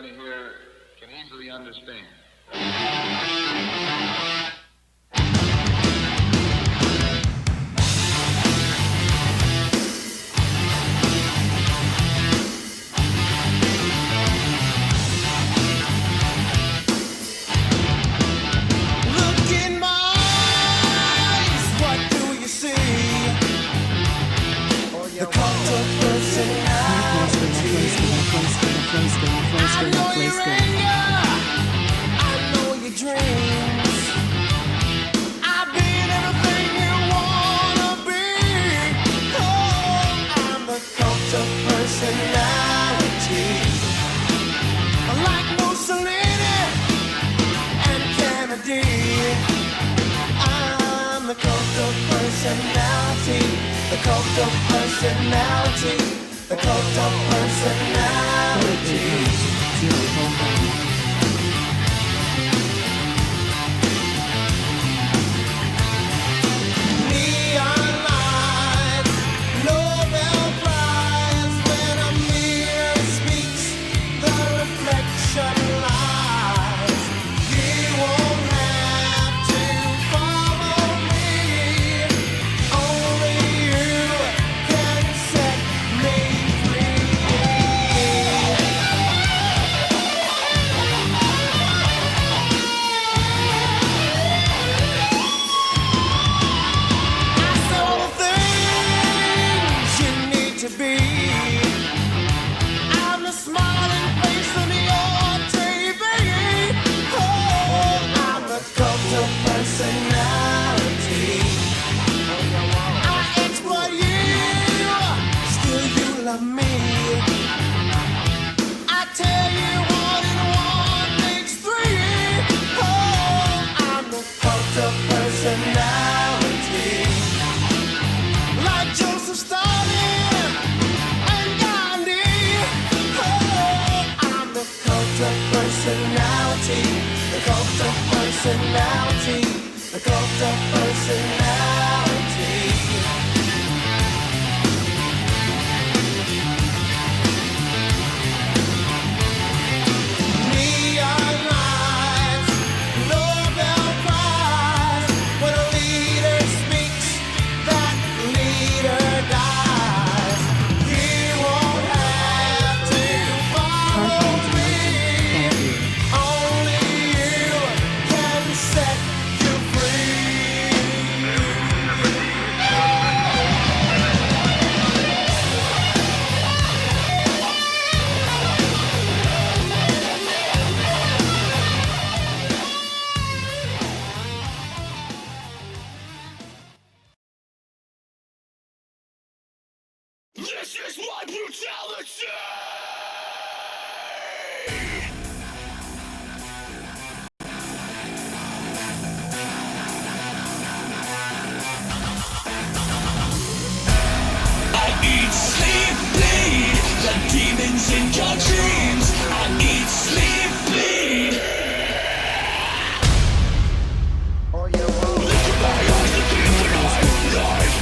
everybody here can easily understand. This is my brutality! I eat, sleep, bleed the demons in your dreams. I eat, sleep, bleed. Look at my eyes, the demon life.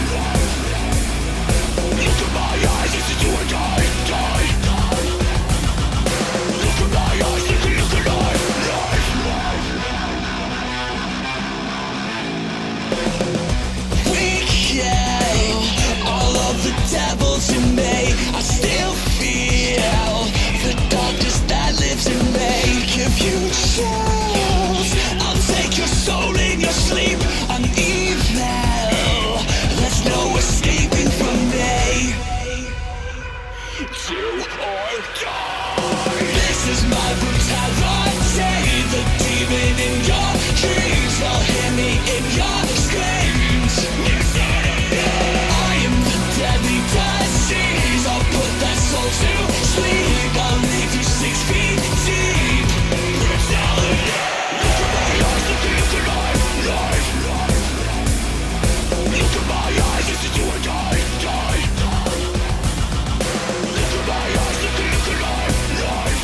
Look at my eyes, it's a do or die. Look at my eyes, look at life. Weak, yeah, all of the devils in me. I still feel the darkness that lives in me. If you choose, I'll take your soul in your sleep. I'm evil, there's no escaping from me. Do or die. This is my brutality. The demon in your dreams will hear me in your screams. I am the deadly disease. I'll put that soul to sleep. I'll leave you 6 feet deep. Brutality. Look at my eyes, look at life. Look at my eyes, it's a do or die. Look at my eyes, look at life.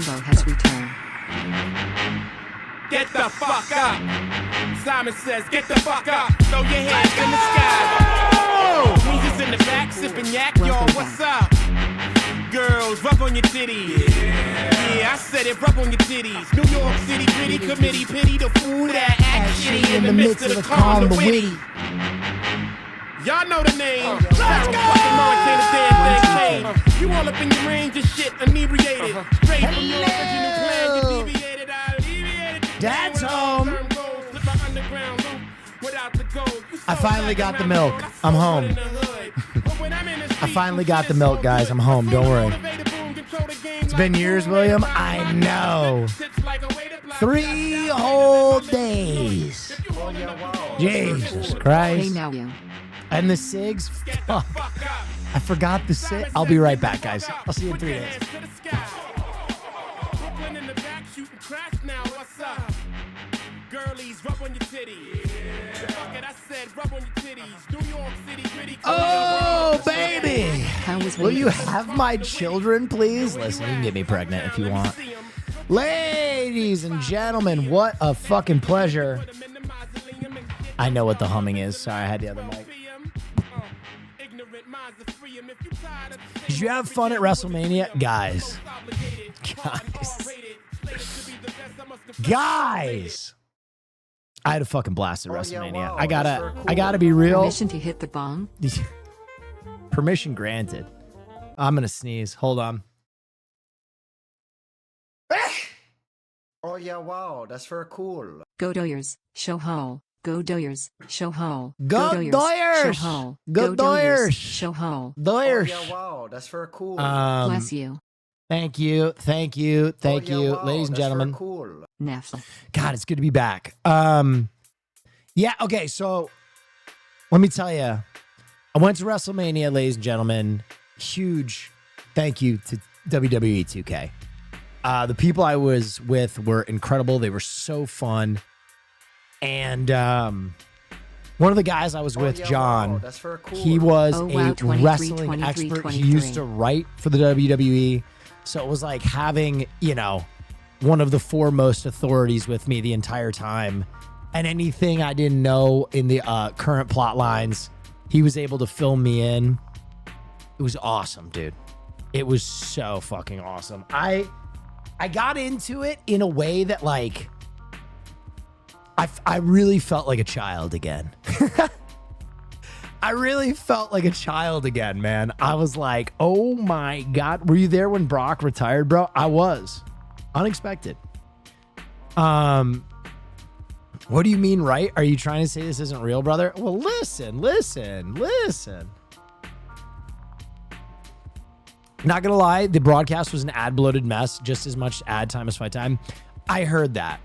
Jimbo has returned. Get the fuck up. Simon says, get the fuck up. Throw your hands in the sky. Weezer's in the back, sipping yak. Y'all, what's up? Girls, rub on your titties. Yeah, I said it, rub on your titties. New York City gritty committee, pity the fool that act shitty in the midst of the calm, the witty. Y'all know the name. Let's go! You all up in your range of shit, inebriated. Straight from your original plan, you deviated. I alleviated. Dad's home. I finally got the milk. I'm home. I finally got the milk, guys. I'm home. Don't worry. It's been years, William. I know. 3 whole days. Jesus Hey, Christ. now you. And the SIGs? Fuck. I forgot the SIG. I'll be right back, guys. I'll see you in 3 days. Brooklyn in the back shooting crash now. What's up? Girlies, rub on your titties. Fuck it, I said rub on your titties. New York City gritty. Oh, baby. How was Will you Vegas? have my children, please? Listen, you can get me pregnant if you want. Ladies and gentlemen, what a fucking pleasure. I know what the humming is. Sorry, I had the other mic. Did you have fun at WrestleMania? Guys. Guys. I had a fucking blast at WrestleMania. I gotta be real. Permission to hit the bong? Permission granted. I'm gonna sneeze. Hold on. Oh yeah, wow, that's very cool. Go Doyers, show ho. Go Doyers, show ho. Go Doyers! show ho. Go Doyers! Show ho. Doyers. Oh yeah, wow, that's very cool. Bless you. Thank you. Thank you. Thank Oh, yeah, you. wow, Ladies and that's very gentlemen. cool. Neffel. God, it's good to be back. Yeah, okay, so let me tell you. I went to WrestleMania, ladies and gentlemen. Huge thank you to WWE 2K. The people I was with were incredible. They were so fun. And one of the guys I was with, yeah, John, wow, that's very cool. he was Oh, wow, a 23, wrestling 23, expert. 23. He used to write for the WWE. So it was like having, you know, one of the foremost authorities with me the entire time. And anything I didn't know in the current plot lines, he was able to fill me in. It was awesome, dude. It was so fucking awesome. I got into it in a way that, like, I really felt like a child again. I really felt like a child again, man. I was like, oh my God. Were you there when Brock retired, bro? I was. Unexpected. What do you mean, right? Are you trying to say this isn't real, brother? Well, listen. Not gonna lie, the broadcast was an ad-bloated mess, just as much ad time as fight time. I heard that.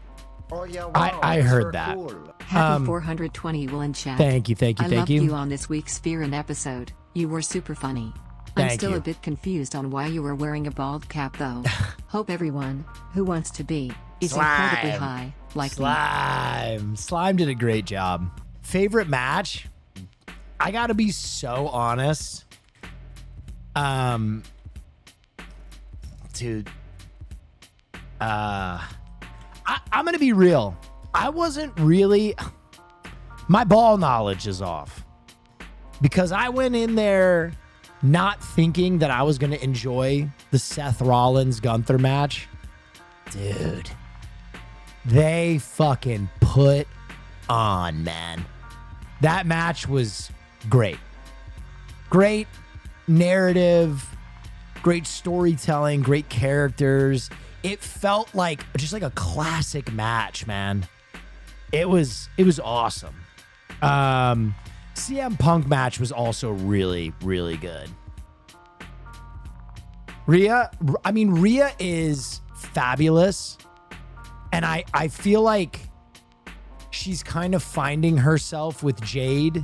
Oh yeah, wow, I that's heard very that. Cool. Happy 420 will in chat. Thank you. I loved you on this week's Fear and episode. You were super funny. I'm Thank still you. a bit confused on why you were wearing a bald cap though. Hope everyone who wants to be is incredibly Slime. high, like me. Slime did a great job. Favorite match? I gotta be so honest. Dude. I'm gonna be real. I wasn't really. My ball knowledge is off because I went in there not thinking that I was gonna enjoy the Seth Rollins Gunther match. Dude, they fucking put on, man. That match was great. Great narrative, great storytelling, great characters. It felt like just like a classic match, man. It was awesome. CM Punk match was also really, really good. Rhea is fabulous. And I feel like she's kind of finding herself with Jade.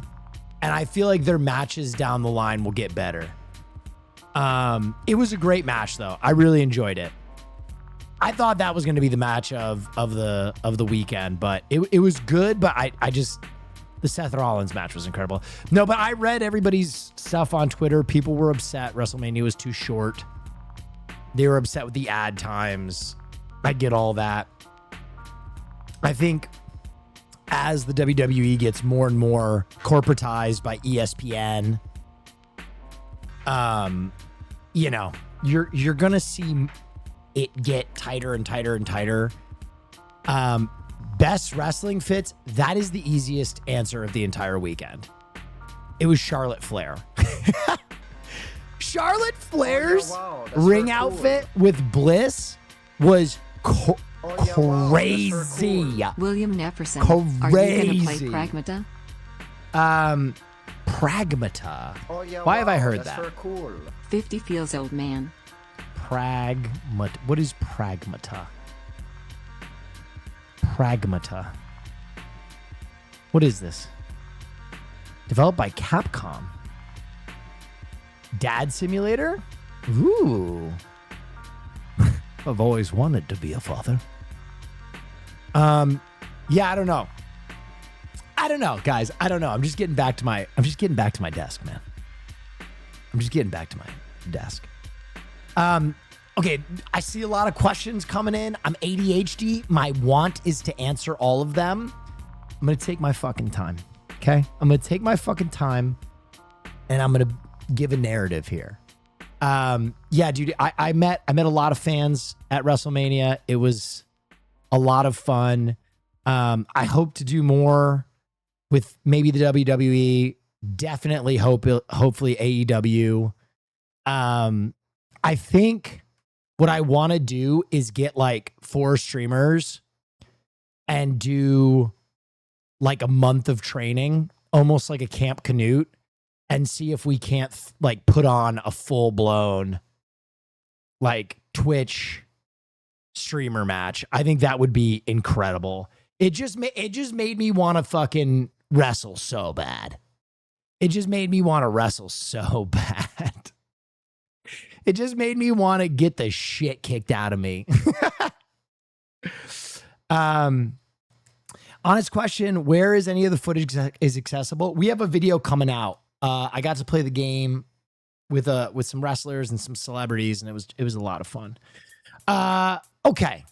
And I feel like their matches down the line will get better. It was a great match though. I really enjoyed it. I thought that was going to be the match of the weekend, but it was good. But I just, the Seth Rollins match was incredible. No, but I read everybody's stuff on Twitter. People were upset WrestleMania was too short. They were upset with the ad times. I get all that. I think as the WWE gets more and more corporatized by ESPN, you know, you're gonna see it get tighter and tighter and tighter. Best wrestling fits, that is the easiest answer of the entire weekend. It was Charlotte Flair. Charlotte Flair's ring outfit with Bliss was crazy. William Nefferson, are you going to play Pragmata? Pragmata. Oh, yeah, Why have I wow, heard that's that? very cool. 50 feels old man. Pragmata. What is Pragmata? Pragmata. What is this? Developed by Capcom. Dad Simulator? Ooh. I've always wanted to be a father. Yeah, I don't know. I don't know, guys. I don't know. I'm just getting back to my desk, man. I'm just getting back to my desk. Okay, I see a lot of questions coming in. I'm ADHD. My want is to answer all of them. I'm going to take my fucking time, okay? I'm going to take my fucking time, and I'm going to give a narrative here. Yeah, dude, I met a lot of fans at WrestleMania. It was a lot of fun. I hope to do more with maybe the WWE. Definitely hopefully AEW. I think what I want to do is get like 4 streamers and do like a month of training, almost like a Camp Canute, and see if we can't like put on a full blown like Twitch streamer match. I think that would be incredible. It just made me want to fucking wrestle so bad. It just made me want to wrestle so bad. It just made me want to get the shit kicked out of me. Honest question, where is any of the footage is accessible? We have a video coming out. I got to play the game with some wrestlers and some celebrities, and it was a lot of fun. Okay.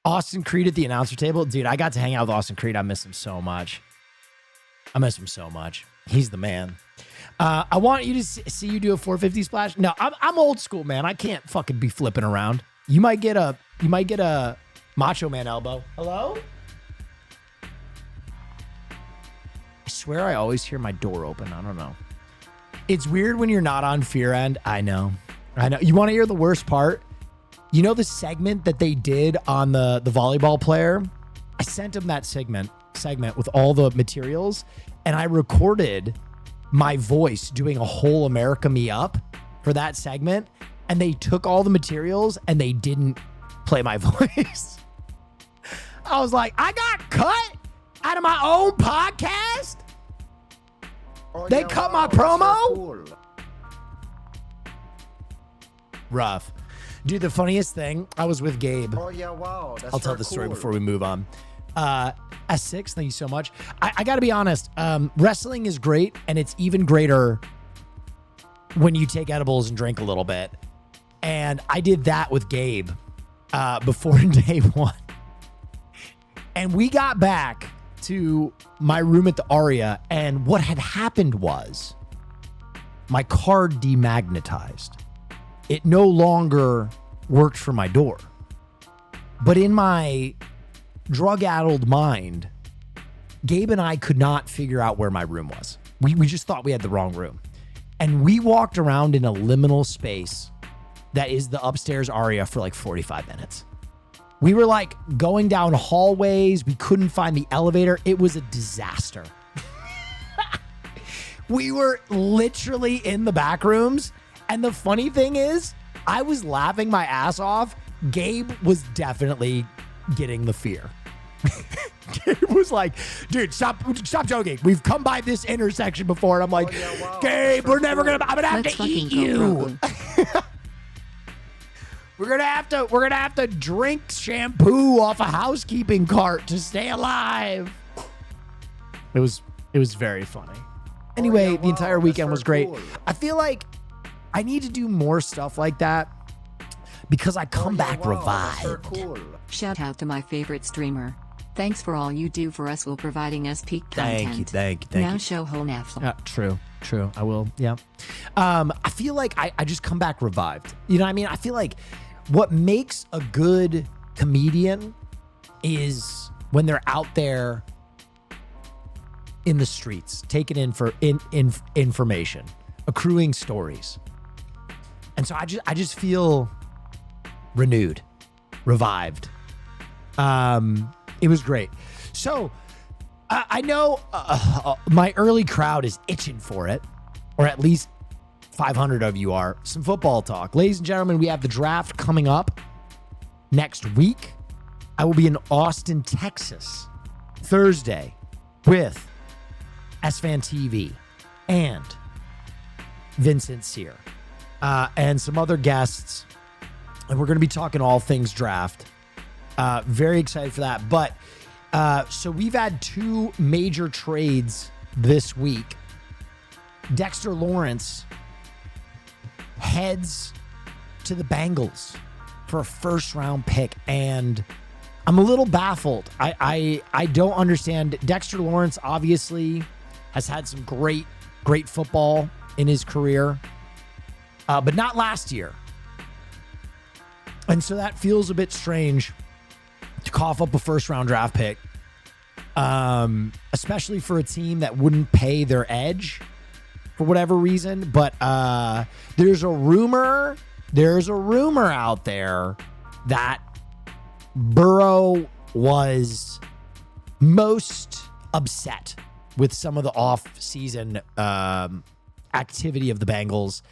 Austin Creed at the announcer table. Dude, I got to hang out with Austin Creed. I miss him so much. He's the man. I want you to see you do a 450 splash. No, I'm old school, man. I can't fucking be flipping around. You might get a Macho Man elbow. Hello? I swear I always hear my door open. I don't know. It's weird when you're not on Fear End. I know. You want to hear the worst part? You know the segment that they did on the volleyball player? I sent him that segment with all the materials, and I recorded my voice doing a whole America Me Up for that segment, and they took all the materials and they didn't play my voice. I was like, I got cut out of my own podcast? Oh, They yeah, cut wow, my that's very promo? cool. Rough. Dude, the funniest thing, I was with Gabe. Oh yeah, wow. That's I'll tell very the story cool. before we move on. S6, thank you so much. I got to be honest. Wrestling is great, and it's even greater when you take edibles and drink a little bit. And I did that with Gabe before day one. And we got back to my room at the Aria, and what had happened was my card demagnetized. It no longer worked for my door. But in my drug-addled mind, Gabe and I could not figure out where my room was. We just thought we had the wrong room. And we walked around in a liminal space that is the upstairs Aria for like 45 minutes. We were like going down hallways. We couldn't find the elevator. It was a disaster. We were literally in the back rooms. And the funny thing is, I was laughing my ass off. Gabe was definitely getting the fear. Gabe was like, dude, stop joking. We've come by this intersection before. And I'm like, yeah, wow. Gabe, I'm gonna have Let's to eat fucking go, you. Brooklyn. We're gonna have to drink shampoo off a housekeeping cart to stay alive. It was very funny. Anyway, yeah, the entire wow, weekend that's was great. very cool. I feel like I need to do more stuff like that because I come Oh, yeah, back wow, that's very revived. cool. Shout out to my favorite streamer. Thanks for all you do for us while providing us peak content. Thank Now you. show whole Nafla. True. I will. Yeah. I feel like I just come back revived. You know what I mean? I feel like what makes a good comedian is when they're out there in the streets, taking in information, accruing stories. And so I just feel renewed, revived. It was great. So I know my early crowd is itching for it, or at least 500 of you are. Some football talk. Ladies and gentlemen, we have the draft coming up next week. I will be in Austin, Texas, Thursday with SFan TV and Vincent Sear and some other guests. And we're going to be talking all things draft. Very excited for that. But so we've had two major trades this week. Dexter Lawrence heads to the Bengals for a first-round pick, and I'm a little baffled. I don't understand. Dexter Lawrence obviously has had some great football in his career, but not last year. And so that feels a bit strange to cough up a first-round draft pick, especially for a team that wouldn't pay their edge for whatever reason. But there's a rumor out there that Burrow was most upset with some of the off-season activity of the Bengals,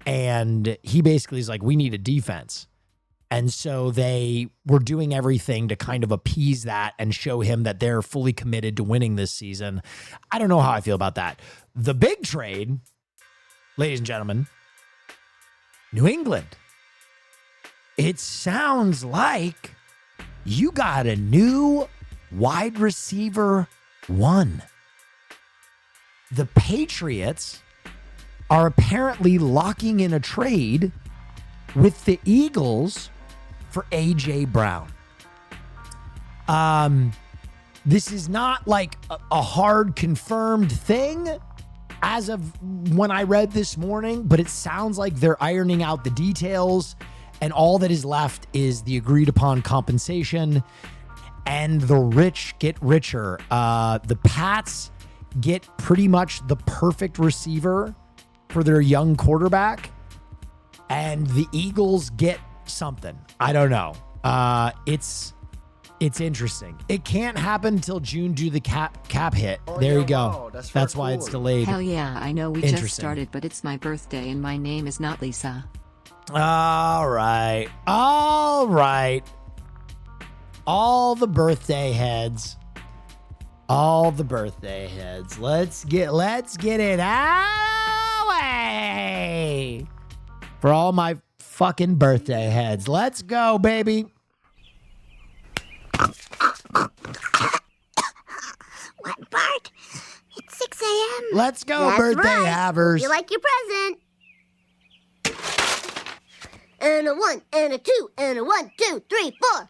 and he basically is like, we need a defense. And so they were doing everything to kind of appease that and show him that they're fully committed to winning this season. I don't know how I feel about that. The big trade, ladies and gentlemen, New England. It sounds like you got a new wide receiver one. The Patriots are apparently locking in a trade with the Eagles for A.J. Brown. This is not like a hard confirmed thing as of when I read this morning, but it sounds like they're ironing out the details, and all that is left is the agreed upon compensation, and the rich get richer. The Pats get pretty much the perfect receiver for their young quarterback, and the Eagles get something. I don't know. It's interesting. It can't happen until June due to the cap hit. Oh, there yeah, you go. wow, that's very why it's cool. delayed. Hell yeah, I know we just Interesting. started, but it's my birthday and my name is not Lisa. All right. All the birthday heads. Let's get it out of the way for all my fucking birthday heads. Let's go, baby. What, Bart? It's 6 a.m. Let's go, That's birthday right. havers. You like your present? And a 1, and a 2, and a 1, 2, 3, 4.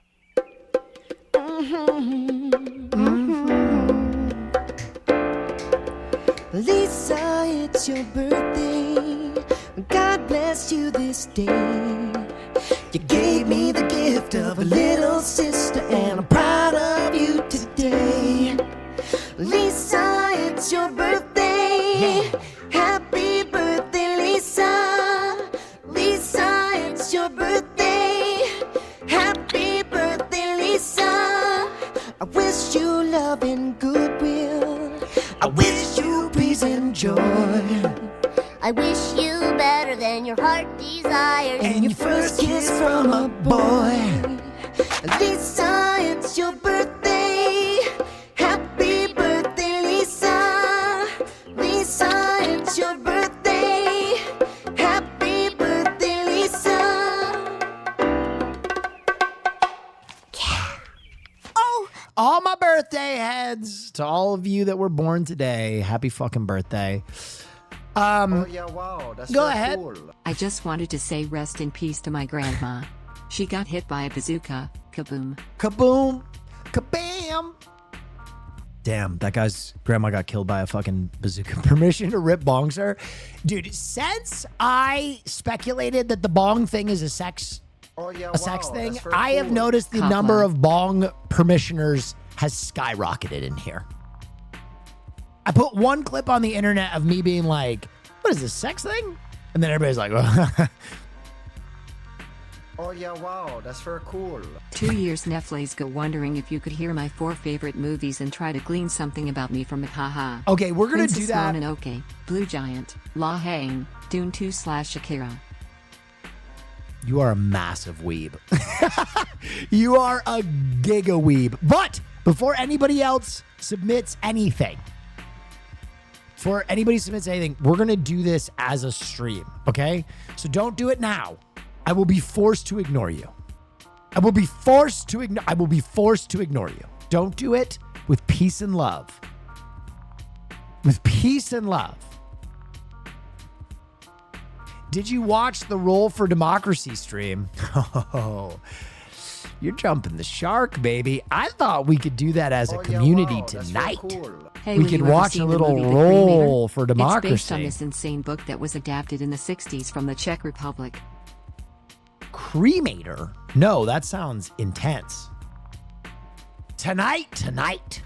Lisa, it's your birthday. God bless you this day. You gave me the gift of a little sister, and I'm proud of you today. Lisa, it's your birthday. Happy birthday, Lisa. Lisa, it's your birthday. Happy birthday, Lisa. I wish you love and goodwill. I wish you peace and joy. I wish you better than your heart desires. And your first kiss from a boy. Lisa, it's your birthday. Happy birthday, Lisa. Lisa, it's your birthday. Happy birthday, Lisa. Oh, All my birthday heads to all of you that were born today. Happy fucking birthday. Oh yeah, wow, that's Go very ahead. cool. I just wanted to say rest in peace to my grandma. She got hit by a bazooka. Kaboom. Kaboom. Kabam. Damn, that guy's grandma got killed by a fucking bazooka. Permission to rip bongs her? Dude, since I speculated that the bong thing is a sex thing, I have noticed the number of bong permissioners has skyrocketed in here. I put one clip on the internet of me being like, what is this, sex thing? And then everybody's like, Oh yeah, wow, that's very cool. 2 years Netflix go wondering if you could hear my 4 favorite movies and try to glean something about me from it. Haha. Okay, we're going to do Princess that. Mononoke, Blue Giant, La Haine, Dune 2/Shakira. You are a massive weeb. You are a giga weeb. But before anybody else submits anything, we're going to do this as a stream, okay? So don't do it now. I will be forced to ignore you. I will be forced to ignore you. Don't do it with peace and love. With peace and love. Did you watch the Roll for Democracy stream? Oh, you're jumping the shark, baby. I thought we could do that as a community tonight. Hey, We will could you ever watch see a the little movie The Roll Cremator? for It's based on Democracy. this insane book that was adapted in the 60s from the Czech Republic. Cremator? No, that sounds intense. Tonight.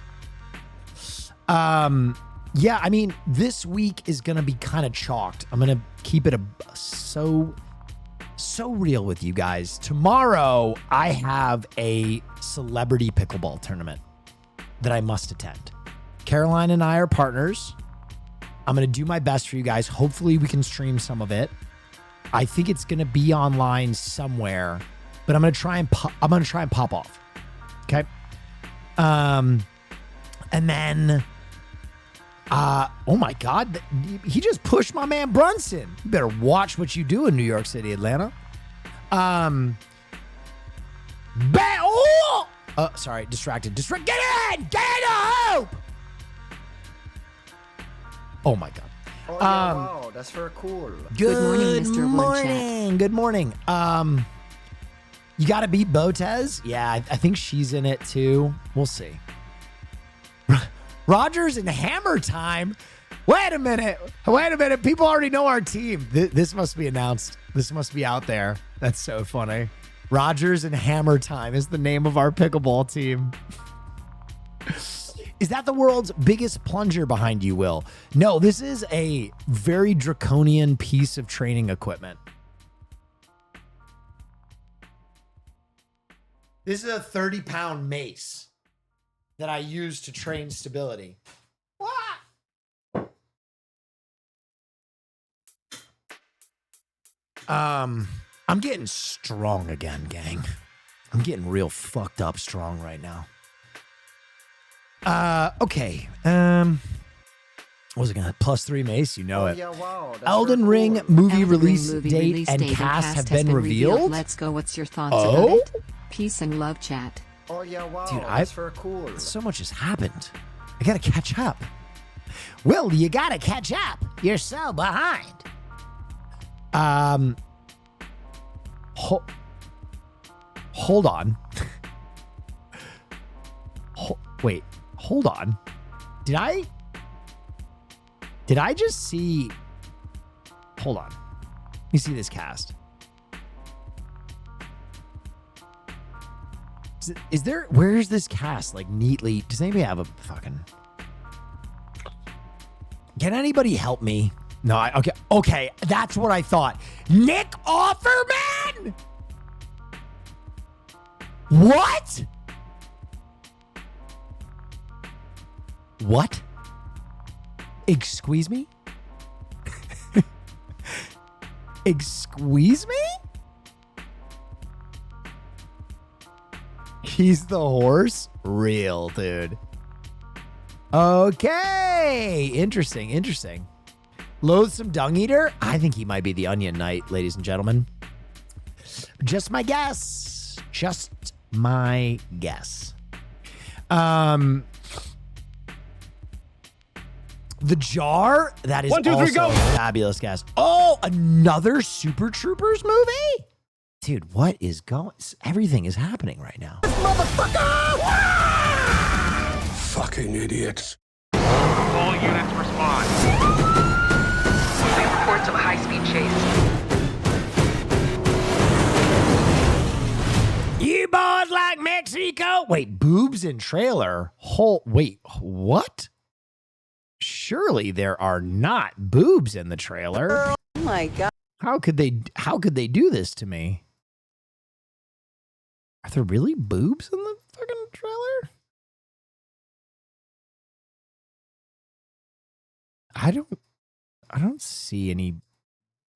Yeah, I mean, this week is gonna be kind of chalked. I'm gonna keep it so real with you guys. Tomorrow, I have a celebrity pickleball tournament that I must attend. Caroline and I are partners. I'm gonna do my best for you guys. Hopefully, we can stream some of it. I think it's gonna be online somewhere, but I'm gonna try and pop off. Okay. And then, oh my God, he just pushed my man Brunson. You better watch what you do in New York City, Atlanta. Sorry, distracted. Get in, Hope. Oh my God. Oh yeah, wow, that's very cool. Good morning, Mr. One Chat. Good morning. You got to beat Botez? Yeah, I think she's in it too. We'll see. Rogers and Hammer Time? Wait a minute. People already know our team. This must be announced. This must be out there. That's so funny. Rogers and Hammer Time is the name of our pickleball team. Is that the world's biggest plunger behind you, Will? No, this is a very draconian piece of training equipment. This is a 30-pound mace that I use to train stability. What? I'm getting strong again, gang. I'm getting real fucked up strong right now. Okay. What was it gonna +3 mace? You know it. Yeah, wow, that's Elden very Ring cool. movie Elden Ring release movie date release and date cast have has been revealed. Let's go. What's your thoughts Oh? about it? Peace and love, chat. Oh yeah, wow, Dude, that's very cool. So much has happened. I gotta catch up. Will, you gotta catch up. You're so behind. Hold on. Wait, hold on. Did I just see? Hold on. Let me see this cast. Is there, where's this cast like neatly? Does anybody have a fucking, can anybody help me? No, okay, that's what I thought. Nick Offerman? What? What? Excuse me? Excuse me? He's the horse? Real, dude. Okay. Interesting. Loathsome Dung Eater? I think he might be the Onion Knight, ladies and gentlemen. Just my guess. The Jar? That is 1, 2, 3, also go. a fabulous guess. Oh, another Super Troopers movie? Dude, what is going? Everything is happening right now. Fucking idiots. All units respond. Reports of a high-speed chase. You boys like Mexico? Wait, boobs in trailer? Wait, what? Surely there are not boobs in the trailer. Oh my God. How could they do this to me? Are there really boobs in the fucking trailer? I don't see any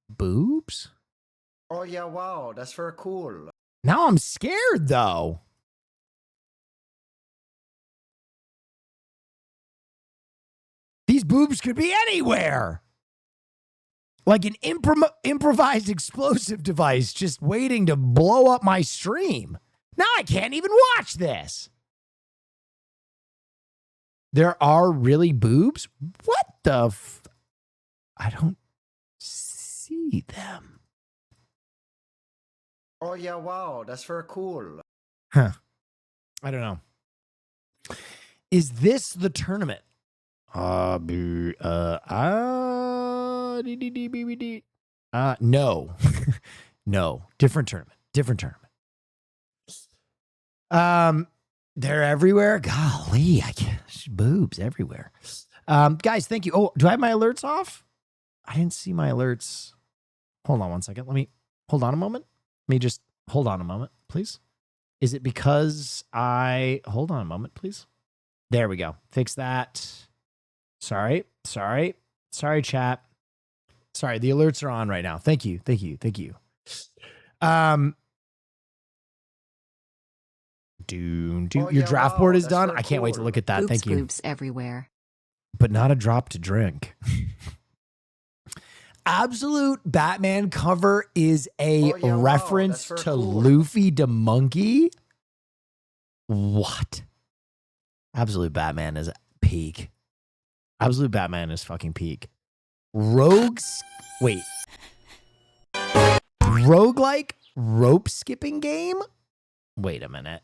boobs. Oh yeah, wow, that's very cool. Now I'm scared though. These boobs could be anywhere. Like an improvised explosive device just waiting to blow up my stream. Now I can't even watch this. There are really boobs? What the I don't see them. Oh yeah, wow, that's very cool. Huh. I don't know. Is this the tournament? No. No. Different tournament. They're everywhere. Golly, I can't. Boobs everywhere. Guys, thank you. Oh, do I have my alerts off? I didn't see my alerts. Hold on one second. Hold on a moment. Let me just hold on a moment, please. Is it because hold on a moment, please? There we go. Fix that. Sorry, chat. Sorry, the alerts are on right now. Thank you. Your draft board is done. I can't wait to look at that. Thank you. Boobs everywhere. But not a drop to drink. Absolute Batman cover is a reference to Luffy the Monkey. What? Absolute Batman is peak. Absolute Batman is fucking peak. Rogues. Wait. Roguelike rope skipping game? Wait a minute.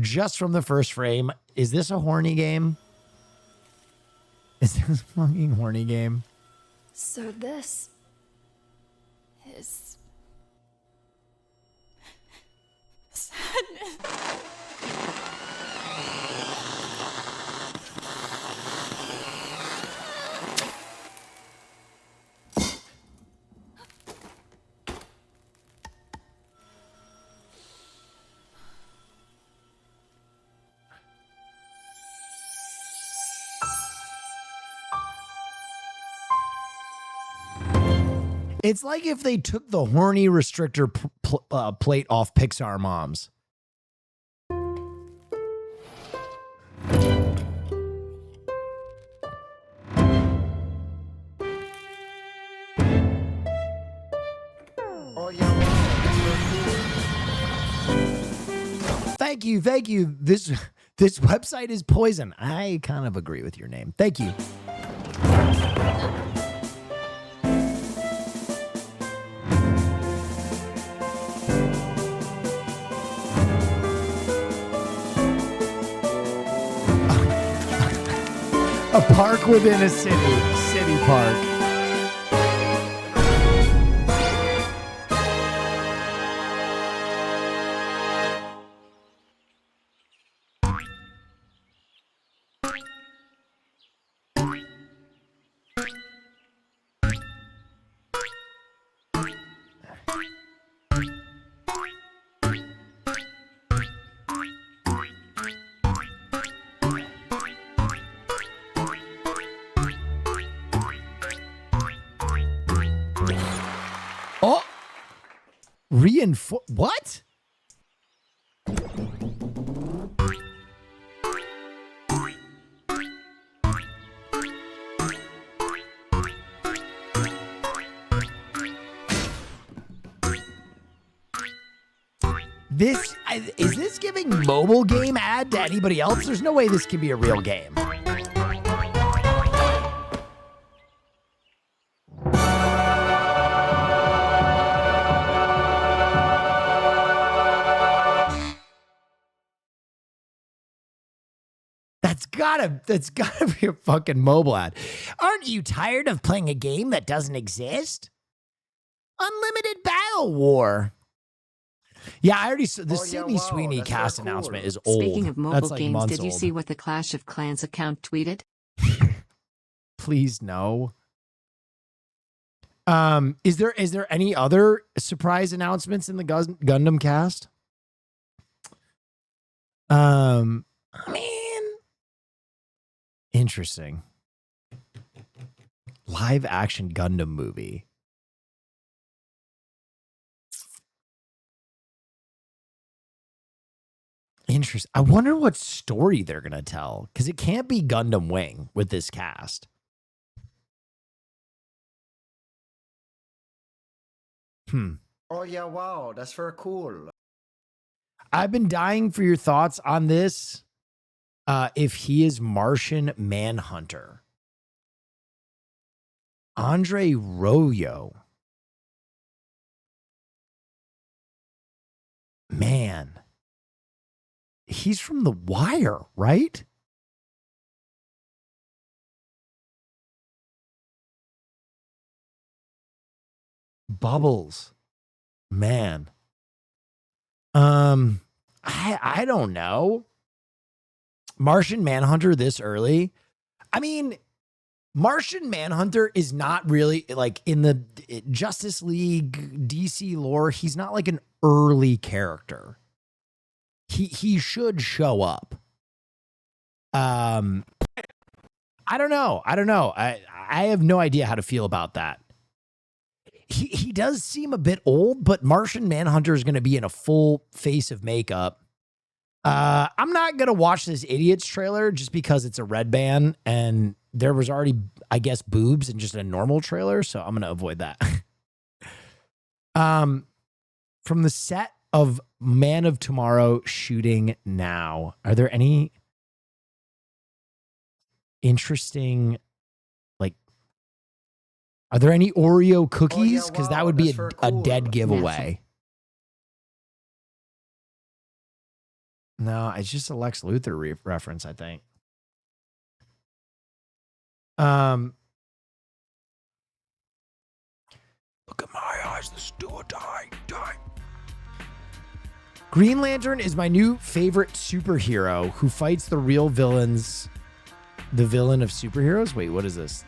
Just from the first frame, is this a horny game? Is this a fucking horny game? So this is sadness. It's like if they took the horny restrictor plate off Pixar moms. Oh yeah, wow. Thank you. This website is poison. I kind of agree with your name. Thank you. A park within a city park. What? Is this giving mobile game ad to anybody else? There's no way this can be a real game. That's gotta be a fucking mobile ad. Aren't you tired of playing a game that doesn't exist? Unlimited Battle War. Yeah, I already saw the Sydney Sweeney cast announcement is old. Speaking of mobile That's like games, months did you old. see what the Clash of Clans account tweeted? Please no. Is there any other surprise announcements in the Gundam cast? I mean, interesting. Live action Gundam movie. Interesting. I wonder what story they're gonna tell, because it can't be Gundam Wing with this cast. Oh yeah, wow, that's very cool. I've been dying for your thoughts on this. If he is Martian Manhunter. Andre Royo. Man. He's from The Wire, right? Bubbles. Man. I don't know. Martian Manhunter this early. I mean, Martian Manhunter is not really like in the Justice League DC lore. He's not like an early character. He should show up. I don't know. I have no idea how to feel about that. He does seem a bit old, but Martian Manhunter is going to be in a full face of makeup. I'm not going to watch this Idiots trailer just because it's a red band and there was already, I guess, boobs in just a normal trailer. So I'm going to avoid that. From the set of Man of Tomorrow shooting now, are there any interesting, like, are there any Oreo cookies? Because that would be a dead giveaway. No, it's just a Lex Luthor reference, I think. Look at my eyes, the stew dying. Green Lantern is my new favorite superhero who fights the real villains. The villain of superheroes? Wait, what is this?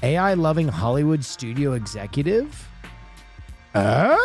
AI-loving Hollywood studio executive? All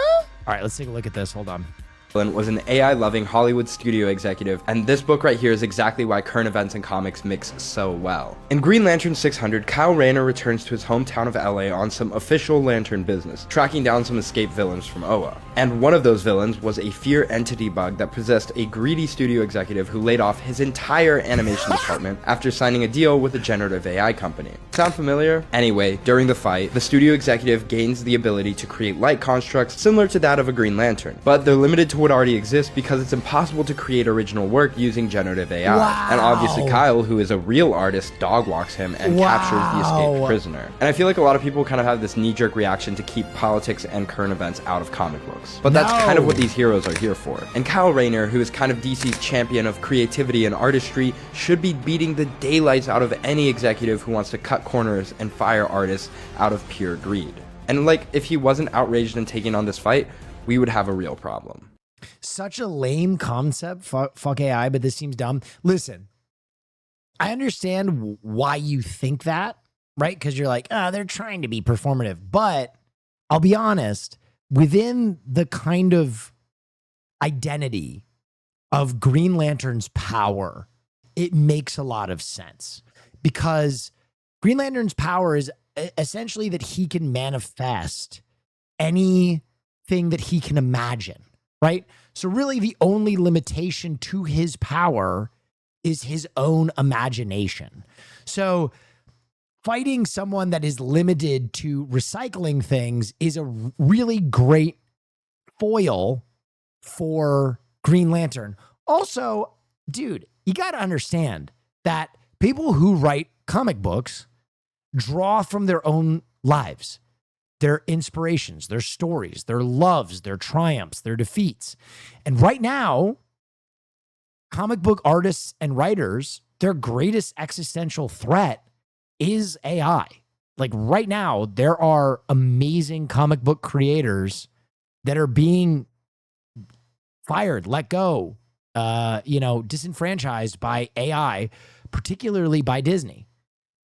right, let's take a look at this. Hold on. Was an AI-loving Hollywood studio executive, and this book right here is exactly why current events and comics mix so well. In Green Lantern 600, Kyle Rayner returns to his hometown of LA on some official Lantern business, tracking down some escaped villains from Oa. And one of those villains was a fear entity bug that possessed a greedy studio executive who laid off his entire animation department after signing a deal with a generative AI company. Sound familiar? Anyway, during the fight, the studio executive gains the ability to create light constructs similar to that of a Green Lantern, but they're limited to what already exists because it's impossible to create original work using generative AI. Wow. And obviously Kyle, who is a real artist, dog walks him and captures the escaped prisoner. And I feel like a lot of people kind of have this knee-jerk reaction to keep politics and current events out of comic books. But that's kind of what these heroes are here for. And Kyle Rayner, who is kind of DC's champion of creativity and artistry, should be beating the daylights out of any executive who wants to cut corners and fire artists out of pure greed. And like, if he wasn't outraged and taking on this fight, we would have a real problem. Such a lame concept. Fuck AI, but this seems dumb. Listen, I understand why you think that, right? Because you're like, they're trying to be performative. But I'll be honest, within the kind of identity of Green Lantern's power, it makes a lot of sense. Because Green Lantern's power is essentially that he can manifest anything that he can imagine. Right? So really the only limitation to his power is his own imagination. So fighting someone that is limited to recycling things is a really great foil for Green Lantern. Also, dude, you got to understand that people who write comic books draw from their own lives. Their inspirations, their stories, their loves, their triumphs, their defeats. And right now, comic book artists and writers, their greatest existential threat is AI. Like right now, there are amazing comic book creators that are being fired, let go, disenfranchised by AI, particularly by Disney.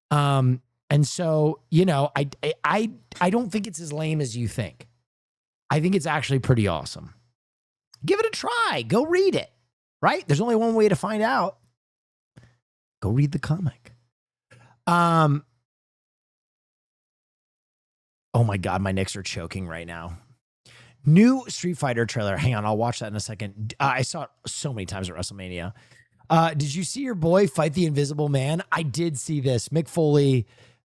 And so, I don't think it's as lame as you think. I think it's actually pretty awesome. Give it a try. Go read it, right? There's only one way to find out. Go read the comic. Oh my God, my Knicks are choking right now. New Street Fighter trailer. Hang on, I'll watch that in a second. I saw it so many times at WrestleMania. Did you see your boy fight the Invisible Man? I did see this. Mick Foley,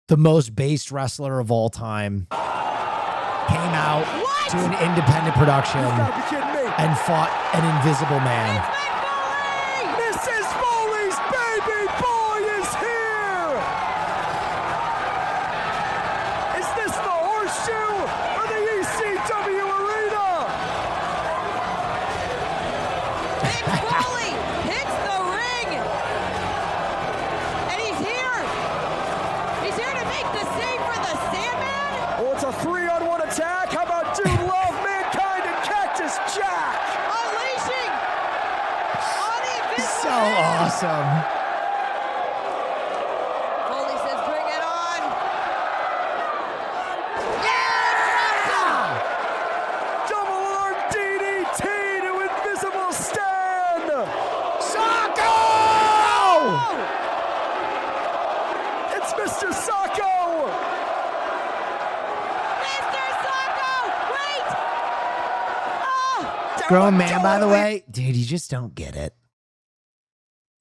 the most based wrestler of all time, came out to an independent production and fought an Invisible Man. Mrs. Foley's baby boy is here! Is this the Horseshoe or the ECW Arena? Mick Foley hits the ring! And he's here! He's here to make the save for the Sandman! Oh, it's a 3-on-1 attack. How about Dude Love, Mankind, and Cactus Jack? Unleashing on the Invisible So Man! awesome. Foley says, bring it on! Double arm DDT to Invisible Stan! Socko! It's Mr. Socko! Mr. Socko! Wait! Oh! Grown man, by the way. Dude, you just don't get it.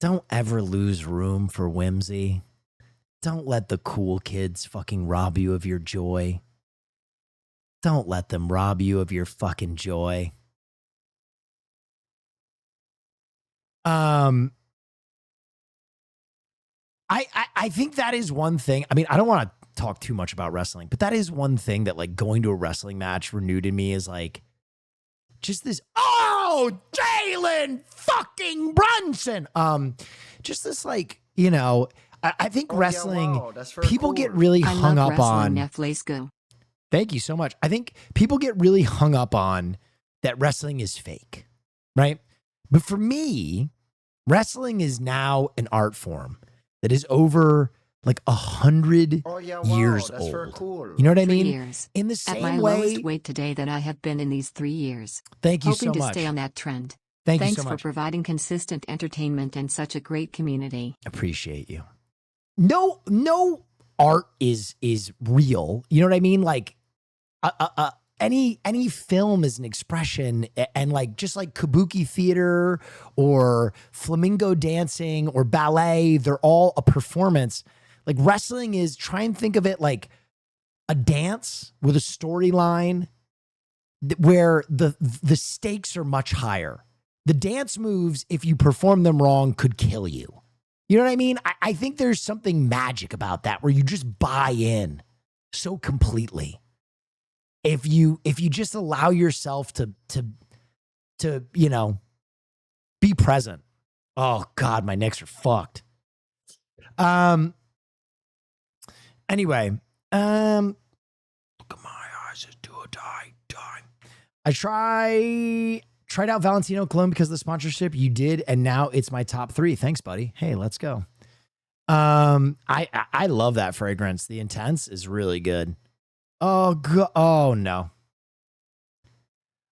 Don't ever lose room for whimsy. Don't let the cool kids fucking rob you of your joy. Don't let them rob you of your fucking joy. I think that is one thing. I mean, I don't want to talk too much about wrestling, but that is one thing that like going to a wrestling match renewed in me is like just this, oh, Jalen fucking Brunson. Just this like, I think wrestling, wow, that's very people cool. get really I hung love up wrestling, on. Netflix go. Thank you so much. I think people get really hung up on that wrestling is fake, right? But for me, wrestling is now an art form that is over like 100 Oh yeah, years wow, that's very old. cool. You know what I 3 mean? years. In the At my same way. lowest weight today that I have been in these 3 years. Thank you Hoping so to much. stay on that trend. Thank Thanks you so for much. providing consistent entertainment and such a great community. Appreciate you. No art is real. You know what I mean? Like any film is an expression, and like just like kabuki theater or flamingo dancing or ballet, they're all a performance. Like wrestling is, try and think of it like a dance with a storyline where the stakes are much higher. The dance moves, if you perform them wrong, could kill you. You know what I mean? I think there's something magic about that where you just buy in so completely. If you just allow yourself to be present. Oh God, my Knicks are fucked. Anyway, look at my eyes as do or die. I tried out Valentino Cologne because of the sponsorship you did, and now it's my top 3. Thanks, buddy. Hey, let's go. I love that fragrance. The Intense is really good. Oh no.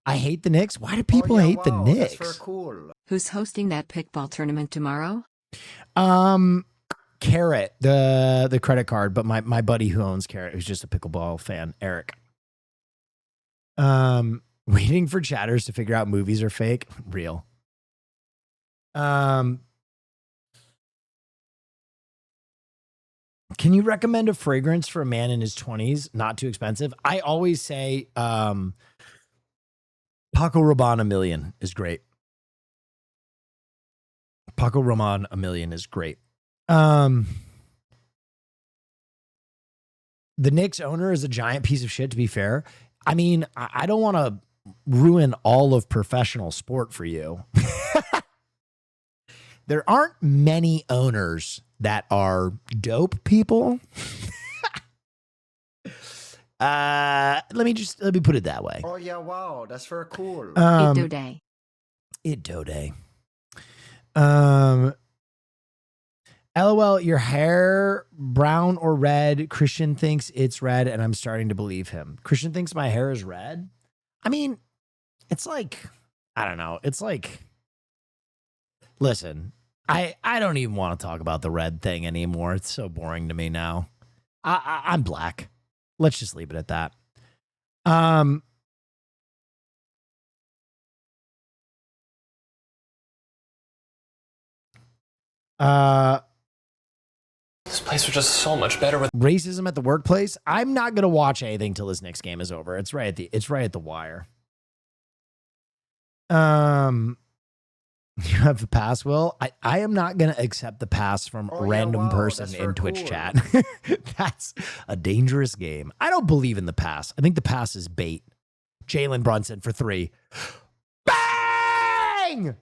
I hate the Knicks. Why do people hate the Knicks? That's very cool. Who's hosting that pickball tournament tomorrow? Carrot, the credit card, but my buddy who owns Carrot, who's just a pickleball fan, Eric. Waiting for chatters to figure out movies are fake. Real. Can you recommend a fragrance for a man in his 20s? Not too expensive. I always say Paco Rabanne A Million is great. Paco Rabanne A Million is great. The Knicks owner is a giant piece of shit, to be fair. I mean, I don't want to ruin all of professional sport for you. there aren't many owners that are dope people. Let me put it that way. Oh yeah, wow, that's very cool. Idode. Idode. LOL, your hair brown or red? Christian thinks it's red, and I'm starting to believe him. Christian thinks my hair is red. I mean, it's like, I don't know. It's like, listen, I don't even want to talk about the red thing anymore. It's so boring to me now. I'm black. Let's just leave it at that. This place was just so much better with racism at the workplace. I'm not gonna watch anything till this next game is over. It's right at the wire. You have the pass, Will. I am not gonna accept the pass from a random person in Twitch chat. That's a dangerous game. I don't believe in the pass. I think the pass is bait. Jalen Brunson for 3. Bang!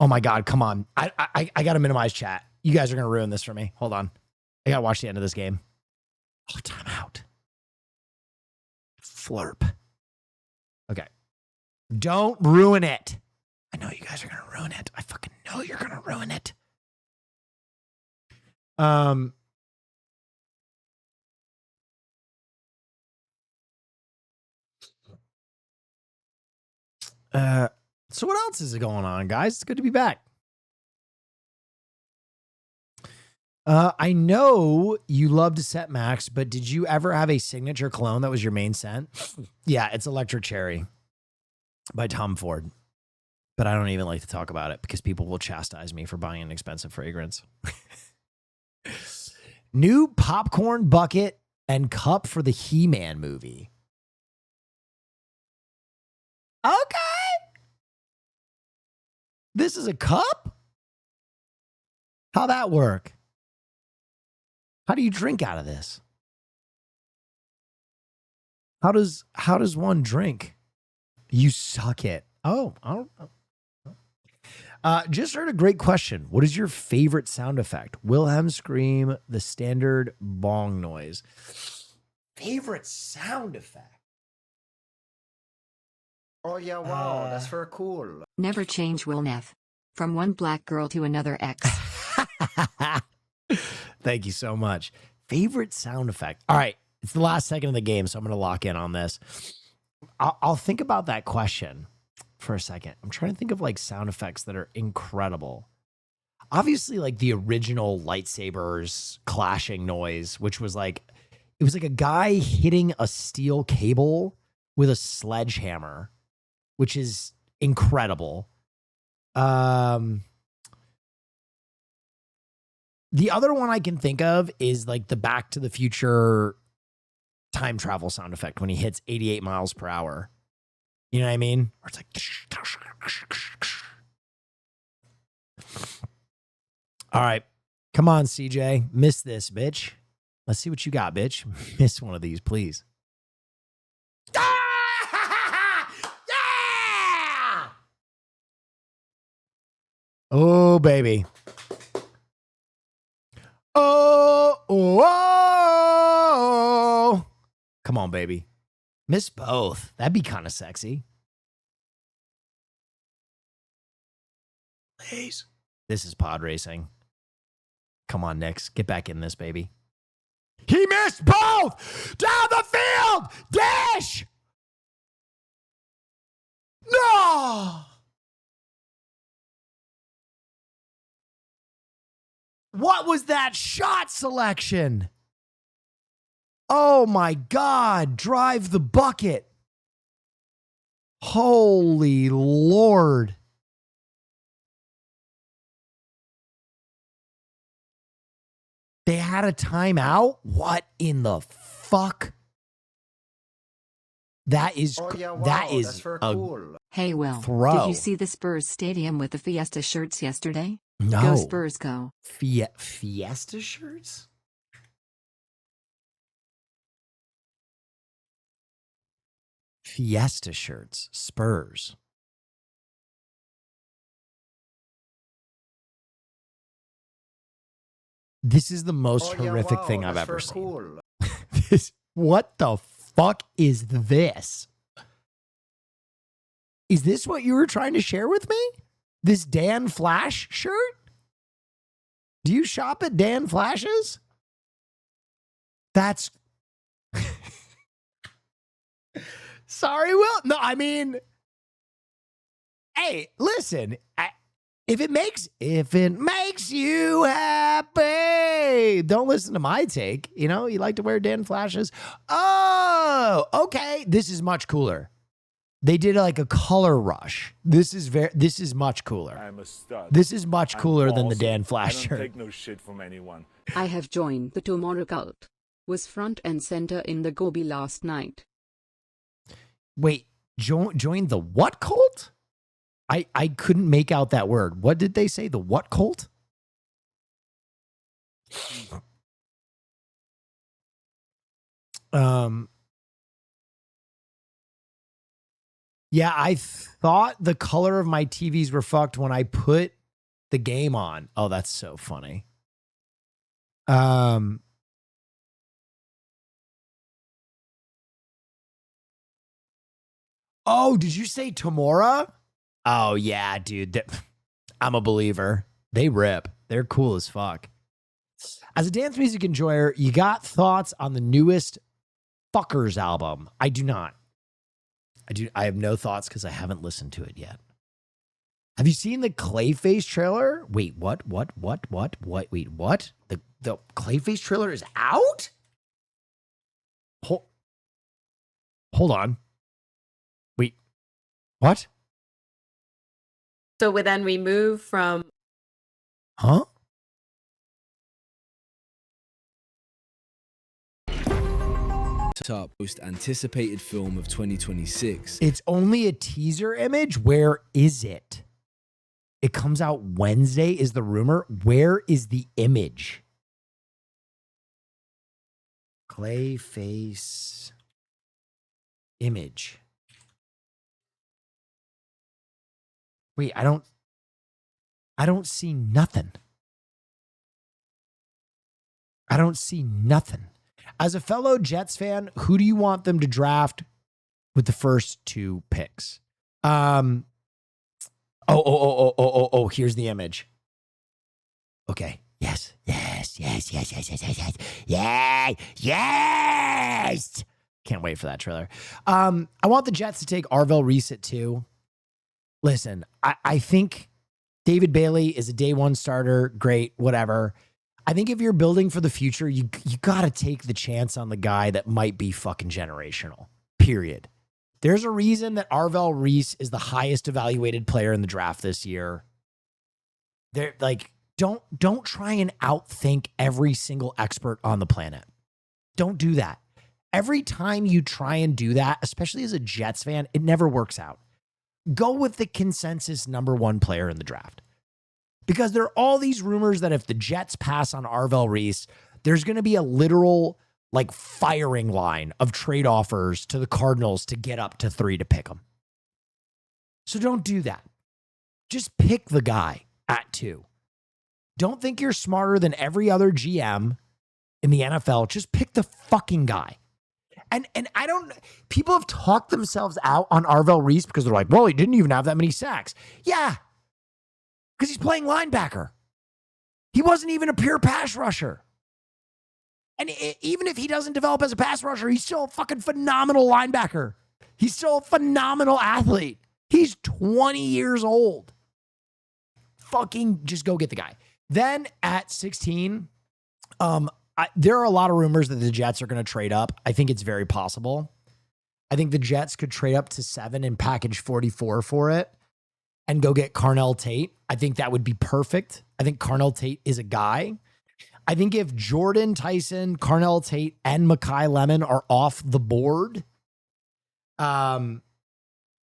Oh my God, come on. I gotta minimize chat. You guys are gonna ruin this for me. Hold on. I gotta watch the end of this game. Oh, timeout. Flurp. Okay. Don't ruin it. I know you guys are gonna ruin it. I fucking know you're gonna ruin it. So what else is going on, guys? It's good to be back. I know you love to set Max, but did you ever have a signature cologne that was your main scent? Yeah, it's Electric Cherry by Tom Ford. But I don't even like to talk about it because people will chastise me for buying an expensive fragrance. New popcorn bucket and cup for the He-Man movie. Okay. This is a cup? How'd that work? How do you drink out of this? How does one drink? You suck it. Oh, I don't know. Just heard a great question. What is your favorite sound effect? Wilhelm scream, the standard bong noise. Favorite sound effect? Oh yeah, wow, that's very cool. Never change Will Neff. From one black girl to another ex. Thank you so much. Favorite sound effect. All right. It's the last second of the game, so I'm going to lock in on this. I'll think about that question for a second. I'm trying to think of like sound effects that are incredible. Obviously, like the original lightsabers clashing noise, which was like, it was like a guy hitting a steel cable with a sledgehammer, which is incredible. The other one I can think of is like the Back to the Future time travel sound effect when he hits 88 miles per hour. You know what I mean? Or it's like. All right. Come on, CJ. Miss this, bitch. Let's see what you got, bitch. Miss one of these, please. Yeah! Oh, baby. Oh. Come on, baby. Miss both. That'd be kind of sexy. Please. This is pod racing. Come on, Nix. Get back in this, baby. He missed both! Down the field! Dash! No! What was that shot selection? Oh my God, drive the bucket. Holy Lord. They had a timeout? What in the fuck? That is, Oh yeah, wow, that is that's very a cool. Hey, Will. throw. Did you see the Spurs stadium with the Fiesta shirts yesterday? No. Go Spurs, go. Fiesta shirts? Fiesta shirts, Spurs. This is the most Oh, yeah, horrific wow, thing I've that's ever very seen. cool. What the fuck is this? Is this what you were trying to share with me? This Dan Flash shirt? Do you shop at Dan Flash's? That's... Sorry, Will. No, I mean... Hey, listen. If it makes you happy, don't listen to my take. You know, you like to wear Dan Flashes. Oh, okay. This is much cooler. They did like a color rush. This is much cooler. I'm a stud. This is much cooler than the awesome. Dan Flash I shirt. don't take no shit from anyone. I have joined the Tomorrow Cult. Was front and center in the Gobi last night. Wait, join the what cult? I couldn't make out that word. What did they say? The what cult? Yeah, I thought the color of my TVs were fucked when I put the game on. Oh, that's so funny. Oh, did you say Tamora? Oh, yeah, dude. I'm a believer. They rip. They're cool as fuck. As a dance music enjoyer, you got thoughts on the newest Fuckers album? I do not. I have no thoughts because I haven't listened to it yet. Have you seen the Clayface trailer? Wait, what? Wait, what? The Clayface trailer is out? Hold on. Wait, what? So then we move from... Huh? Top most anticipated film of 2026. It's only a teaser image. Where is it? It comes out Wednesday is the rumor. Where is the image? Clayface image. Wait, I don't see nothing. I don't see nothing. As a fellow Jets fan, who do you want them to draft with the first two picks? Oh, here's the image. Okay. Yes. Can't wait for that trailer. I want the Jets to take Arvell Reese at 2. Listen, I think David Bailey is a day one starter. Great, whatever. I think if you're building for the future, you got to take the chance on the guy that might be fucking generational, period. There's a reason that Arvell Reese is the highest evaluated player in the draft this year. They're like, don't try and outthink every single expert on the planet. Don't do that. Every time you try and do that, especially as a Jets fan, it never works out. Go with the consensus number one player in the draft. Because there are all these rumors that if the Jets pass on Arvell Reese, there's going to be a literal like firing line of trade offers to the Cardinals to get up to 3 to pick him. So don't do that. Just pick the guy at 2. Don't think you're smarter than every other GM in the NFL. Just pick the fucking guy. And people have talked themselves out on Arvell Reese because they're like, well, he didn't even have that many sacks. Yeah. Because he's playing linebacker. He wasn't even a pure pass rusher. And even if he doesn't develop as a pass rusher, he's still a fucking phenomenal linebacker. He's still a phenomenal athlete. He's 20 years old. Fucking just go get the guy. Then at 16, there are a lot of rumors that the Jets are going to trade up. I think it's very possible. I think the Jets could trade up to 7 and package 44 for it and go get Carnell Tate. I think that would be perfect. I think Carnell Tate is a guy. I think if Jordan Tyson, Carnell Tate, and Mekhi Lemon are off the board, then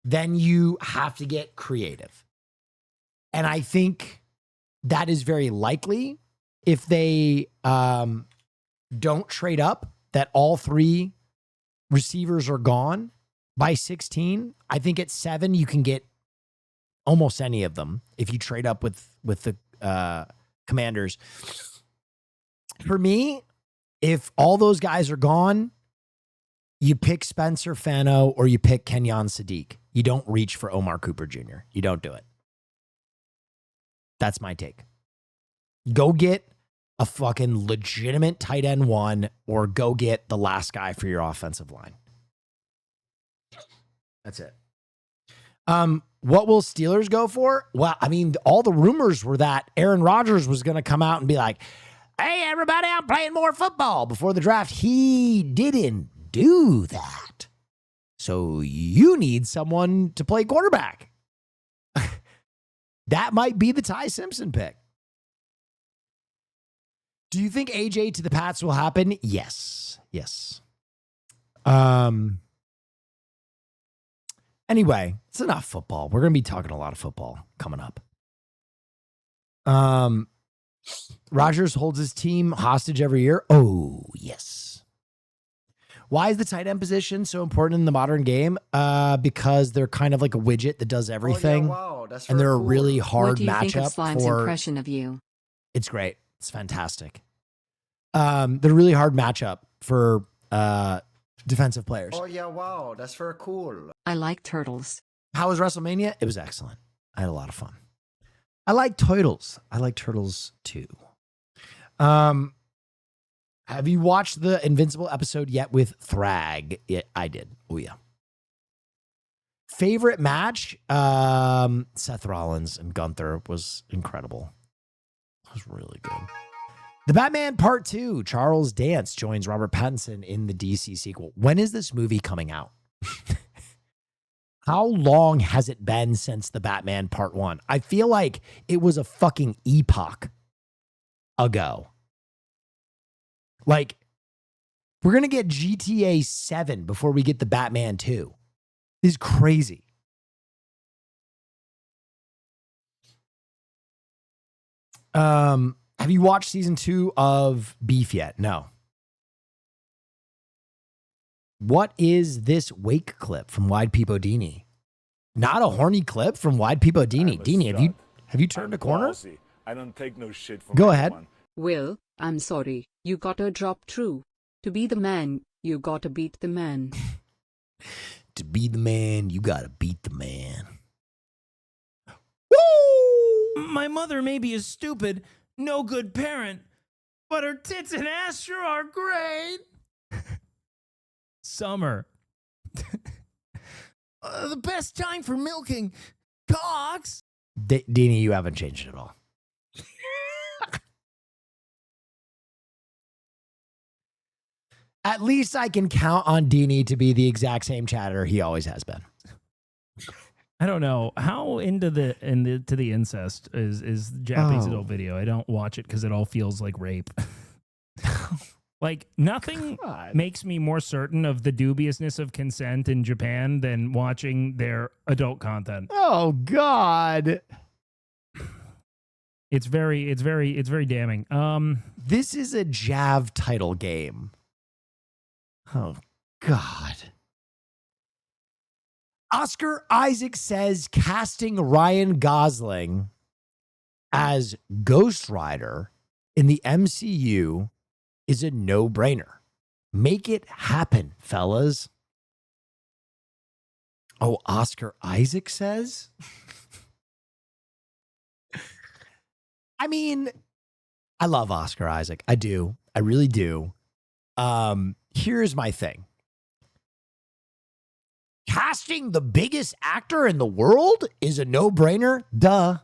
you have to get creative. And I think that is very likely if they don't trade up, that all 3 receivers are gone by 16. I think at 7, you can get almost any of them if you trade up with the Commanders. For me, if all those guys are gone, you pick Spencer Fano or you pick Kenyon Sadiq. You don't reach for Omar Cooper Jr. You don't do it. That's my take. Go get a fucking legitimate tight end one or go get the last guy for your offensive line. That's it. What will Steelers go for? Well, I mean, all the rumors were that Aaron Rodgers was going to come out and be like, hey, everybody, I'm playing more football before the draft. He didn't do that. So you need someone to play quarterback. That might be the Ty Simpson pick. Do you think AJ to the Pats will happen? Yes. Yes. Anyway, it's enough football. We're going to be talking a lot of football coming up. Rodgers holds his team hostage every year. Oh, yes. Why is the tight end position so important in the modern game? Because they're kind of like a widget that does everything. Oh, yeah, wow. That's and they're a cool. really hard What do you matchup think of Slime's for. impression of you? It's great. It's fantastic. They're a really hard matchup for defensive players. Oh yeah, wow. That's very cool. I like turtles. How was WrestleMania? It was excellent. I had a lot of fun. I like turtles. I like turtles too. Have you watched the Invincible episode yet with Thrag? I did. Oh yeah. Favorite match? Seth Rollins and Gunther was incredible. It was really good. The Batman Part 2. Charles Dance joins Robert Pattinson in the DC sequel. When is this movie coming out? How long has it been since the Batman Part 1? I feel like it was a fucking epoch ago. Like, we're going to get GTA 7 before we get the Batman 2. This is crazy. Have you watched season 2 of Beef yet? No. What is this wake clip from Wide Peep Odini? Not a horny clip from Wide Peep Odini. Dini, have you turned a corner? Ballsy. I don't take no shit from Go ahead. Will, I'm sorry, you gotta drop true. To be the man, you gotta beat the man. To be the man, you gotta beat the man. Woo! My mother may be a stupid, no good parent, but her tits and ass sure are great. Summer. The best time for milking cocks. Dini, you haven't changed at all. At least I can count on Dini to be the exact same chatter he always has been. I don't know how into the incest is Japanese adult video. I don't watch it because it all feels like rape. Like nothing makes me more certain of the dubiousness of consent in Japan than watching their adult content. Oh God. It's very damning. This is a Jav title game. Oh God. Oscar Isaac says casting Ryan Gosling as Ghost Rider in the MCU is a no-brainer. Make it happen, fellas. Oh, Oscar Isaac says? I mean, I love Oscar Isaac. I do. I really do. Here's my thing. Casting the biggest actor in the world is a no-brainer. Duh.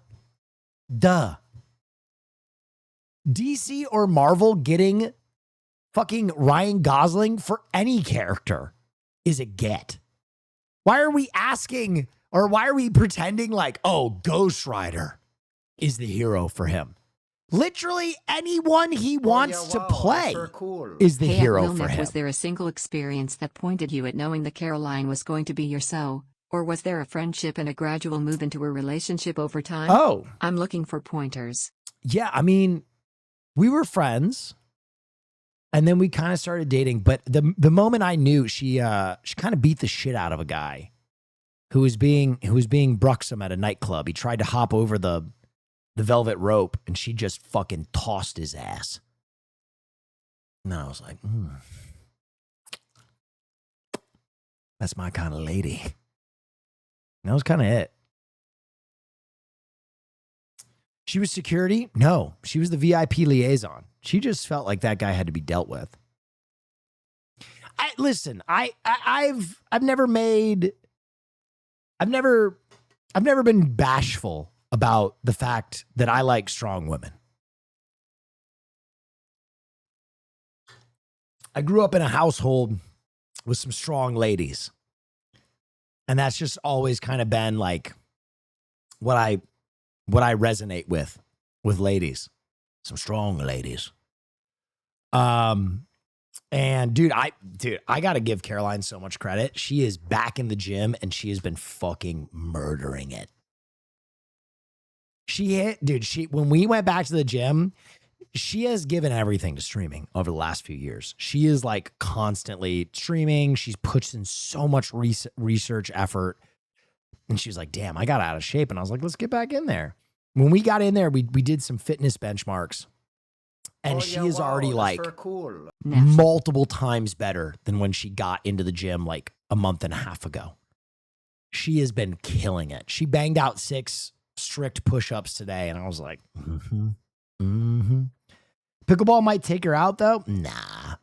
DC or Marvel getting fucking Ryan Gosling for any character is a get. Why are we asking, or why are we pretending like, oh, Ghost Rider is the hero for him? Literally anyone he wants to play is the hero for him. Was there a single experience that pointed you at knowing that Caroline was going to be your so? Or was there a friendship and a gradual move into a relationship over time? Oh. I'm looking for pointers. Yeah, I mean, we were friends. And then we kind of started dating. But the moment I knew, she kind of beat the shit out of a guy who was being bruxum at a nightclub. He tried to hop over the velvet rope, and she just fucking tossed his ass. And I was like, that's my kind of lady. And that was kind of it. She was security? No, she was the VIP liaison. She just felt like that guy had to be dealt with. I've never been bashful about the fact that I like strong women. I grew up in a household with some strong ladies. And that's just always kind of been like what I resonate with ladies. Some strong ladies. And dude, I got to give Caroline so much credit. She is back in the gym and she has been fucking murdering it. When we went back to the gym, she has given everything to streaming over the last few years. She is like constantly streaming. She's pushed in so much research effort. And she was like, damn, I got out of shape. And I was like, let's get back in there. When we got in there, we did some fitness benchmarks. And she is already like multiple times better than when she got into the gym like a month and a half ago. She has been killing it. She banged out 6 strict push-ups today. And I was like, Pickleball might take her out though. Nah,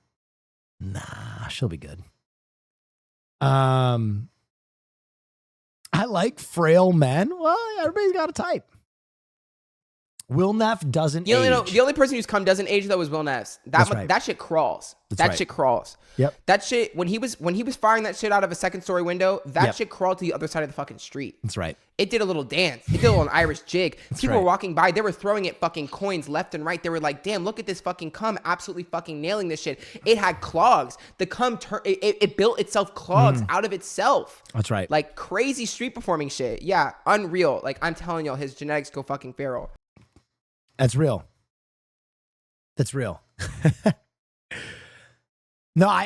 she'll be good. I like frail men. Well, everybody's got a type. Will Neff doesn't age. The only person who's come doesn't age though is Will Neff's. That shit crawls. Shit crawls. Yep. That shit when he was firing that shit out of a 2nd-story window, that shit crawled to the other side of the fucking street. That's right. It did a little dance. It did a little Irish jig. People were walking by. They were throwing it fucking coins left and right. They were like, damn, look at this fucking cum absolutely fucking nailing this shit. It had clogs. The cum, it built itself clogs out of itself. That's right. Like crazy street performing shit. Yeah, unreal. Like I'm telling y'all, his genetics go fucking feral. That's real. That's real. No,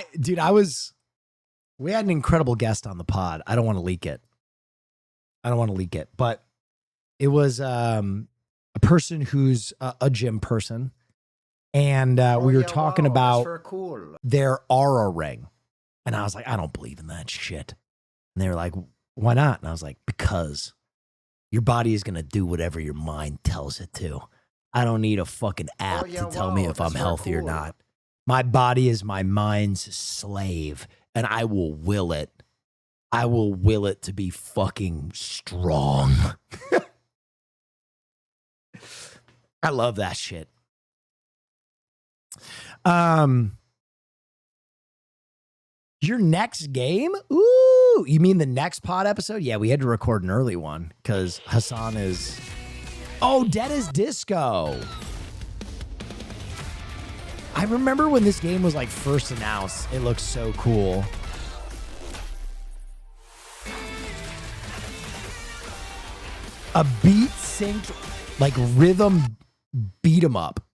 we had an incredible guest on the pod. I don't want to leak it. But it was a person who's a gym person. And we were talking about their aura ring. And I was like, I don't believe in that shit. And they were like, why not? And I was like, because your body is going to do whatever your mind tells it to. I don't need a fucking app to tell me if I'm healthy or not. My body is my mind's slave, and I will will it. I will will it to be fucking strong. I love that shit. Your next game? Ooh, you mean the next pod episode? Yeah, we had to record an early one because Hassan is... Oh, Dead as Disco. I remember when this game was like first announced. It looked so cool. A beat synced, like rhythm beat 'em up.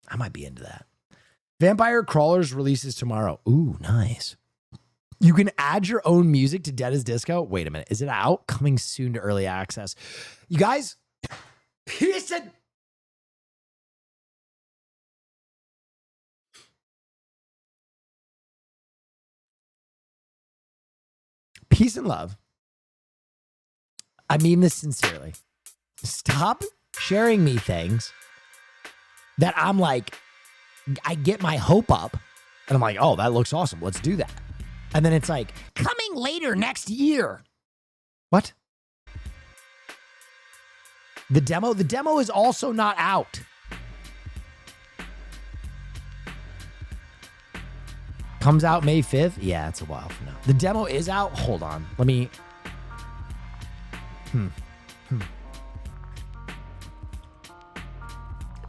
I might be into that. Vampire Crawlers releases tomorrow. Ooh, nice. You can add your own music to Dead as Disco. Wait a minute. Is it out? Coming soon to early access. You guys... Peace and love. I mean this sincerely. Stop sharing me things that I'm like, I get my hope up and I'm like, oh, that looks awesome. Let's do that. And then it's like, coming later next year. What? The demo is also not out. Comes out May 5th? Yeah, it's a while from now. The demo is out. Hold on. Let me...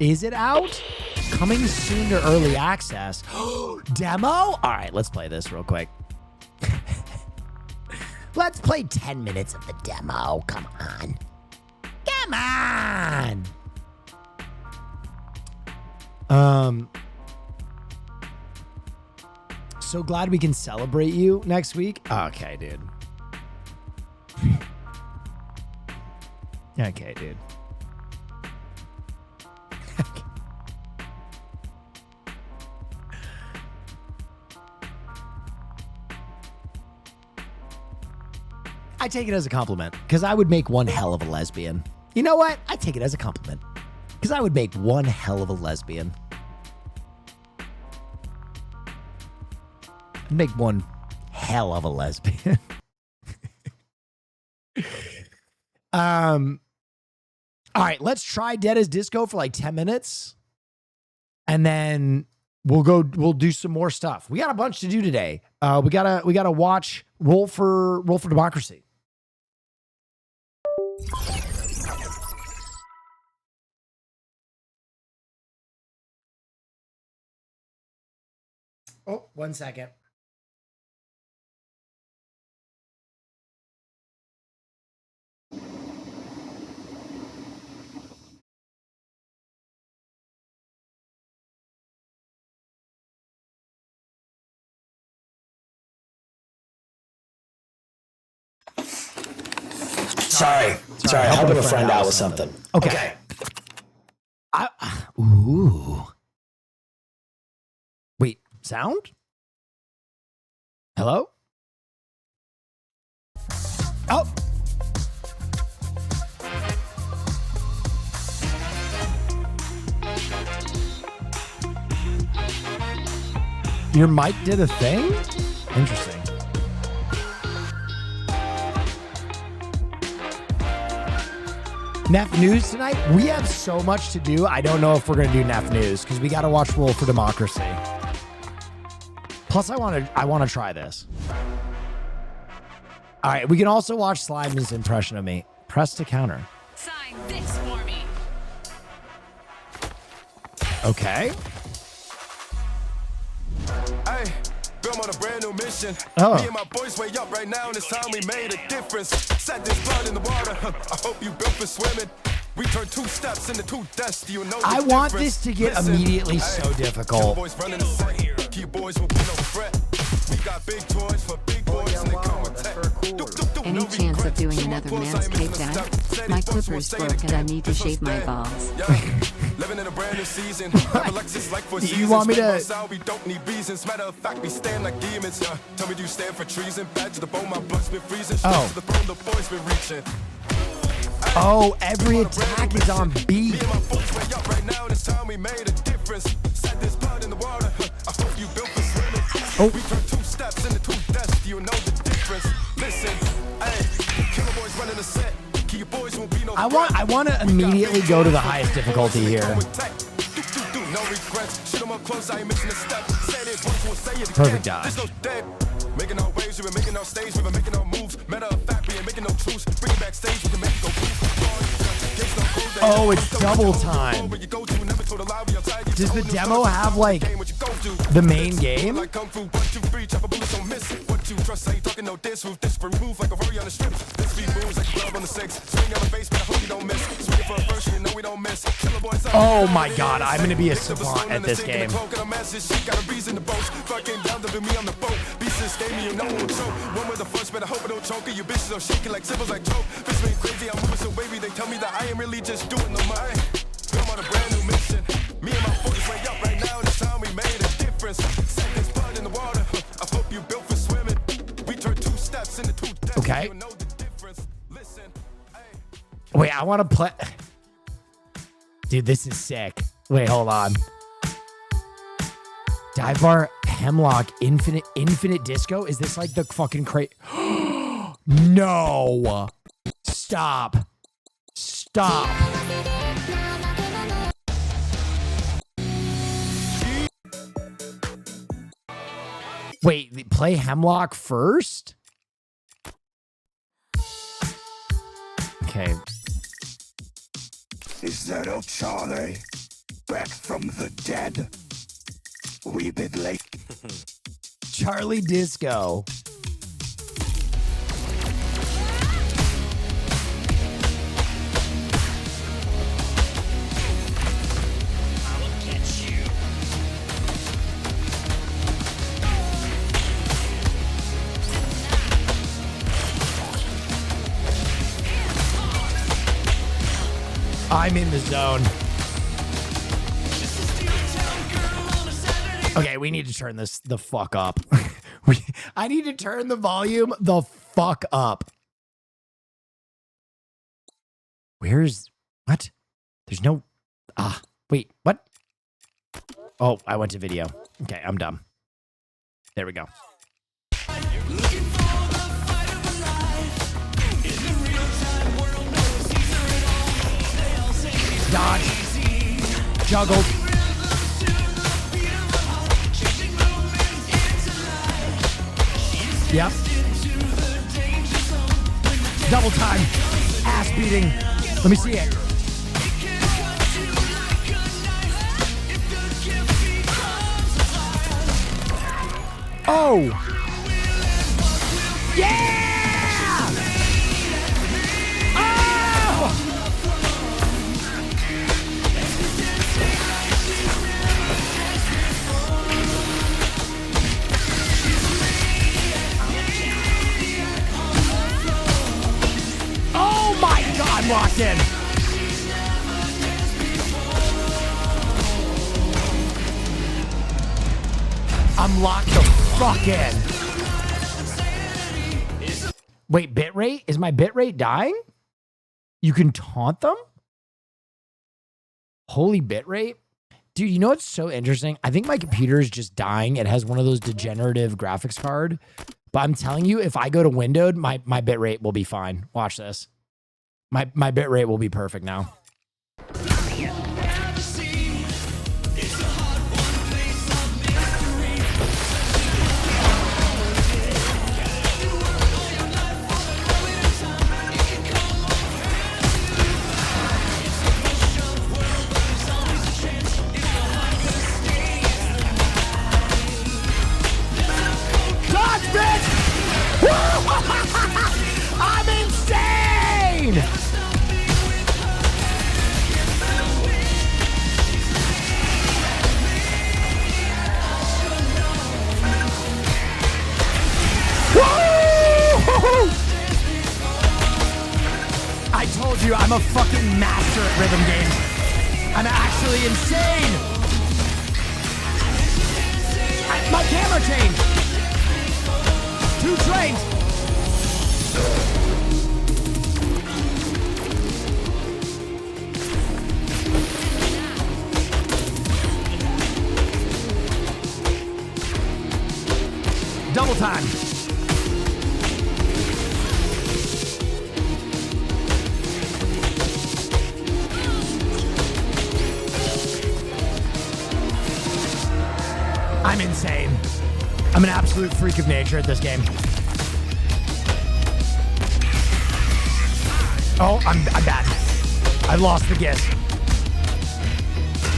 Is it out? Coming soon to early access. Demo? All right, let's play this real quick. Let's play 10 minutes of the demo. Come on. Come on. So glad we can celebrate you next week. Okay, dude. Okay, dude. I take it as a compliment because I would make one hell of a lesbian. You know what? I take it as a compliment because I would make one hell of a lesbian. I'd make one hell of a lesbian. All right, let's try Dead as Disco for like 10 minutes. And then we'll do some more stuff. We got a bunch to do today. We gotta watch Roll for Democracy. Oh, 1 second. Sorry, helping a friend out with something. Okay. Ooh. Wait, sound? Hello? Oh. Your mic did a thing? Interesting. Neff News tonight? We have so much to do. I don't know if we're going to do Neff News because we got to watch Roll for Democracy. Plus, I want to try this. All right, we can also watch Slime's impression of me. Press to counter. Sign this for me. Okay. Hey, I'm on a brand new mission. Oh. Me and my boys way up right now, and it's time we made a difference. Set this blood in the water. I hope you built for swimming. We turned 2 steps into 2 deaths. Do you know the I want difference? this to get Listen, immediately hey, so difficult. Boys running the set. Key boys will be no threat. We got big toys for big boys, and they come with tech. Any chance of doing another Manscaped ad? My clippers broke and I need to shave my balls. Living in a brand new season. You want me to? We don't need reasons. Matter of fact, we stand like demons. Tell me, do you stand for treason? Bad to the bone, my blood's been freezing. Oh. To the throne, the boys been reaching. Oh, every attack is on beat. Me and my folks way up right now, and it's time we made a difference. Set this blood in the water. I hope you built for swimming. Oh. We turned 2 steps into 2 deaths. Do you know the difference? Listen, hey, killer boys running the set. Key boys will be no I want to immediately go to the highest difficulty here. No regrets. Shoot 'em up close, I ain't missing a step. Say it once, we'll say it again. Perfect dodge. There's no dead. Making our waves, we've been making our stage, we've been making our moves. Matter of fact, we ain't making no truce. Bring it backstage, we can make it go poof. Oh, it's double time. Does the demo have like the main game? Like kung fu, 1, 2, 3, chopper bullets don't miss. What you trust, say talking no diss roof, this for move like a Rory on the strip. This beat moves like a glove on the 6. Swing on the base, but I hope you don't miss. Swing for a first, you know we don't miss. Killer boys up. Oh my god, I'm gonna be a savant at this game. Got a reason to boast. Fuck came down to me on the boat. Pieces gave me, you know won't choke. One with the first, but I hope I don't choke it. You bitches are shaking like civils like choke. Bitch been crazy, I'm moving so wavy. They tell me that I ain't really just doing the mind. I'm on a brand new mission. Me and my boys way up right now, and it's time we made a difference. Set this blood in the water. I hope you built for swimming. We turned 2 steps into 2 deaths. Okay. You know the difference. Listen, hey. Wait, I want to play. Dude, this is sick. Wait, hold on. Dive Bar Hemlock Infinite Disco? Is this like the fucking crate? No. Stop. Stop. Wait, play Hemlock first? Okay. Is that old Charlie? Back from the dead? We bit late. Charlie Disco. I'm in the zone. Okay, we need to turn this the fuck up. I need to turn the volume the fuck up. Where's what? There's no. Wait, what? Oh, I went to video. Okay, I'm dumb. There we go. Dodge. Juggled. Yep. Double time. Ass beating. Let me see it. Oh! Yeah! Oh! Oh my God, locked in. I'm locked the fuck in. Wait, bitrate? Is my bitrate dying? You can taunt them? Holy bitrate? Dude, you know what's so interesting? I think my computer is just dying. It has one of those degenerative graphics card. But I'm telling you, if I go to windowed, my bitrate will be fine. Watch this. My bitrate will be perfect now. I'm insane! Woo! I told you I'm a fucking master at rhythm games. I'm actually insane. My camera changed. 2 trains. Double time. I'm insane. I'm an absolute freak of nature at this game. Oh, I'm bad. I lost the gift.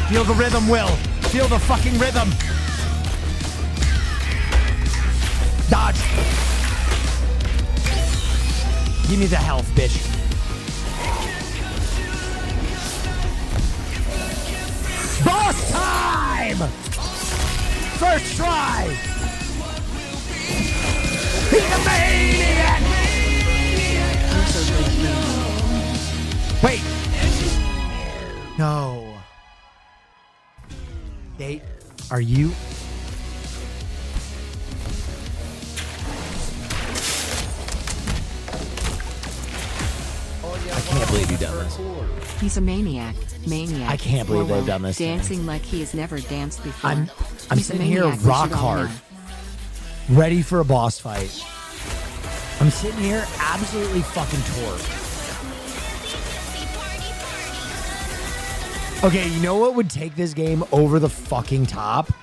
Feel the rhythm, Will. Feel the fucking rhythm. Dodge. Give me the health, bitch. Boss time! First try. He's a maniac! Wait. No. Date, are you? I can't believe you've done this. He's a maniac. I can't believe they've done this. Dancing like he has never danced before. I'm He's sitting a here maniac, we rock should all hard, know. ready for a boss fight. I'm sitting here absolutely fucking torqued. Okay, you know what would take this game over the fucking top?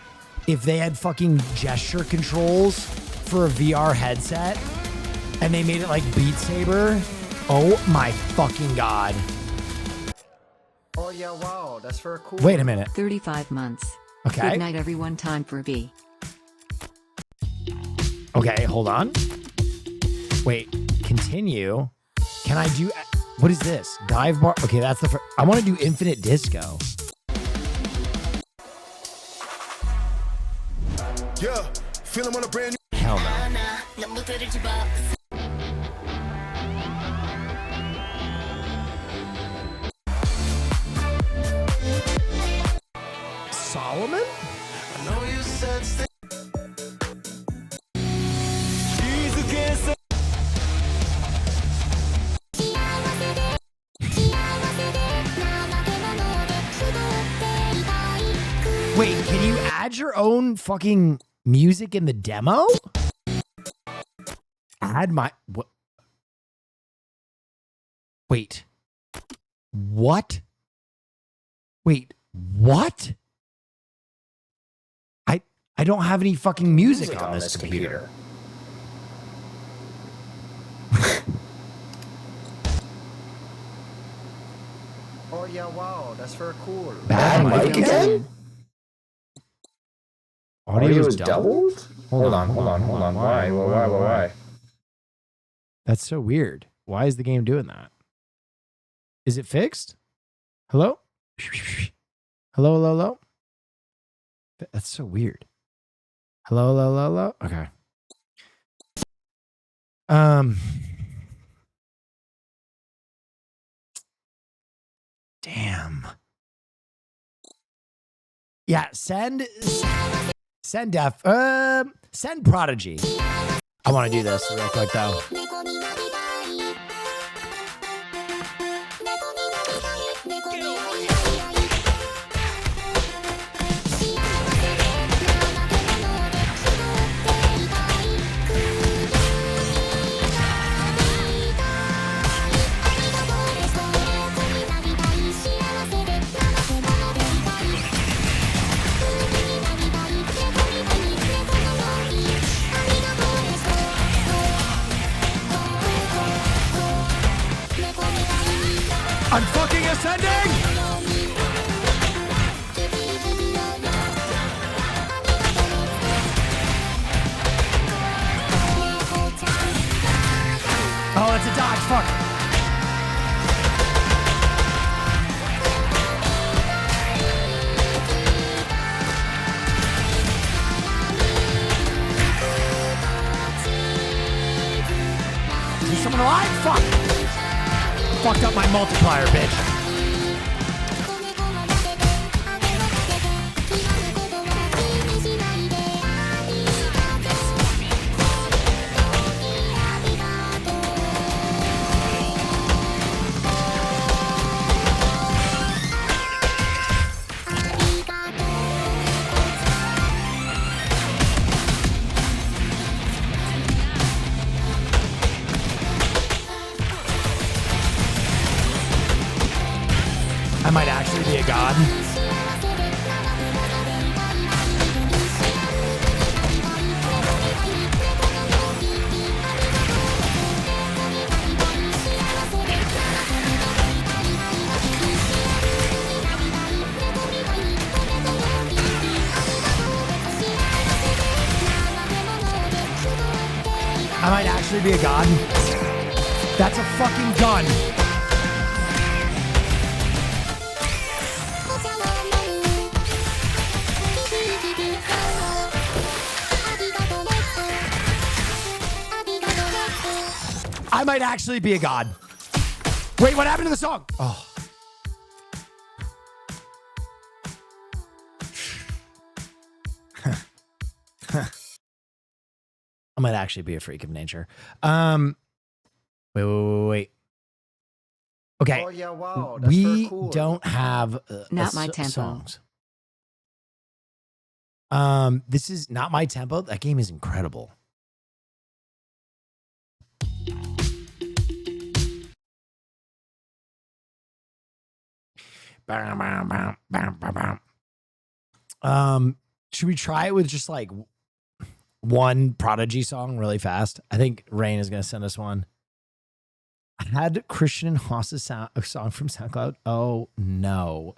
If they had fucking gesture controls for a VR headset and they made it like Beat Saber. Oh my fucking God. Oh yeah, wow, that's very cool. Wait a minute. 35 months. Okay. Good night, everyone. Time for B. Okay, hold on. Wait, continue. Can I do... What is this? Dive bar? Okay, that's the first... I want to do Infinite Disco. Yeah, feeling on a brand new... Hell no. Solomon? I know you said Add your own fucking music in the demo? Add my... What? Wait. What? Wait, what? I don't have any fucking music on this computer. Oh yeah, wow, that's very cool. Bad mic again? Audio is doubled? Hold on. Why? That's so weird. Why is the game doing that? Is it fixed? Hello? Hello? That's so weird. Hello? Okay. Damn. Yeah, send Prodigy. I want to do this real quick though. I'm fucking ascending! Oh, it's a dodge, fuck. Is there someone alive? Fuck! Fucked up my multiplier, bitch. I might actually be a god. I might actually be a god. That's a fucking gun. I might actually be a god. Wait, what happened to the song? Oh. I might actually be a freak of nature. Wait. Okay. Oh yeah, wow. That's We very cool. don't have Not my tempo. songs. This is Not My Tempo. That game is incredible. Should we try it with just like one Prodigy song really fast? I think Rain is going to send us one. I had Christian and Haas's song from SoundCloud. Oh no.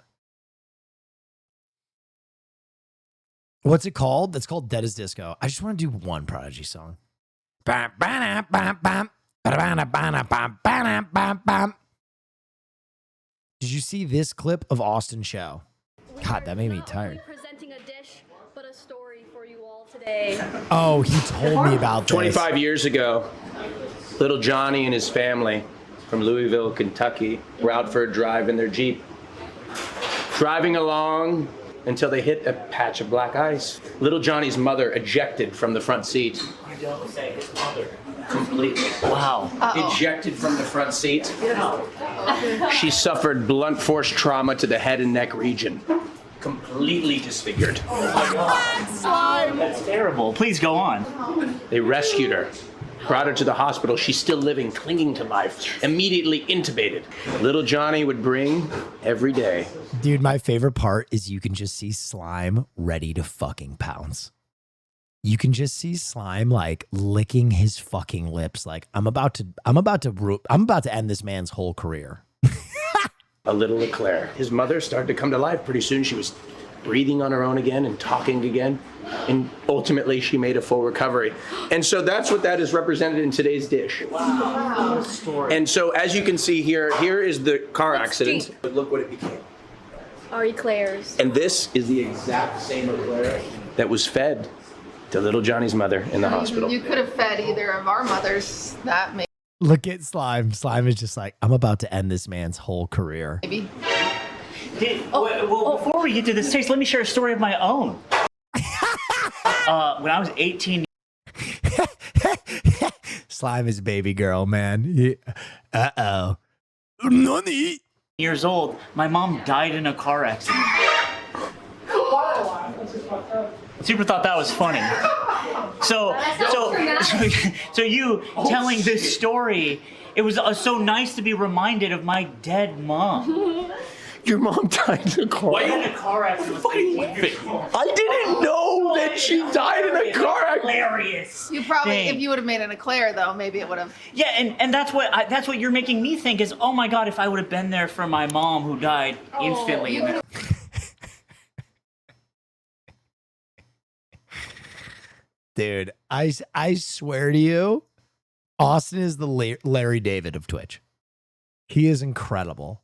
What's it called? That's called Dead as Disco. I just want to do one Prodigy song. Did you see this clip of Austin Show? God, that made me tired. Presenting a dish, but a story for you all today. Oh, he told me about this. 25 years ago, little Johnny and his family from Louisville, Kentucky, were out for a drive in their Jeep. Driving along until they hit a patch of black ice. Little Johnny's mother ejected from the front seat. You don't say his mother. Completely. Wow. Ejected from the front seat. She suffered blunt force trauma to the head and neck region. completely disfigured. Slime. That's terrible. Please go on. They rescued her, brought her to the hospital. She's still living, clinging to life, immediately intubated. Little Johnny would bring every day. Dude, my favorite part is you can just see Slime ready to fucking pounce. You can just see Slime like licking his fucking lips like I'm about to end this man's whole career. A little Leclerc. His mother started to come to life pretty soon. She was breathing on her own again and talking again. And ultimately, she made a full recovery. And so that's what that is represented in today's dish. Wow. And so as you can see here, here is the car accident. But look what it became. Are eclairs. And this is the exact same Leclerc that was fed to little Johnny's mother in the hospital. You could have fed either of our mothers. That maybe. Look at Slime. Slime is just like, I'm about to end this man's whole career. Maybe. Well, before we get to this taste, let me share a story of my own. When I was 18. Slime is baby girl, man. Uh-oh. Nani? Years old, my mom died in a car accident. Super thought that was funny. So you telling this story, it was so nice to be reminded of my dead mom. Your mom died in a car accident. Why in a car accident? I didn't know that she died in a car accident. Hilarious. You probably, thing. if you would have made an eclair, though, maybe it would have. Yeah, and that's what you're making me think is, oh my God, if I would have been there for my mom who died instantly. In the- Dude, I swear to you, Austin is the Larry David of Twitch. He is incredible.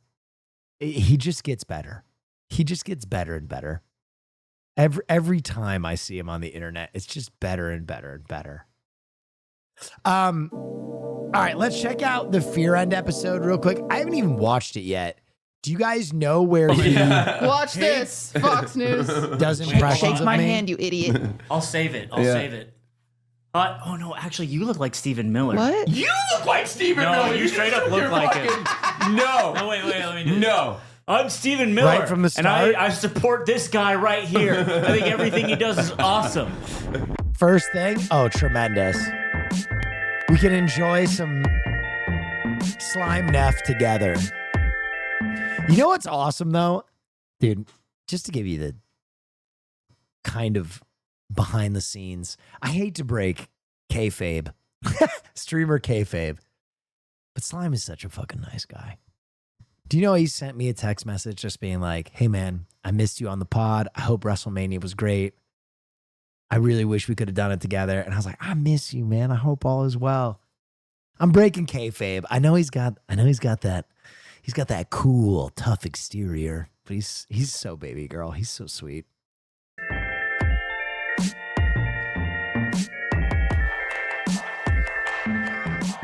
He just gets better. He just gets better and better. Every time I see him on the internet, it's just better and better and better. All right, let's check out the Fear End episode real quick. I haven't even watched it yet. Do you guys know where he Watch this, Fox News. does impressions Shake of my me? hand, you idiot. I'll save it. I'll save it. Oh no, actually, you look like Stephen Miller. What? You look like Stephen No, Miller. you straight up look like him. No. No, wait, let me do this. No. I'm Stephen Miller. Right from the and start? I support this guy right here. I think everything he does is awesome. First thing, oh, tremendous. We can enjoy some Slime Neff together. You know what's awesome, though? Dude, just to give you the kind of behind the scenes, I hate to break kayfabe, streamer kayfabe, but Slime is such a fucking nice guy. Do you know he sent me a text message just being like, hey, man, I missed you on the pod. I hope WrestleMania was great. I really wish we could have done it together. And I was like, I miss you, man. I hope all is well. I'm breaking kayfabe. I know he's got that. He's got that cool, tough exterior, but he's so baby girl. He's so sweet.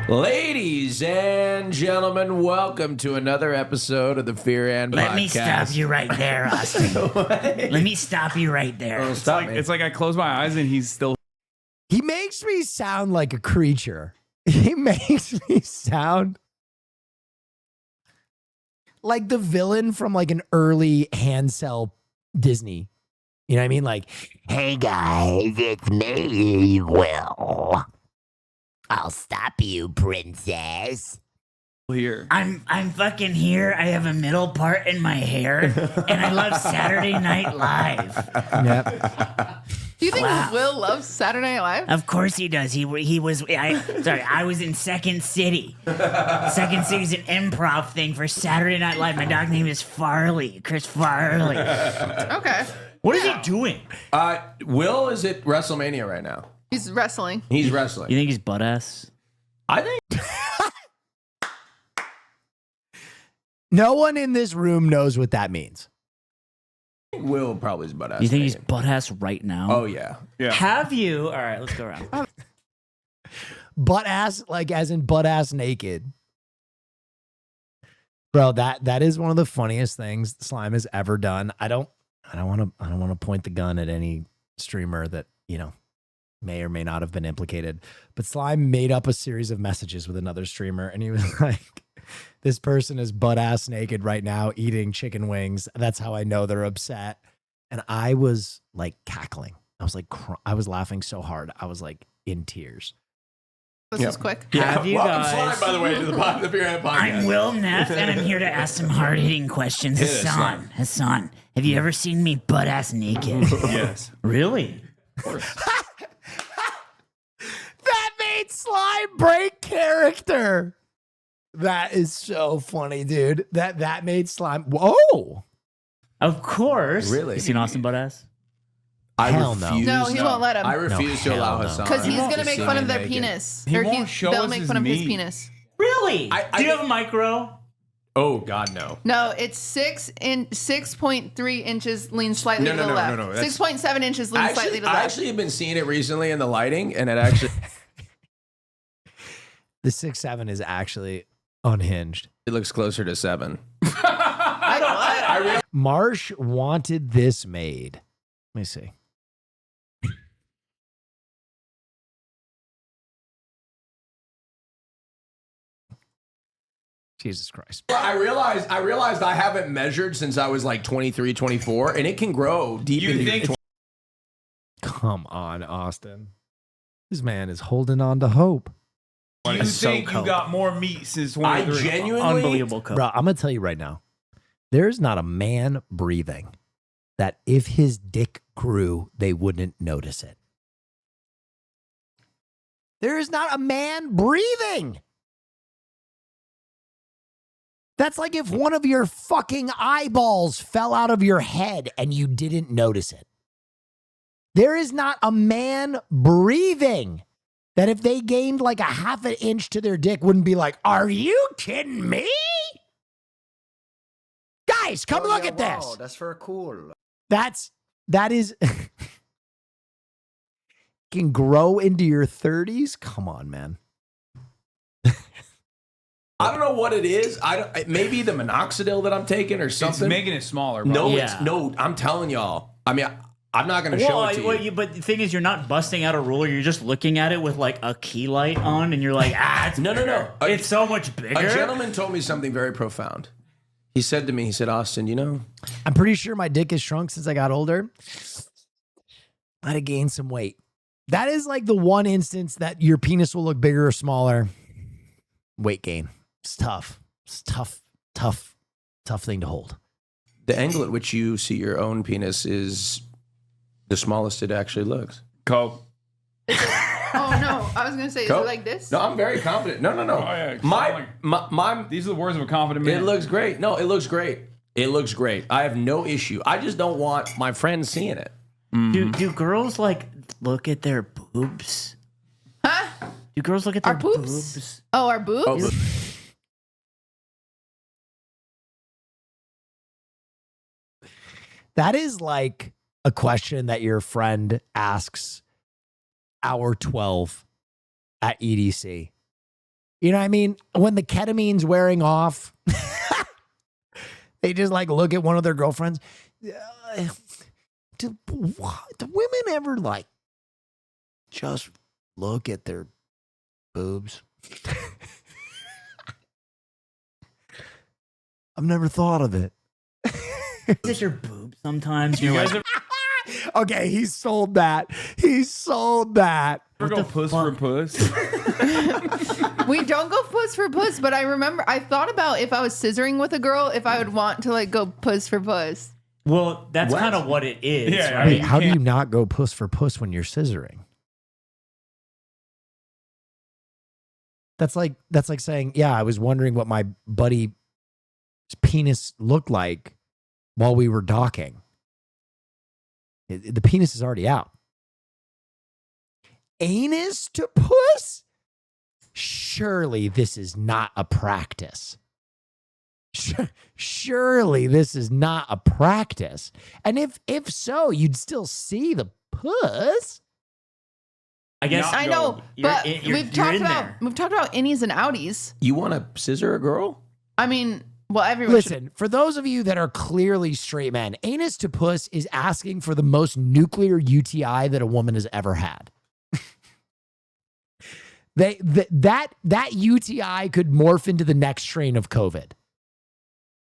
Ladies and gentlemen, welcome to another episode of the Fear and Podcast. Let me stop you right there, Austin. Let me stop you right there. It's like I close my eyes and he's still. He makes me sound like a creature. He makes me sound like the villain from like an early Hansel Disney. You know what I mean? Like, hey guys, it's me, Will. I'll stop you, princess. Here. I'm fucking here. I have a middle part in my hair, and I love Saturday Night Live. Yep. Do you think Will loves Saturday Night Live? Of course he does. I was in Second City. Second City's an improv thing for Saturday Night Live. My dog name is Farley, Chris Farley. Okay. What is he doing? Will is at WrestleMania right now. He's wrestling. He's wrestling. You think he's butt ass? I think. No one in this room knows what that means. Will probably is butt ass. You think he's butt ass right now? Oh yeah. Yeah. Have you? All right, let's go around. Butt ass, like as in butt ass naked. Bro, that is one of the funniest things Slime has ever done. I don't want to point the gun at any streamer that, you know, may or may not have been implicated. But Slime made up a series of messages with another streamer, and he was like, this person is butt ass naked right now eating chicken wings. That's how I know they're upset. and I was like cackling. I was like, I was laughing so hard. I was like in tears. This is quick. Have you Welcome, guys? Slime, by the way, to the Fear and Podcast. I'm Will Neff, and I'm here to ask some hard-hitting questions. Hit us, Hassan, Hassan, have you ever seen me butt-ass naked? Yes. Really? That made Slime break character. That is so funny, dude. That made Slime. Whoa. Of course. Really? You seen Austin butt-ass? Hell no. No, he won't let him. I refuse to allow Hassan. Because he's going to to make see fun me of their naked. penis. He Or won't show they'll us make his fun of his meat. penis. Really? I Do you have a micro? Oh, God, no. No, it's 6.3 inches lean slightly to the left. No. That's- 6.7 inches lean slightly to the I left. actually have been seeing it recently in the lighting, and it actually The 6'7" is actually unhinged. it looks closer to 7. Marsh wanted this made. Let me see. Jesus Christ. I realized I haven't measured since I was like 23, 24, and it can grow deep You into think- Come on, Austin. This man is holding on to hope. You think you got more meat since 23? I genuinely Unbelievable coat. Bro, I'm going to tell you right now. There's not a man breathing that if his dick grew, they wouldn't notice it. There is not a man breathing. That's like if one of your fucking eyeballs fell out of your head and you didn't notice it. There is not a man breathing that if they gained like a half an inch to their dick wouldn't be like, are you kidding me? Guys, come look at wow, this. That's very cool. That is can grow into your 30s. Come on, man. I don't know what it is. Maybe the minoxidil that I'm taking or something. It's making it smaller. Bro. No, Yeah. no. I'm telling y'all. I mean, I'm not going to show it to you. But the thing is, you're not busting out a ruler. You're just looking at it with like a key light on, and you're like, it's No. It's so much bigger. A gentleman told me something very profound. He said to me, he said, Austin, you know, I'm pretty sure my dick has shrunk since I got older. Might have gained some weight. That is like the one instance that your penis will look bigger or smaller. Weight gain. It's tough. It's tough thing to hold. the angle at which you see your own penis is the smallest it actually looks. Coke. Oh no, I was gonna say, is Coke? it like this? No, I'm very confident. No. Oh, yeah. My these are the words of a confident man. It looks great. No, it looks great. It looks great. I have no issue. I just don't want my friends seeing it. Do girls like look at their boobs? Huh? Do girls look at their Our boobs? Oh, our boobs? That is like a question that your friend asks hour 12 at EDC. You know what I mean? When the ketamine's wearing off, they just like look at one of their girlfriends. Do women ever like just look at their boobs? I've never thought of it. Is your boob sometimes? You You're guys like, Okay, he sold that. He sold that. ever go puss for puss? We don't go puss for puss, but I remember I thought about if I was scissoring with a girl, if I would want to like go puss for puss. well, that's kind of what it is, Yeah, right? Wait, how do you not go puss for puss when you're scissoring? That's like saying, yeah, I was wondering what my buddy's penis looked like while we were docking. The penis is already out. Anus to puss? Surely this is not a practice. Surely this is not a practice. And if so, you'd still see the puss. I guess I know, but we've talked in about there. we've talked about innies and outies. You want to scissor a girl? I mean, well, everyone should. Listen, for those of you that are clearly straight men, anus to puss is asking for the most nuclear UTI that a woman has ever had. That UTI could morph into the next strain of COVID.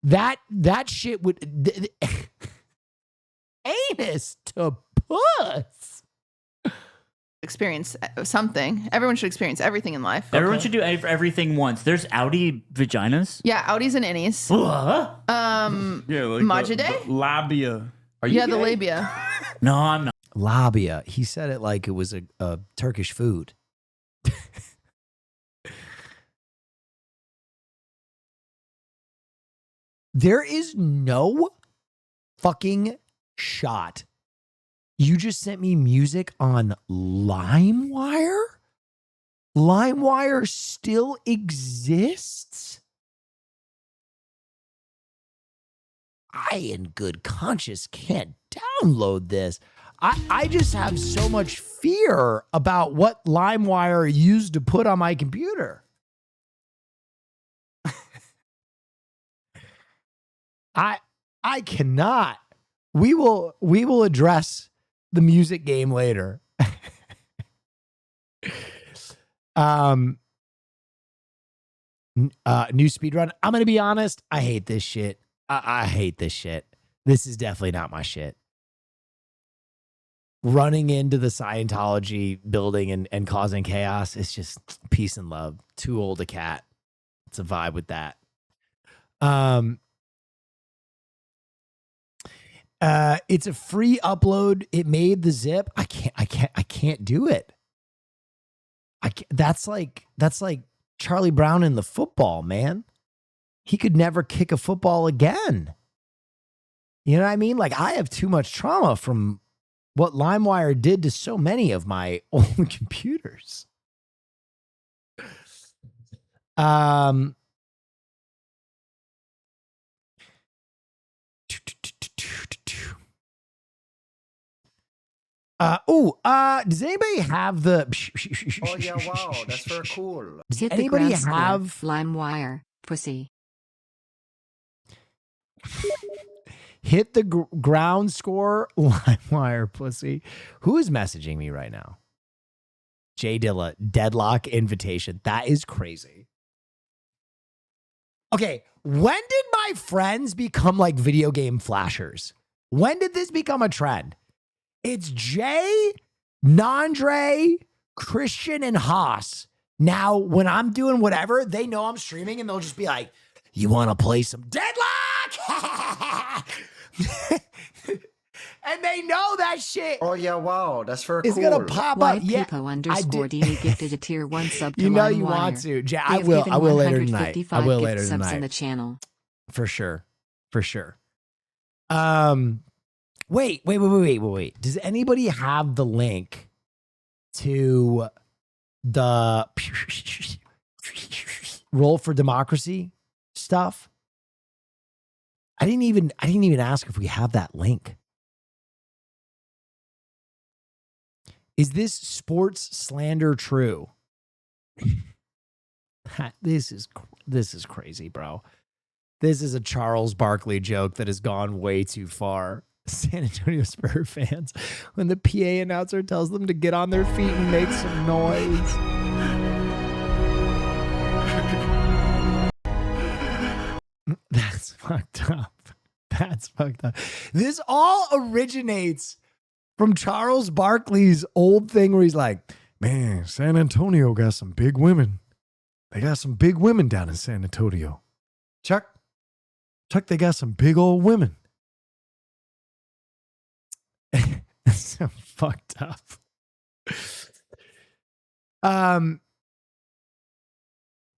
That shit would anus to puss. Experience something. Everyone should experience everyththing in life. Everyone should do everything once. There's Audi vaginas. Yeah, outies and innies. What? Yeah, like Majide? the labia. Yeah, the labia. No, I'm not. Labia. He said it like it was a Turkish food. There is no fucking shot. You just sent me music on LimeWire? LimeWire still exists? I, in good conscience, can't download this. I just have so much fear about what LimeWire used to put on my computer. I cannot. We will address the music game later. New speedrun. I'm gonna be honest. I hate this shit. I hate this shit. This is definitely not my shit. Running into the Scientology building and causing chaos. It's just peace and love. Too old a cat. It's a vibe with that. It's a free upload. It made the zip. I can't do it. That's like Charlie Brown in the football, man. He could never kick a football again. You know what I mean? Like, I have too much trauma from what LimeWire did to so many of my old computers. Does anybody have the? Oh yeah, wow, that's very cool. Does Hit the anybody ground score. have LimeWire, pussy. hit the ground score? LimeWire, pussy. Who is messaging me right now? Jay Dilla, deadlock invitation. That is crazy. Okay, when did my friends become like video game flashers? When did this become a trend? It's Jay, Nandre, Christian, and Haas. Now, when I'm doing whatever, they know I'm streaming and they'll just be like, you want to play some Deadlock? And they know that shit. Oh yeah, wow, that's very It's cool. gonna pop up. White Yeah, Pipo I _ DD gifted a tier 1 sub to you know LimeWire. you want to. Jay, We I have will. given I will later tonight. 155 I will gift later subs in tonight. the channel. For sure. For sure. Wait. Does anybody have the link to the Roll for Democracy stuff? I didn't even ask if we have that link. Is this sports slander true? This is crazy, bro. This is a Charles Barkley joke that has gone way too far. San Antonio Spurs fans, when the PA announcer tells them to get on their feet and make some noise. That's fucked up. That's fucked up. This all originates from Charles Barkley's old thing where he's like, man, San Antonio got some big women. They got some big women down in San Antonio. Chuck, they got some big old women. That's so fucked up.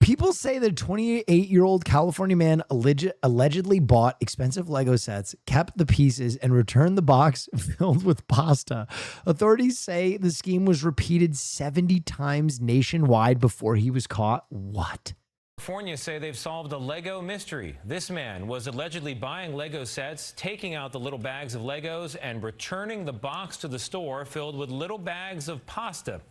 People say that a 28-year-old California man allegedly bought expensive Lego sets, kept the pieces, and returned the box filled with pasta. Authorities say the scheme was repeated 70 times nationwide before he was caught. What? California say they've solved a Lego mystery. This man was allegedly buying Lego sets, taking out the little bags of Legos, and returning the box to the store filled with little bags of pasta.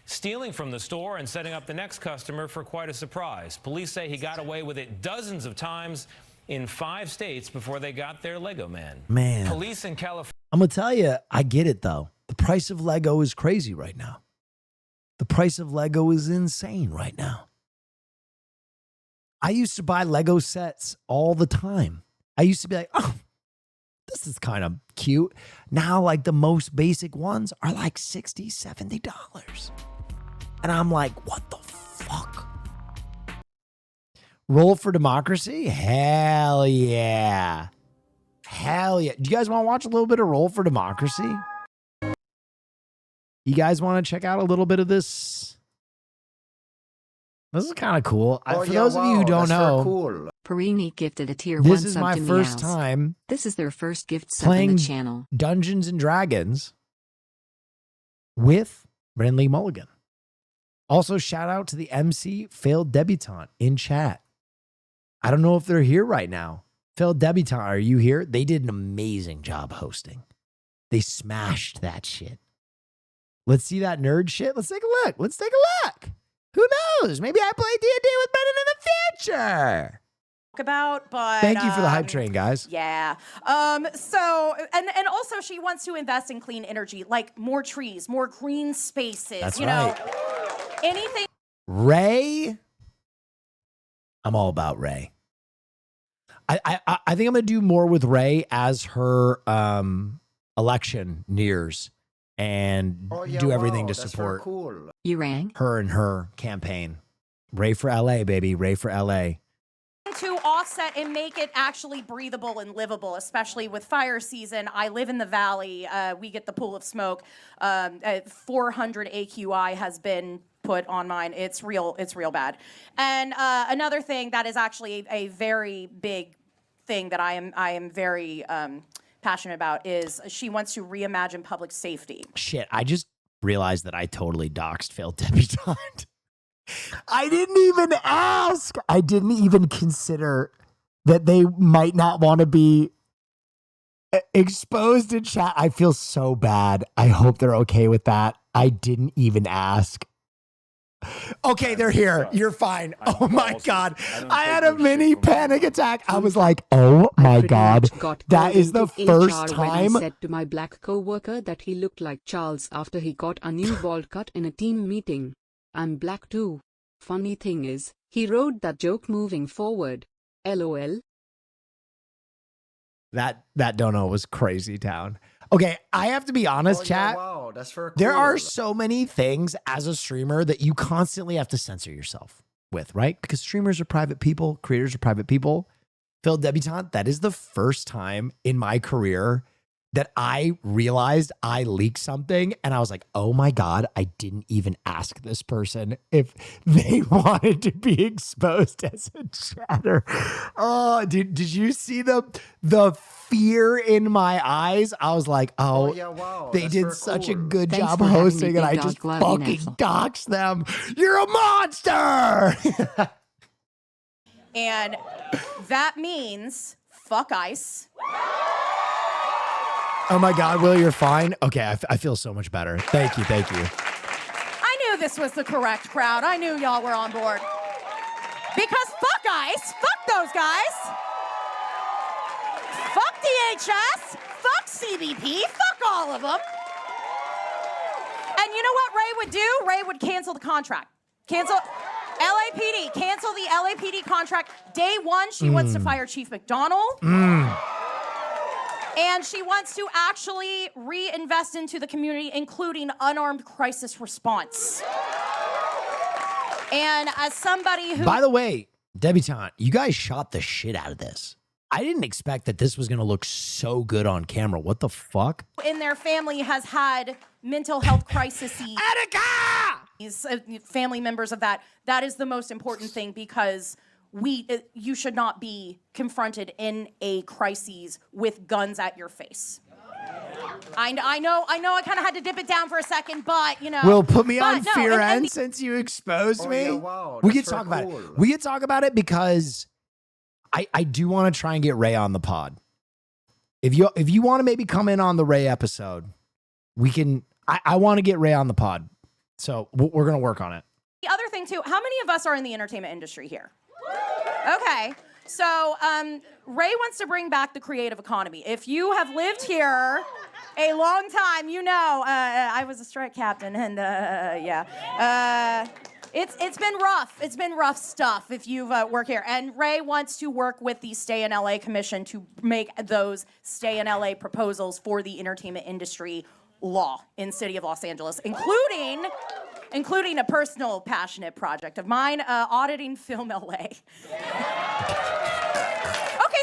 Stealing from the store and setting up the next customer for quite a surprise. Police say he got away with it dozens of times in 5 states before they got their Lego man. Man. Police in California. I'm going to tell you, I get it, though. The price of Lego is crazy right now. The price of Lego is insane right now. I used to buy Lego sets all the time. I used to be like, oh, this is kind of cute. Now, like the most basic ones are like $60, $70. And I'm like, what the fuck? Roll for Democracy? Hell yeah. Hell yeah. Do you guys want to watch a little bit of Roll for Democracy? You guys want to check out a little bit of this? This is kind of cool. For those of you who don't know, Perini gifted a tier this 1 is sub my to first Meows. time This is their first gift sub on playing the channel. Dungeons and Dragons with Renly Mulligan. Also, shout out to the MC Failed Debutante in chat. I don't know if they're here right now. Failed Debutante, are you here? They did an amazing job hosting. They smashed that shit. Let's see that nerd shit. Let's take a look. Let's take a look. Who knows? Maybe I play D&D with Brennan in the future. About, but Thank you for the hype train, guys. Yeah. So and also she wants to invest in clean energy, like more trees, more green spaces. That's you right. know, anything. Ray. I'm all about Ray. I think I'm gonna do more with Ray as her election nears and do everything to support You rang? her and her campaign. Ray for LA, baby. Ray for LA. To offset and make it actually breathable and livable, especially with fire season. I live in the valley. We get the pool of smoke. 400 AQI has been put on mine. It's real bad. And another thing that is actually a very big thing that I am very passionate about is she wants to reimagine public safety. Shit, I just realized that I totally doxed Failed Debutante. I didn't even ask. I didn't even consider that they might not want to be exposed in chat. I feel so bad. I hope they're okay with that. I didn't even ask. Okay, they're here. You're fine. Oh my God. I had a mini panic attack. I was like, oh my God. That is the first When I time. said to my black co-worker that he looked like Charles after he got a new bald cut in a team meeting. I'm black too. Funny thing is, he wrote that joke moving forward. LOL. That dono was crazy town. Okay, I have to be honest, chat. Wow, that's for There cool. are so many things as a streamer that you constantly have to censor yourself with, right? Because streamers are private people, creators are private people. Failed Debutante, that is the first time in my career that I realized I leaked something and I was like, oh my God, I didn't even ask this person if they wanted to be exposed as a chatter. Oh, did you see the fear in my eyes? I was like, oh, yeah, wow, they that's did very such a cool. good Thanks job for having me, hosting and Big I Dog. just Love you, fucking Nexel. doxed them. You're a monster. And that means fuck ICE. Oh my God, Will, you're fine? Okay, I feel so much better. Thank you, thank you. I knew this was the correct crowd. I knew y'all were on board. Because fuck ICE, fuck those guys. Fuck DHS, fuck CBP, fuck all of them. And you know what Ray would do? Ray would cancel the contract. Cancel LAPD, cancel the LAPD contract. Day one, she wants to fire Chief McDonald. And she wants to actually reinvest into the community, including unarmed crisis response. And as somebody who... By the way, Debutante, you guys shot the shit out of this. I didn't expect that this was going to look so good on camera. What the fuck? in their family has had mental health crises. Family members of that. That is the most important thing because you should not be confronted in a crisis with guns at your face. I know. I kind of had to dip it down for a second, but you know. Will, put me on no, fear and end since you exposed me. Yeah, wow, we that's can talk very about cool. it. We can talk about it because I do want to try and get Ray on the pod. If you want to maybe come in on the Ray episode, we can. I want to get Ray on the pod, so we're gonna work on it. The other thing too, how many of us are in the entertainment industry here? Okay, so Ray wants to bring back the creative economy. If you have lived here a long time, you know I was a strike captain, and yeah. It's been rough. It's been rough stuff if you've worked here. And Ray wants to work with the Stay in LA Commission to make those Stay in LA proposals for the entertainment industry law in City of Los Angeles, including a personal passionate project of mine, auditing Film LA. Okay,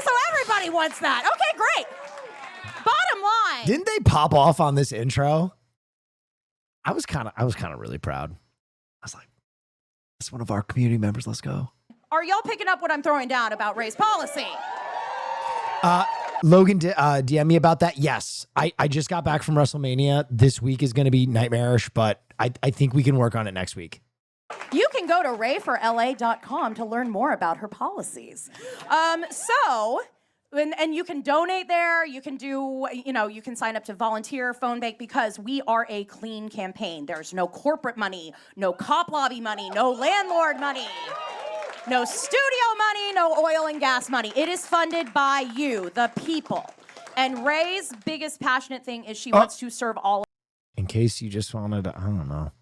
so everybody wants that. Okay, great. Bottom line. Didn't they pop off on this intro? I was kind of really proud. I was like, that's one of our community members. Let's go. Are y'all picking up what I'm throwing down about Ray's policy? Logan DM me about that. Yes, I just got back from WrestleMania. This week is going to be nightmarish, but I think we can work on it next week. You can go to rayforla.com to learn more about her policies. And you can donate there. You can you can sign up to volunteer phone bank because we are a clean campaign. There's no corporate money, no cop lobby money, no landlord money, no studio money, no oil and gas money. It is funded by you, the people. And Ray's biggest passionate thing is she wants to serve all. In case you just wanted to, I don't know,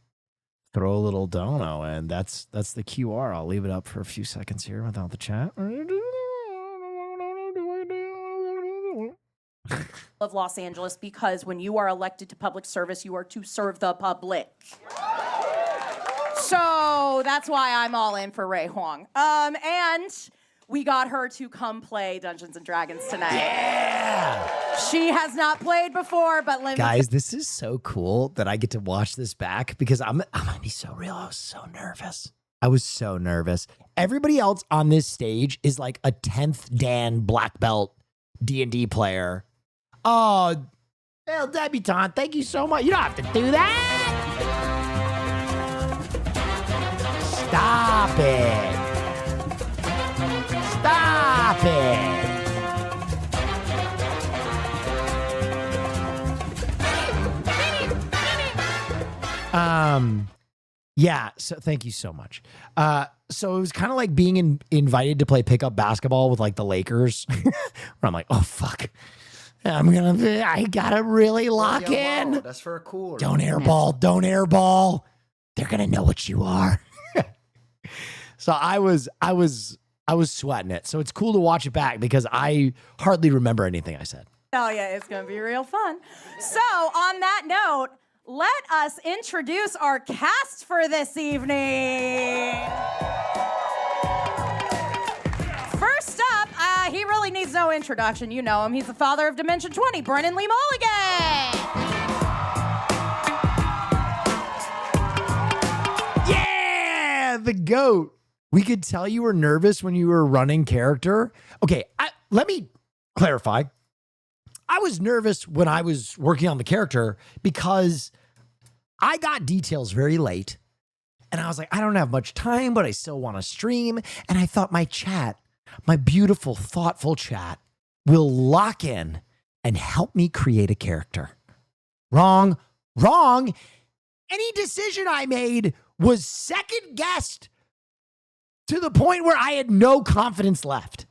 throw a little dono, and that's the QR. I'll leave it up for a few seconds here without the chat. Of Los Angeles, because when you are elected to public service, you are to serve the public. So that's why I'm all in for Ray Huang. And we got her to come play Dungeons and Dragons tonight. Yeah! She has not played before, but let me Guys, this is so cool that I get to watch this back because I'm gonna be so real. I was so nervous. I was so nervous. Everybody else on this stage is like a 10th Dan black belt D&D player. Oh, well, debutante, thank you so much. You don't have to do that. Stop it. Stop it. Yeah, so thank you so much. So it was kind of like being invited to play pickup basketball with like the Lakers, where I'm like, oh fuck, I gotta really lock in. Wow, that's for a cool. Don't airball. They're gonna know what you are. So I was sweating it. So it's cool to watch it back because I hardly remember anything I said. Oh yeah, it's gonna be real fun. So on that note, let us introduce our cast for this evening. First up, he really needs no introduction. You know him. He's the father of Dimension 20, Brennan Lee Mulligan. Yeah, the GOAT. We could tell you were nervous when you were running character. Okay, let me clarify. I was nervous when I was working on the character because I got details very late and I was like, I don't have much time, but I still want to stream. And I thought my chat, my beautiful, thoughtful chat will lock in and help me create a character. Wrong. Any decision I made was second guessed to the point where I had no confidence left.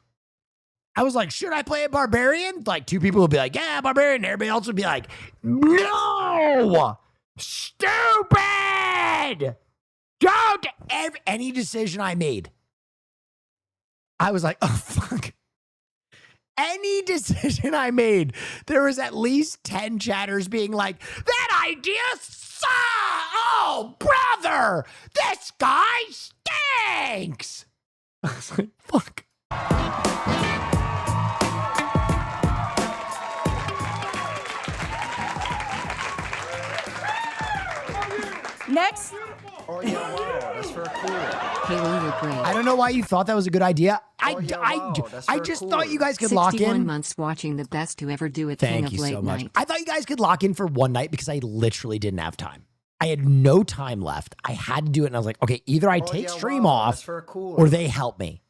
I was like, should I play a barbarian? Like 2 people would be like, yeah, barbarian. Everybody else would be like, no, stupid. Don't ever. Any decision I made, I was like, oh, fuck. Any decision I made, there was at least 10 chatters being like, that idea sucks. Oh, brother, this guy stinks. I was like, fuck. Next. Oh yeah, wow, that's for cool. Halo, you're great. I don't know why you thought that was a good idea. I just thought you guys could lock 61 in. months watching the best to ever do a thing Thank of you late so much. night. I thought you guys could lock in for one night because I literally didn't have time. I had no time left. I had to do it, and I was like, okay, either I take stream off or they help me.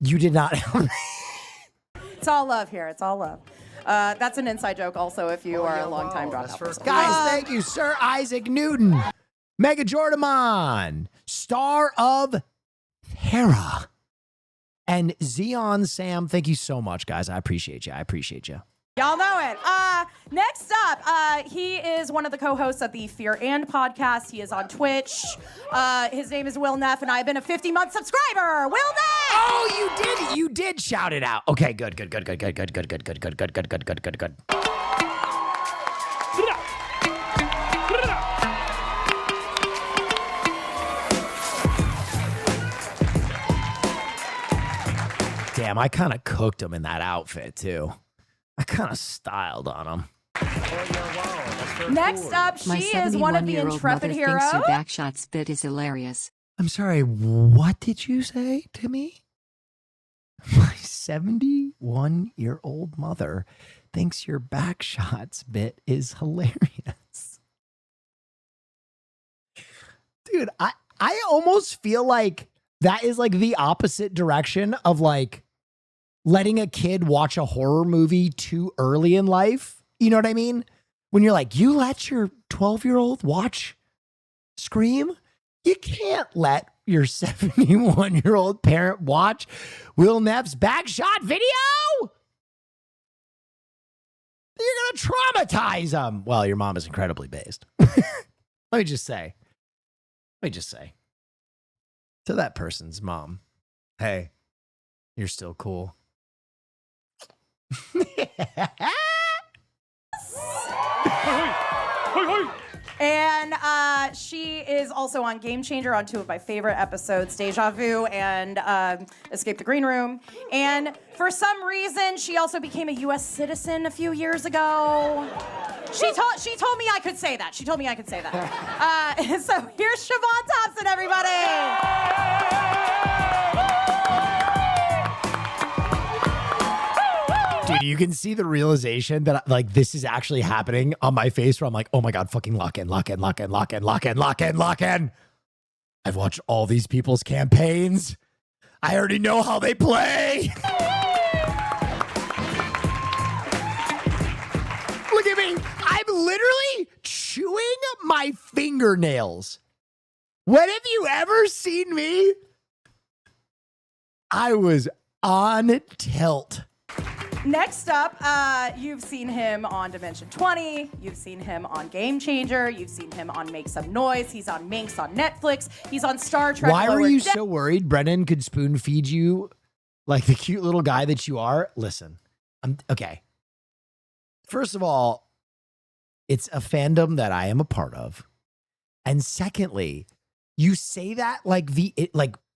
You did not help me. It's all love here. It's all love. That's an inside joke also if you are a long-time dropout person. Guys, thank you, Sir Isaac Newton, Mega Jordaman, Star of Hera, and Xeon Sam. Thank you so much, guys. I appreciate you. Y'all know it. Next up, he is one of the co-hosts of the Fear and podcast. He is on Twitch. His name is Will Neff, and I've been a 50-month subscriber. Will Neff! Oh, you did shout it out. Okay, good. Damn, I kind of cooked him in that outfit too. I kind of styled on him. Next up, My she is one of the 71-year-old intrepid mother thinks your heroes. backshot spit is hilarious. I'm sorry, what did you say to me? My 71-year-old mother thinks your backshots bit is hilarious. Dude, I almost feel like that is like the opposite direction of like letting a kid watch a horror movie too early in life. You know what I mean? When you're like, you let your 12-year-old watch Scream? You can't let your 71-year-old parent watch Will Neff's backshot video. You're going to traumatize them. Well, your mom is incredibly based. Let me just say. To that person's mom, hey, you're still cool. And she is also on Game Changer on two of my favorite episodes, Deja Vu and Escape the Green Room. And for some reason, she also became a U.S. citizen a few years ago. She told me I could say that. So here's Siobhan Thompson, everybody. Dude, you can see the realization that like this is actually happening on my face where I'm like, oh my God, fucking lock in. I've watched all these people's campaigns. I already know how they play. Look at me. I'm literally chewing my fingernails. When have you ever seen me? I was on tilt. Next up, you've seen him on Dimension 20. You've seen him on Game Changer. You've seen him on Make Some Noise. He's on Minx on Netflix. He's on Star Trek. Why were Lower you Deck. so worried Brennan could spoon feed you like the cute little guy that you are? Listen, okay. First of all, it's a fandom that I am a part of. And secondly, you say that like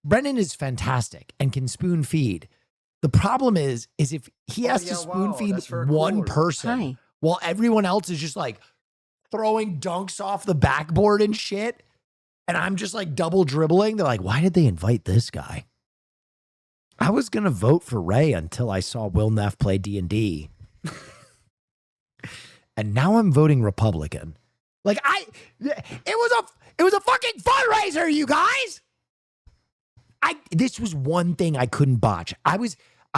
Brennan is fantastic and can spoon feed. The problem is if he has to spoon feed one person while everyone else is just like throwing dunks off the backboard and shit, and I'm just like double dribbling, they're like, why did they invite this guy? I was going to vote for Ray until I saw Will Neff play D&D. And now I'm voting Republican. Like it was a fucking fundraiser, you guys. This was one thing I couldn't botch. I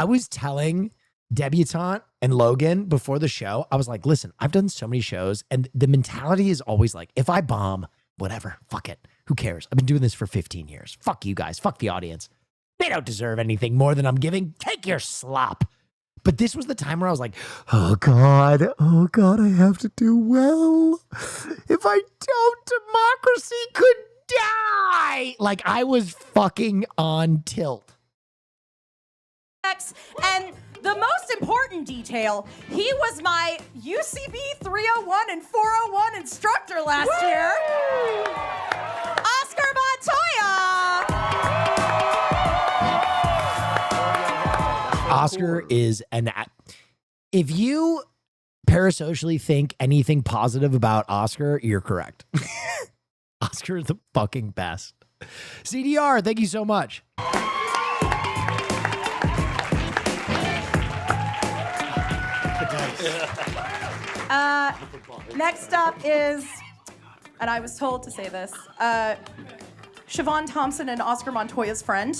was telling Debutante and Logan before the show, I was like, listen, I've done so many shows and the mentality is always like, if I bomb, whatever, fuck it. Who cares? I've been doing this for 15 years. Fuck you guys. Fuck the audience. They don't deserve anything more than I'm giving. Take your slop. But this was the time where I was like, oh God, I have to do well. If I don't, democracy could die. Like I was fucking on tilt. And the most important detail, he was my UCB 301 and 401 instructor last year. Oscar Montoya. Oscar is if you parasocially think anything positive about Oscar, you're correct. Oscar is the fucking best. CDR, thank you so much. Next up is, and I was told to say this, Siobhan Thompson and Oscar Montoya's friend.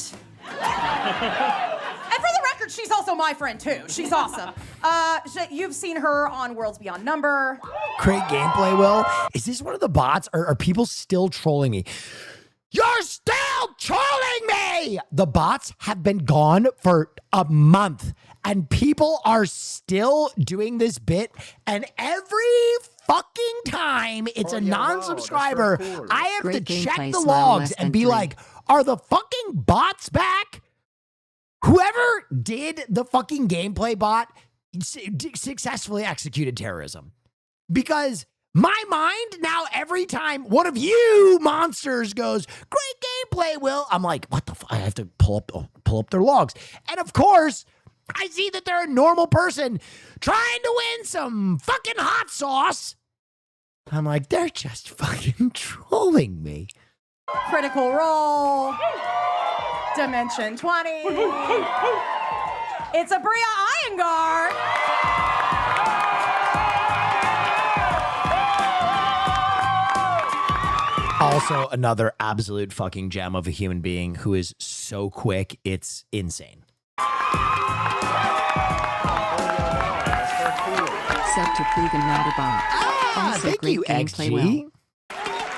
And for the record, she's also my friend too. She's awesome. You've seen her on Worlds Beyond Number. Great gameplay, Will. Is this one of the bots? Are people still trolling me? You're still still trolling me. The bots have been gone for a month and people are still doing this bit. And every fucking time it's a non-subscriber, I have Great to check gameplay, the smile logs less and than be 3. like, are the fucking bots back? Whoever did the fucking gameplay bot successfully executed terrorism. Because my mind now, every time one of you monsters goes, great gameplay, Will, I'm like, what the fuck? I have to pull up their logs. And of course, I see that they're a normal person trying to win some fucking hot sauce. I'm like, they're just fucking trolling me. Critical Role. Dimension 20. It's a Bria Iyengar. Also, another absolute fucking gem of a human being who is so quick, it's insane. Sub to Proven Not a Bot. Also thank great you, gameplay, XG. Will.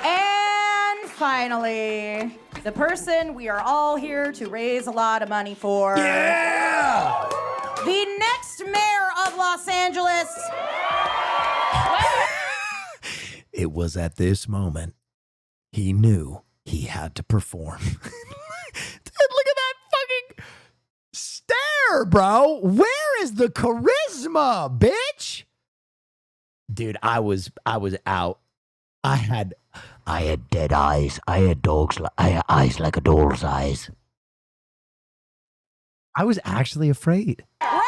And finally, the person we are all here to raise a lot of money for. Yeah! The next mayor of Los Angeles. It was at this moment he knew he had to perform. Dude, look at that fucking stare, bro. Where is the charisma, bitch? Dude, I was out. I had dead eyes. I had eyes like a doll's eyes. I was actually afraid. Reverend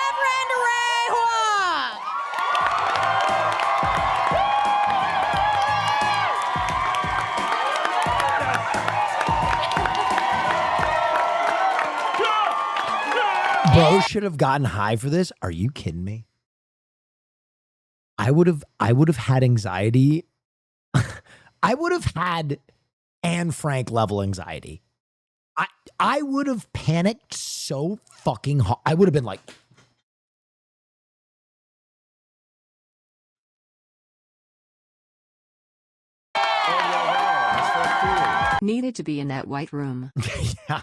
Ray Hua. Bro should have gotten high for this. Are you kidding me? I would have had anxiety. I would have had Anne Frank level anxiety. I would have panicked so fucking hard. I would have been like, Needed to be in that white room. yeah.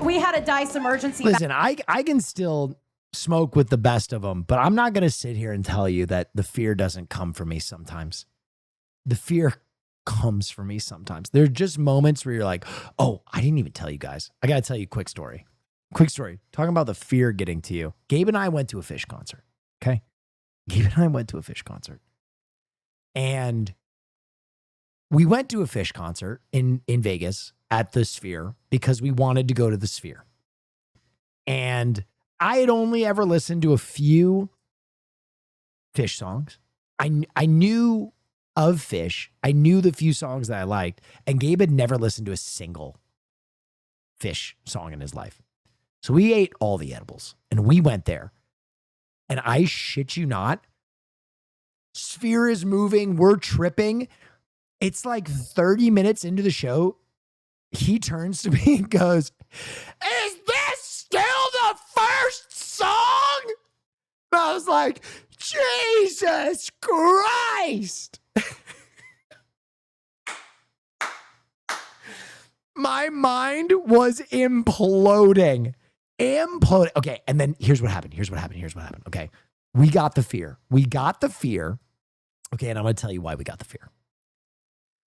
We had a dice emergency. Listen, I can still smoke with the best of them, but I'm not going to sit here and tell you that the fear doesn't come for me sometimes. The fear comes for me sometimes. There are just moments where you're like, oh, I didn't even tell you guys. I got to tell you a quick story. Quick story. Talking about the fear getting to you. Gabe and I went to a Fish concert. Okay. Gabe and I went to a Fish concert. And we went to a Fish concert in Vegas at the Sphere because we wanted to go to the Sphere. And I had only ever listened to a few Fish songs. I knew of Fish. I knew the few songs that I liked. And Gabe had never listened to a single Fish song in his life. So we ate all the edibles and we went there. And I shit you not, Sphere is moving. We're tripping. It's like 30 minutes into the show. He turns to me and goes, is this still the first song? And I was like, Jesus Christ. My mind was imploding. Okay, and then here's what happened. Okay, we got the fear. Okay, and I'm going to tell you why we got the fear.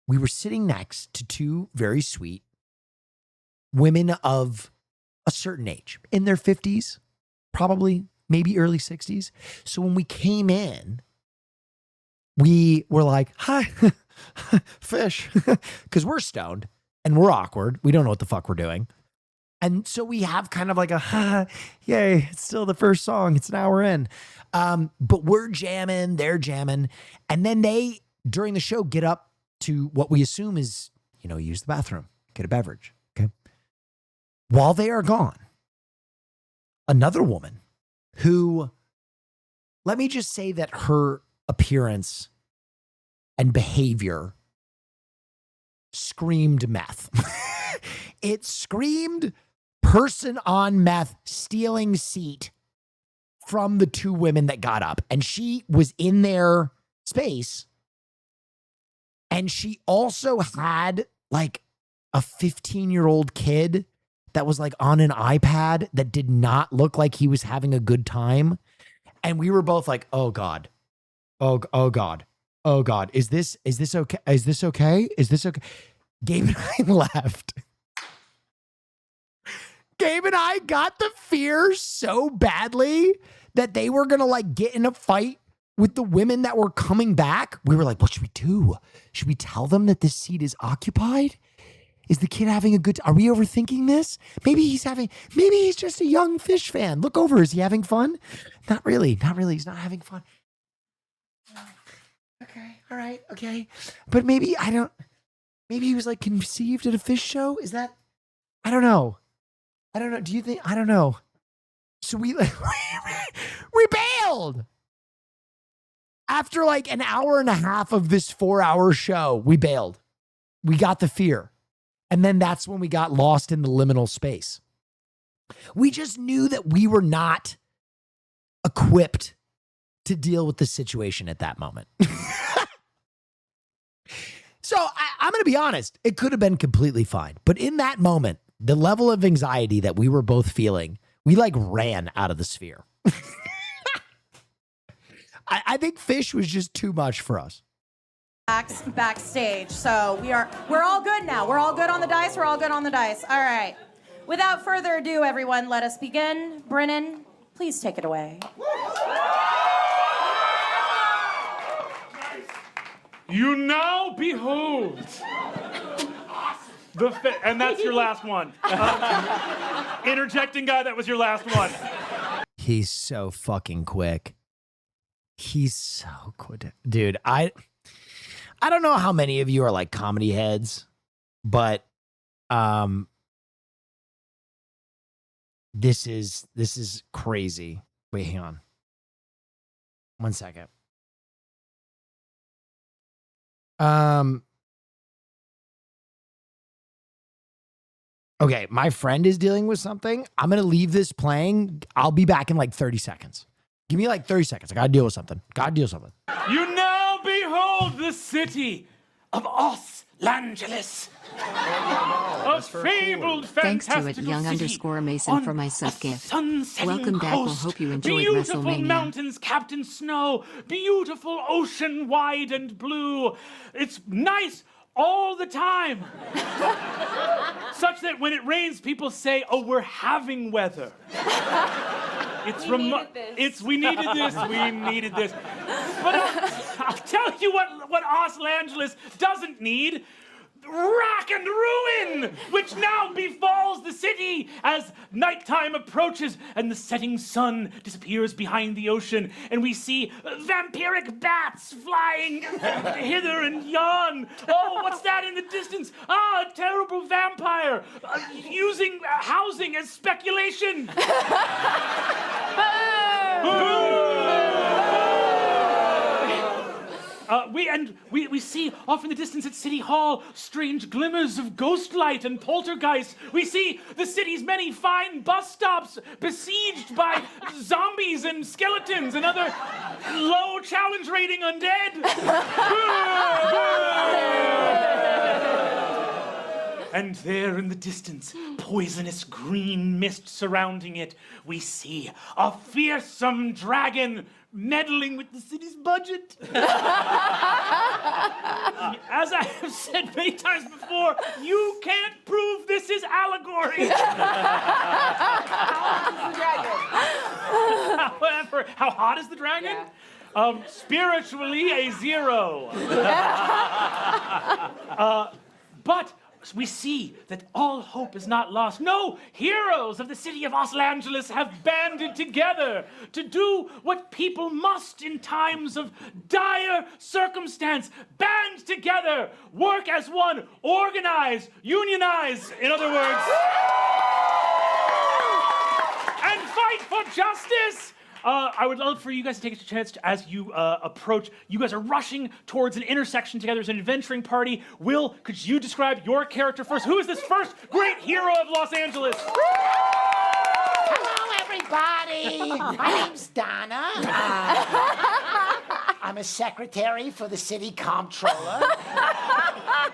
We were sitting next to two very sweet women of a certain age, in their 50s, probably, maybe early 60s. So when we came in, we were like, hi, Fish, because we're stoned and we're awkward. We don't know what the fuck we're doing. And so we have kind of like a, yay, it's still the first song. It's an hour in. But we're jamming, they're jamming. And then they, during the show, get up to what we assume is, use the bathroom, get a beverage. Okay. While they are gone, another woman who, let me just say that her appearance and behavior screamed meth. It screamed person on meth, stealing seat, from the two women that got up, and she was in their space. And she also had like a 15-year-old kid that was like on an iPad that did not look like he was having a good time. And we were both like, oh God. Oh God. Oh God. Is this okay? Is this okay? Is this okay? Gabe and I left. Gabe and I got the fear so badly that they were going to like get in a fight with the women that were coming back. We were like, what should we do? Should we tell them that this seat is occupied? Is the kid having a good time? Are we overthinking this? Maybe he's just a young Fish fan. Look over. Is he having fun? Not really. He's not having fun. Okay. All right. Okay. But maybe he was like conceived at a Fish show. Is that, I don't know. Do you think, I don't know. So we bailed. After like an hour and a half of this 4-hour show, we bailed. We got the fear. And then that's when we got lost in the liminal space. We just knew that we were not equipped to deal with the situation at that moment. So I'm going to be honest. It could have been completely fine. But in that moment, the level of anxiety that we were both feeling, we like ran out of the sphere. I think Fish was just too much for us. Backstage. So we're all good now. We're all good on the dice. We're all good on the dice. All right. Without further ado, everyone, let us begin. Brennan, please take it away. You now behold and that's your last one. Interjecting guy, that was your last one. He's so fucking quick. He's so quick. Dude, I don't know how many of you are like comedy heads, but this is crazy. Wait, hang on. 1 second. Okay, my friend is dealing with something. I'm going to leave this playing. I'll be back in like 30 seconds. Give me like 30 seconds. I got to deal with something. You now behold the city of Os Langeles. A fabled, Thanks to fantastical it, young city _Mason on for my sub gift. sunsetting Welcome back. We'll coast. hope you enjoyed Beautiful WrestleMania. mountains capped in snow. Beautiful ocean wide and blue. It's nice all the time. Such that when it rains, people say, oh, we're having weather. We needed this. But I'll tell you what Os Langeles doesn't need. Rack and ruin, which now befalls the city as nighttime approaches and the setting sun disappears behind the ocean, and we see vampiric bats flying hither and yon. Oh, what's that in the distance? Ah, a terrible vampire using housing as speculation. We see off in the distance at City Hall strange glimmers of ghost light and poltergeist. We see the city's many fine bus stops besieged by zombies and skeletons and other low challenge rating undead. And there in the distance, poisonous green mist surrounding it, we see a fearsome dragon meddling with the city's budget. As I have said many times before, you can't prove this is allegory. However, how hot is the dragon? Yeah. Spiritually, a 0. But we see that all hope is not lost. No, heroes of the city of Os Langeles have banded together to do what people must in times of dire circumstance. Band together, work as one, organize, unionize, in other words, and fight for justice. I would love for you guys to take a chance to, as you approach, you guys are rushing towards an intersection together as an adventuring party. Will, could you describe your character first? Who is this first great hero of Los Angeles? Hello, everybody. everybody. My name's Donna. I'm a secretary for the city comptroller.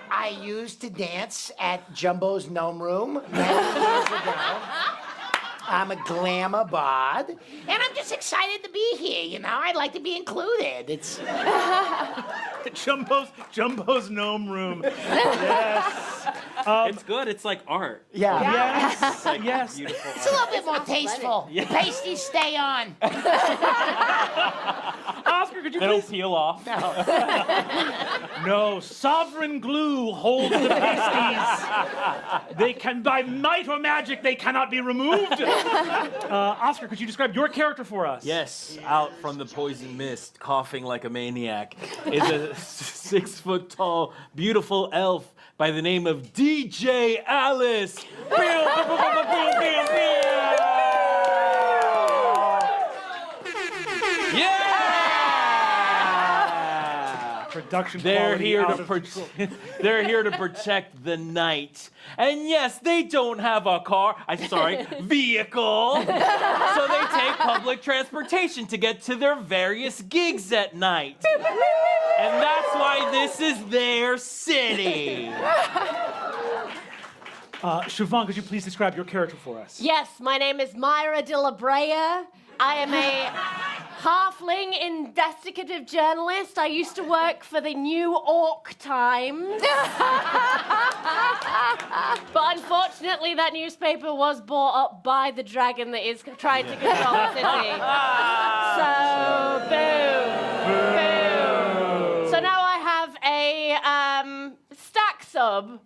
I used to dance at Jumbo's Gnome Room many years ago. I'm a glamour bod, and I'm just excited to be here. You know, I'd like to be included. It's Jumbo's Gnome Room. Yes. It's good. It's like art. Yeah. Yes. It's like Yes. beautiful It's a little bit more tasteful. Yeah. The pasties stay on. Oscar, could you They don't please? peel off. No, sovereign glue holds the pasties. They can, by might or magic, they cannot be removed. Oscar, could you describe your character for us? Yes, out from the poison mist, coughing like a maniac, is a 6 foot tall, beautiful elf by the name of DJ Alice. Yeah! Production They're quality here out to of control. they're here to protect the night. And yes, they don't have a car. Vehicle. So they take public transportation to get to their various gigs at night. And that's why this is their city. Siobhan, could you please describe your character for us? Yes, my name is Myra de la Brea. I am a halfling investigative journalist. I used to work for the New York Times. But unfortunately, that newspaper was bought up by the dragon that is trying to control the city. So, boom. So now I have a stack sub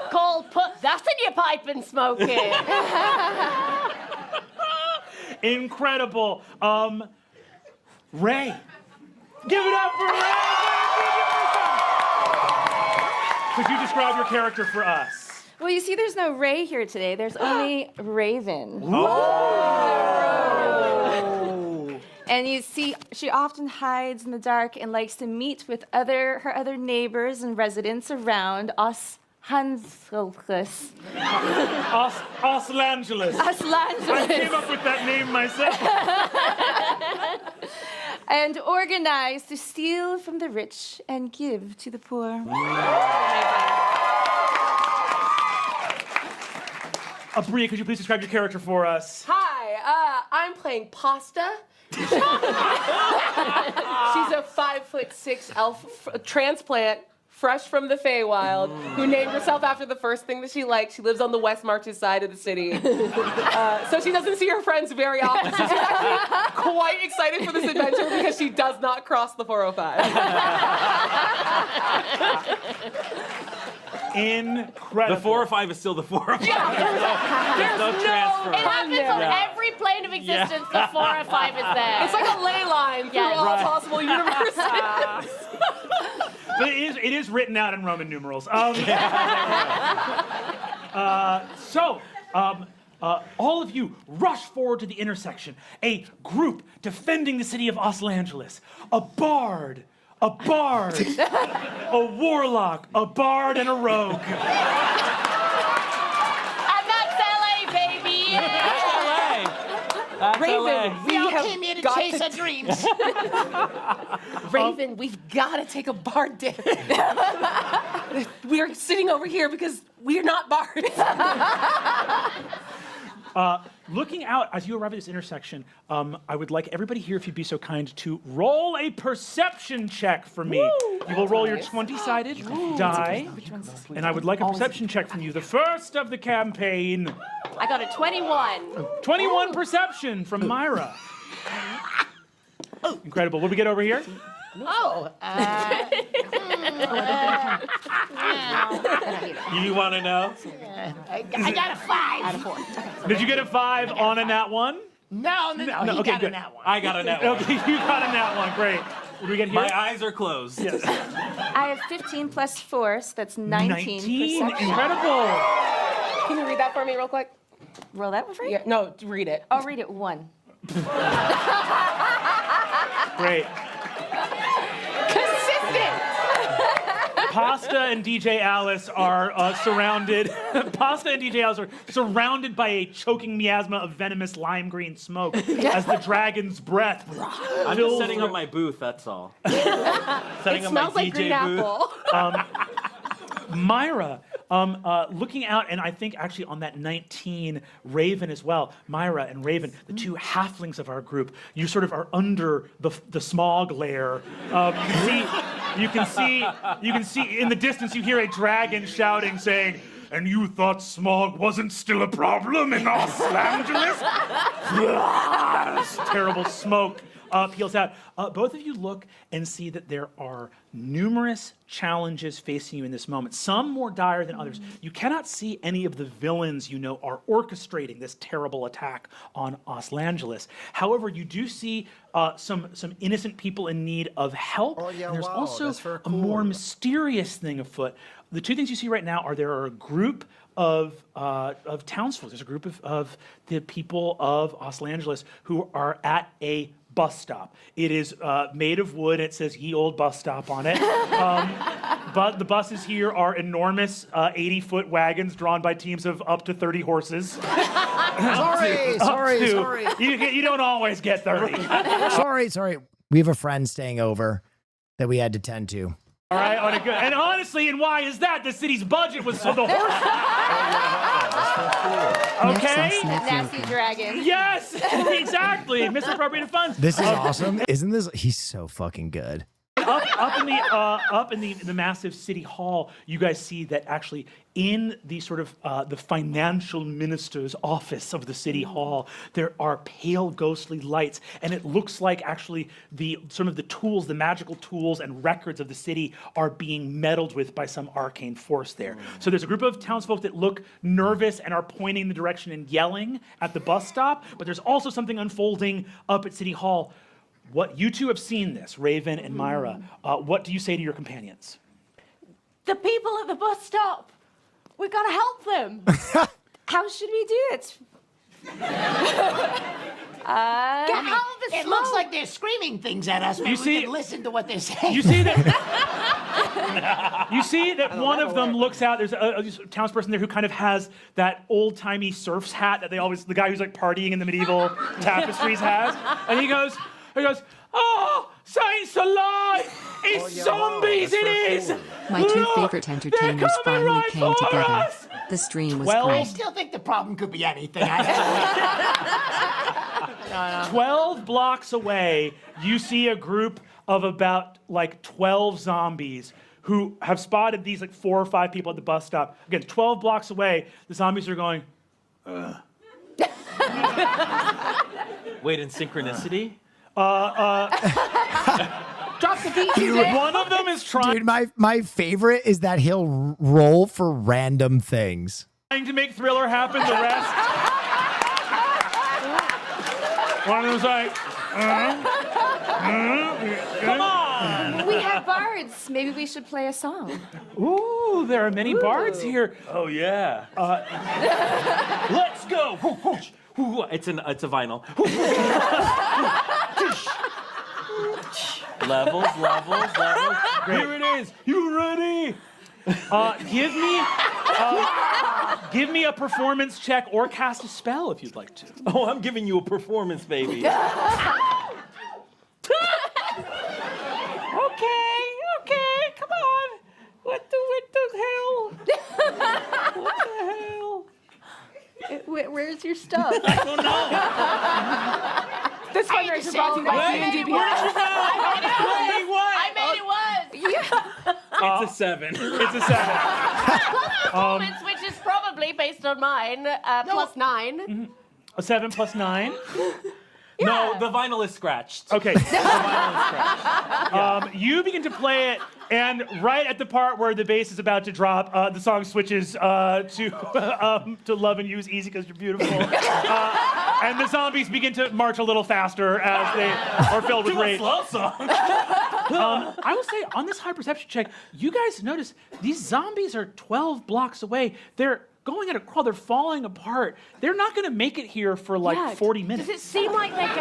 called Put That in Your Pipe and Smoke It. Incredible. Ray. Give it up for Ray. Could you describe your character for us? Well, you see, there's no Ray here today. There's only Raven. And you see, she often hides in the dark and likes to meet with her other neighbors and residents around Oslangelis. Oslangelis. Oslangelis. I came up with that name myself. And organize to steal from the rich and give to the poor. Bria, could you please describe your character for us? Hi, I'm playing Pasta. She's a 5'6" elf transplant, fresh from the Feywild, who named herself after the first thing that she liked. She lives on the West Marches side of the city. So she doesn't see her friends very often. So she's actually quite excited for this adventure because she does not cross the 405. Incredible. The 405 is still the 405. Yeah, There's no transfer. It happens on every plane of existence. The 405 is there. It's like a ley line through all possible universes. But it is written out in Roman numerals. All of you rush forward to the intersection. A group defending the city of Oslangelis. A bard, a warlock, a bard, and a rogue. And that's LA, baby. That's Raven, LA. We all came here to chase our dreams. Raven, we've got to take a bard dip. We're sitting over here because we're not bards. Looking out as you arrive at this intersection, I would like everybody here, if you'd be so kind, to roll a perception check for me. You will roll your 20-sided die, and I would like a perception check from you. The first of the campaign. I got a 21. 21 perception from Myra. Incredible. What do we get over here? Oh. You want to know? I got a 5. Out of 4. Did you get a 5 on a nat 1? No. He okay, got good. a nat 1. I got a nat 1. Okay, you got a nat 1. Great. What do we get here? My eyes are closed. Yes. I have 15 plus 4, so that's 19 perception. Incredible. Can you read that for me real quick? Roll that one for you? Yeah, no, read it. I'll read it 1. Great. Consistent. Pasta and DJ Alice are surrounded. Pasta and DJ Alice are surrounded by a choking miasma of venomous lime green smoke as the dragon's breath. I'm just setting up my booth. That's all. Setting up my DJ booth. Myra, looking out, and I think actually on that 19, Raven as well. Myra and Raven, the two halflings of our group. You sort of are under the smog layer. You can see in the distance. You hear a dragon shouting, saying, "And you thought smog wasn't still a problem in Los Angeles?" Terrible smoke peels out. Both of you look and see that there are numerous challenges facing you in this moment, some more dire than others. You cannot see any of the villains you know are orchestrating this terrible attack on Los Angeles. However, you do see some innocent people in need of help. Oh, yeah, and there's wow, also that's very a more mysterious thing afoot. The two things you see right now are there are a group of townsfolk. There's a group of the people of Los Angeles who are at a bus stop. It is made of wood. It says "Ye Old Bus Stop" on it. But the buses here are enormous 80-foot wagons drawn by teams of up to 30 horses. Sorry. You don't always get 30. Sorry. We have a friend staying over that we had to tend to. All right, and honestly, and why is that? The city's budget was for the horses. Okay? Nasty dragon. Yes, exactly. Misappropriated funds. This is awesome. Isn't this? He's so fucking good. Up in the massive city hall, you guys see that actually in the sort of the financial minister's office of the city hall, there are pale ghostly lights, and it looks like actually some of the tools, the magical tools and records of the city are being meddled with by some arcane force there. So there's a group of townsfolk that look nervous and are pointing in the direction and yelling at the bus stop, but there's also something unfolding up at City Hall. What you two have seen this, Raven and Myra. What do you say to your companions? The people at the bus stop. We gotta help them. How should we do it? Get out of the It smoke. looks like they're screaming things at us. Maybe we can listen to what they're saying. You see that? You see that one of them looks out. There's a townsperson there who kind of has that old-timey serf's hat that the guy who's like partying in the medieval tapestries has, and he goes, "Oh, saints alive! It's zombies! It is! My two favorite entertainers finally came together. The stream was I great. still think the problem could be anything. 12 blocks away, you see a group of about 12 zombies who have spotted these 4 or 5 people at the bus stop. Again, 12 blocks away, the zombies are going, ugh. Wait, in synchronicity? Drop the beat. One of them is trying Dude, my favorite is that he'll roll for random things. to make Thriller happen. The rest, one of them's like, Come on! We have bards. Maybe we should play a song. Ooh, there are many bards here. Oh yeah. Let's go. It's a vinyl. levels. Here it is. You ready? Give me a performance check or cast a spell if you'd like to. Oh, I'm giving you a performance, baby. Okay, come on. What the hell? Where's your stuff? I don't know. This fundraiser brought to you by CNDB. I made it was. It's a 7. It's a 7. Performance, which is probably based on mine, plus 9. A 7 plus 9. No, the vinyl is scratched. Okay. You begin to play it, and right at the part where the bass is about to drop, the song switches to "Love and Use Easy Because You're Beautiful," and the zombies begin to march a little faster as they are filled with rage. Slow song. I will say, on this high perception check, you guys notice these zombies are 12 blocks away. They're going at a crawl. They're falling apart. They're not going to make it here for 40 minutes. Does it seem like they're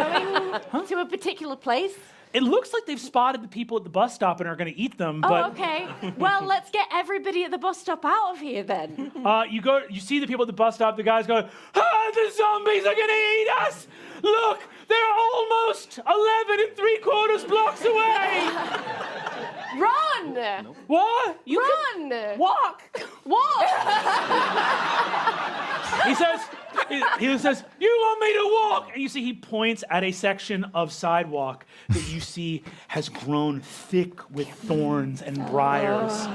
going to a particular place? It looks like they've spotted the people at the bus stop and are going to eat them. Oh, But okay. Well, let's get everybody at the bus stop out of here then. you see the people at the bus stop. The guys go, the zombies are going to eat us. Look, they're almost 11 3/4 blocks away. Run! What? Run! Walk. Walk! He says, you want me to walk? And you see he points at a section of sidewalk that you see has grown thick with thorns and briars.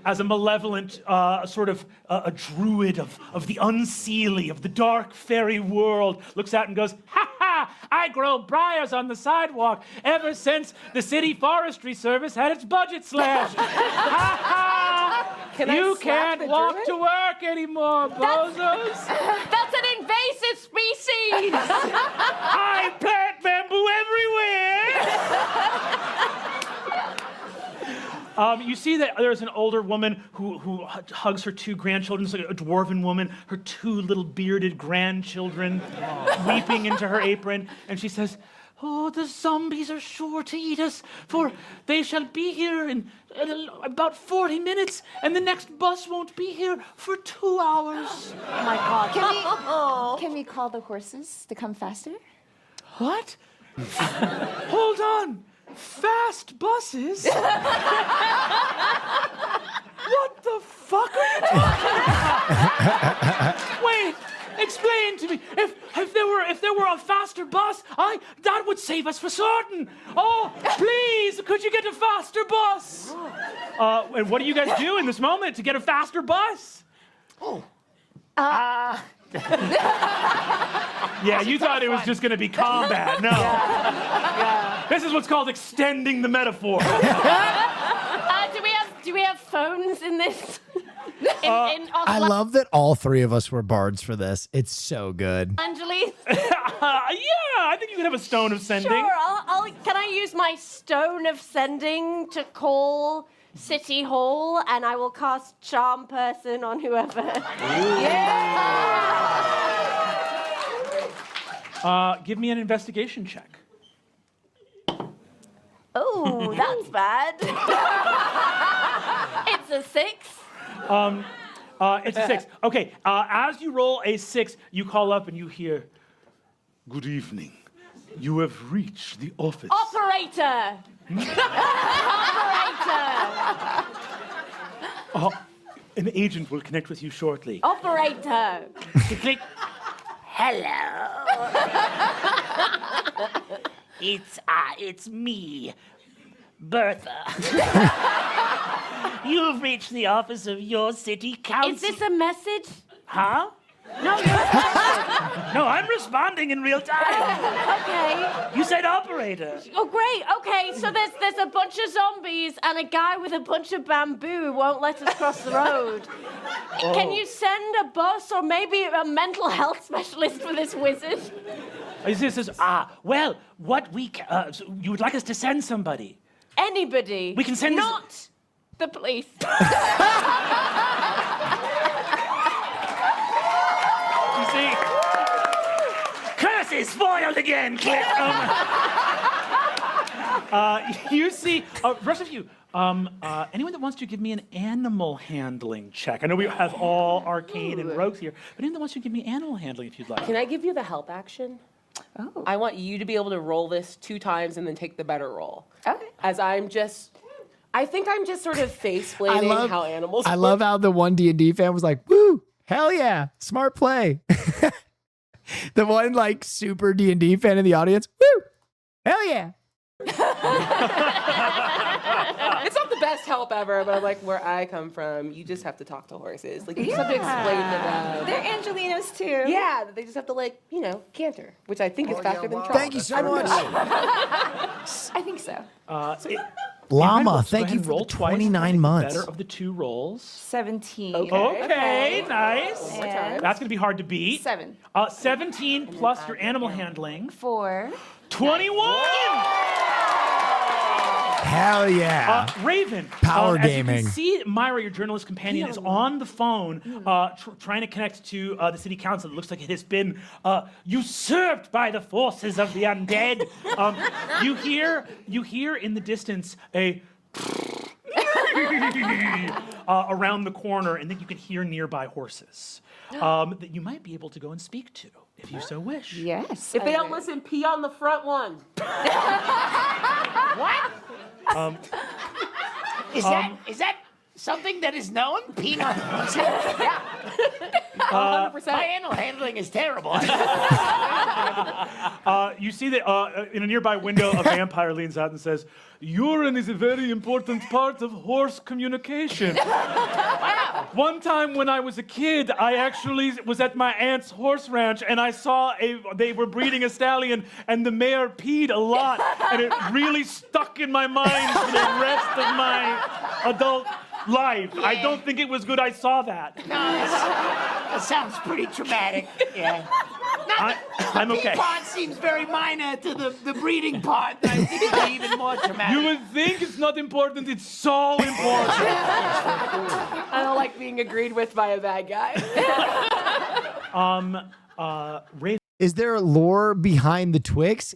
As a malevolent sort of a druid of the unseelie, of the dark fairy world, looks out and goes, ha ha, I grow briars on the sidewalk ever since the city forestry service had its budget slashed. Ha ha! You can't walk to work anymore, bozos. That's an invasive species! I plant bamboo everywhere! You see that there's an older woman who hugs her two grandchildren. It's like a dwarven woman, her two little bearded grandchildren weeping into her apron. And she says, oh, the zombies are sure to eat us, for they shall be here in about 40 minutes, and the next bus won't be here for 2 hours. Oh my God. Can we call the horses to come faster? What? Hold on. Fast buses? What the fuck are you talking about? Wait, explain to me. If there were a faster bus, that would save us for certain. Oh, please, could you get a faster bus? And what do you guys do in this moment to get a faster bus? Yeah, you thought it was just going to be combat. No. This is what's called extending the metaphor. Do we have phones in this? I love that all three of us were bards for this. It's so good. Anjali? Yeah, I think you can have a stone of sending. Sure, can I use my stone of sending to call City Hall, and I will cast Charm Person on whoever. Give me an investigation check. Oh, that's bad. It's a 6. It's a 6. Okay, as you roll a 6, you call up and you hear, good evening. You have reached the office. Operator! Operator! An agent will connect with you shortly. Operator! Click. Hello. It's me, Bertha. You've reached the office of your city council. Is this a message? Huh? No, No, I'm responding in real time. Okay. You said operator. Oh, great. Okay, so there's a bunch of zombies and a guy with a bunch of bamboo who won't let us cross the road. Oh. Can you send a bus or maybe a mental health specialist for this wizard? This is, well, what we so you would like us to send somebody? Anybody. We can send Not the police. You see? Curses foiled again, Cliff. You see, rest of you, anyone that wants to give me an animal handling check. I know we have all arcane and rogues here, but anyone that wants to give me animal handling if you'd like. Can I give you the help action? Oh. I want you to be able to roll this 2 times and then take the better roll. Okay. As I think I'm just sort of face-planning how animals I work. love how the one D&D fan was like, woo, hell yeah, smart play. The one like super D&D fan in the audience, woo, hell yeah. It's not the best help ever, but like where I come from, you just have to talk to horses. Like you just have to explain to them. They're Angelinos too. Yeah, they just have to canter, which I think is faster than trot. Thank you so much. I think so. Llama, thank Go you ahead and for roll the twice. 29 months. Better of the 2 rolls. 17. Okay, nice. And That's going to be hard to beat. 7. 17 plus your animal handling. 4. 21! Hell yeah. Raven. Power as gaming. You can see, Myra, your journalist companion, is on the phone trying to connect to the city council. It looks like it has been usurped by the forces of the undead. You hear in the distance a around the corner, and then you can hear nearby horses that you might be able to go and speak to if you so wish. Yes. If they don't listen, pee on the front one. What? Is that something that is known? Peanut. Yeah. 100%. My animal handling is terrible. You see that in a nearby window, a vampire leans out and says, "Urine is a very important part of horse communication." One time when I was a kid, I actually was at my aunt's horse ranch, and I saw they were breeding a stallion, and the mare peed a lot, and it really stuck in my mind for the rest of my adult life. I don't think it was good I saw that. No, that sounds pretty traumatic. Yeah. I'm okay. The part seems very minor to the breeding part. I think it'd be even more traumatic. You would think it's not important. It's so important. I don't like being agreed with by a bad guy. Raven. Is there lore behind the Twix?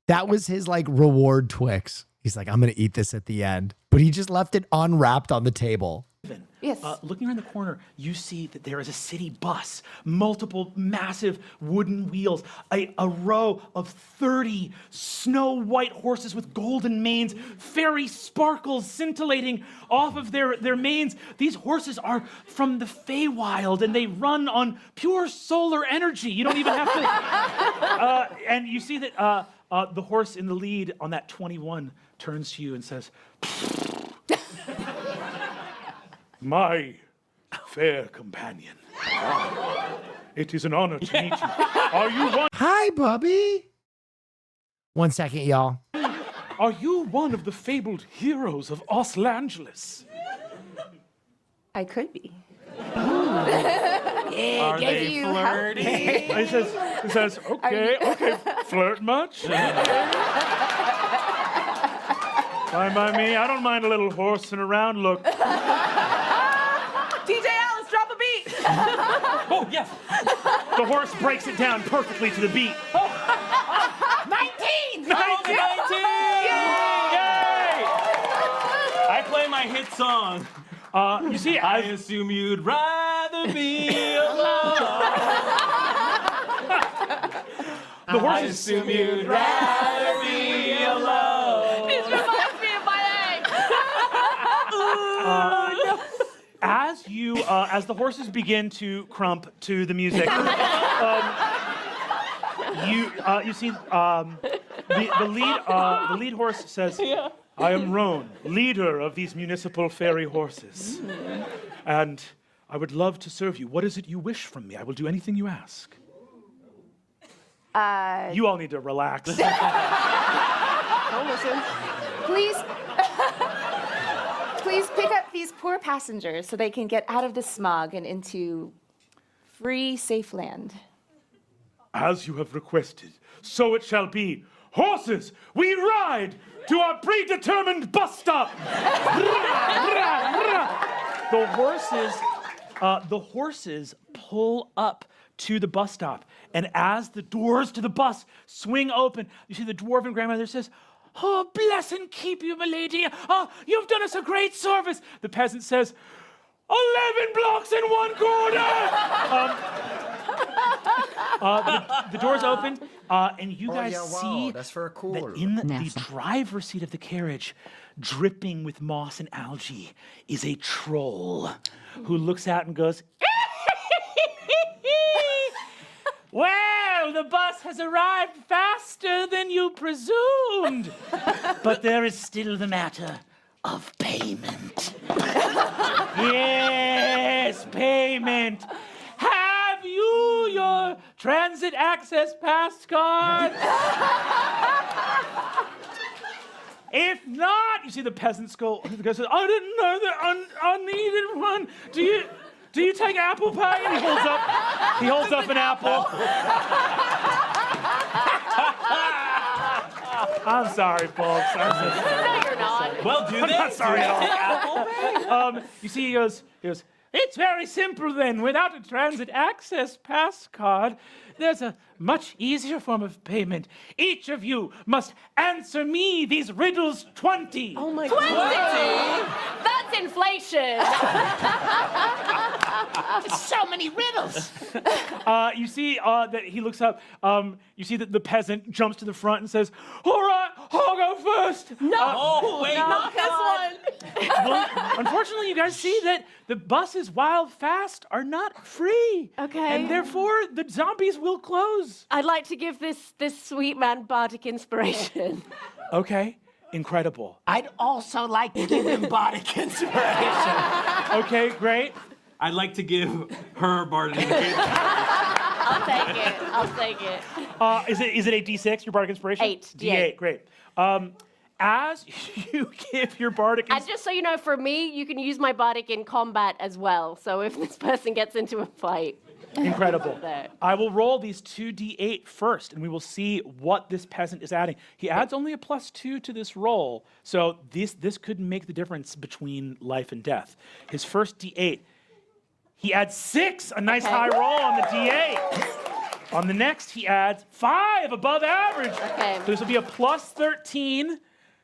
That was his like reward Twix. He's like, I'm going to eat this at the end. But he just left it unwrapped on the table. Yes. Looking around the corner, you see that there is a city bus, multiple massive wooden wheels, a row of 30 snow white horses with golden manes, fairy sparkles scintillating off of their manes. These horses are from the Feywild, and they run on pure solar energy. You don't even have to. And you see that the horse in the lead on that 21 turns to you and says, "My fair companion, it is an honor to meet you. Are you one? Hi, Bubby. 1 second, y'all. Are you one of the fabled heroes of Oslangelis?" I could be. Yeah, Are they you flirty? help? He says, okay, flirt much? Fine by me. I don't mind a little horsing around. Look. DJ Alice, drop a beat. Oh, yes. The horse breaks it down perfectly to the beat. 19! 19! Yay! I play my hit song. You see, I assume you'd rather be alone. The horse I assume you'd rather be alone. This reminds me of my egg. As the horses begin to crump to the music, you see the lead horse says, "I am Roan, leader of these municipal fairy horses, and I would love to serve you. What is it you wish from me? I will do anything you ask." You all need to relax. Don't listen. Please pick up these poor passengers so they can get out of the smog and into free, safe land. As you have requested, so it shall be. Horses, we ride to our predetermined bus stop. The horses pull up to the bus stop, and as the doors to the bus swing open, you see the dwarven grandmother says, "Oh, bless and keep you, my lady. Oh, you've done us a great service." The peasant says, 11 blocks in 1 quarter. The doors open, and you guys see that's very cool. that in the driver's seat of the carriage, dripping with moss and algae, is a troll who looks out and goes, "Well, the bus has arrived faster than you presumed, but there is still the matter of payment." Yes, payment. Have you your transit access pass card? If not, you see the peasants go, the guy says, "I didn't know that I needed one. Do you take Apple Pay?" And he holds up an apple. I'm sorry, folks. I'm so sorry. No, you're not. Well, do I'm they? not sorry Do at they all. take Apple Pay? You see, he goes, it's very simple then. Without a transit access pass card, there's a much easier form of payment. Each of you must answer me these riddles 20. Oh my 20? God. That's inflation. So many riddles. You see that he looks up. You see that the peasant jumps to the front and says, all right, I'll go first. No, wait, not this one. Well, unfortunately, you guys see that the buses, while fast, are not free. Okay. And therefore, the zombies will close. I'd like to give this sweet man bardic inspiration. Okay, incredible. I'd also like to give him bardic inspiration. Okay, great. I'd like to give her bardic inspiration. I'll take it. Is it a D6, your bardic inspiration? 8, D8, great. As you give your bardic And just so you know, for me, you can use my bardic in combat as well. So if this person gets into a fight. Incredible. There. I will roll these 2d8 first, and we will see what this peasant is adding. He adds only a +2 to this roll, so this could make the difference between life and death. His first d8, he adds 6, a nice high roll on the d8. On the next, he adds 5, above average. Okay. So this will be a +13.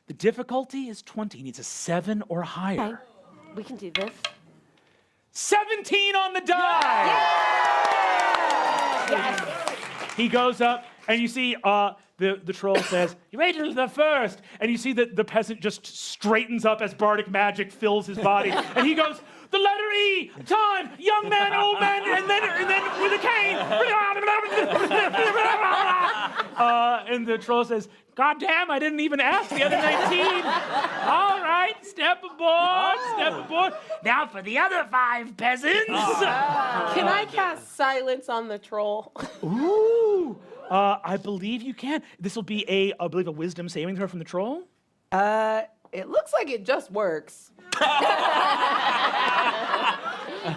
The difficulty is 20. He needs a 7 or higher. Okay. We can do this. 17 on the die. Yes. He goes up, and you see the troll says, "You wait till the first." And you see that the peasant just straightens up as bardic magic fills his body. And he goes, "The letter E, time, young man, old man, and then with a cane." And the troll says, "God damn, I didn't even ask the other 19. All right, step aboard. Now for the other 5 peasants." Can I cast silence on the troll? Ooh, I believe you can. This will be I believe a wisdom saving throw from the troll. It looks like it just works.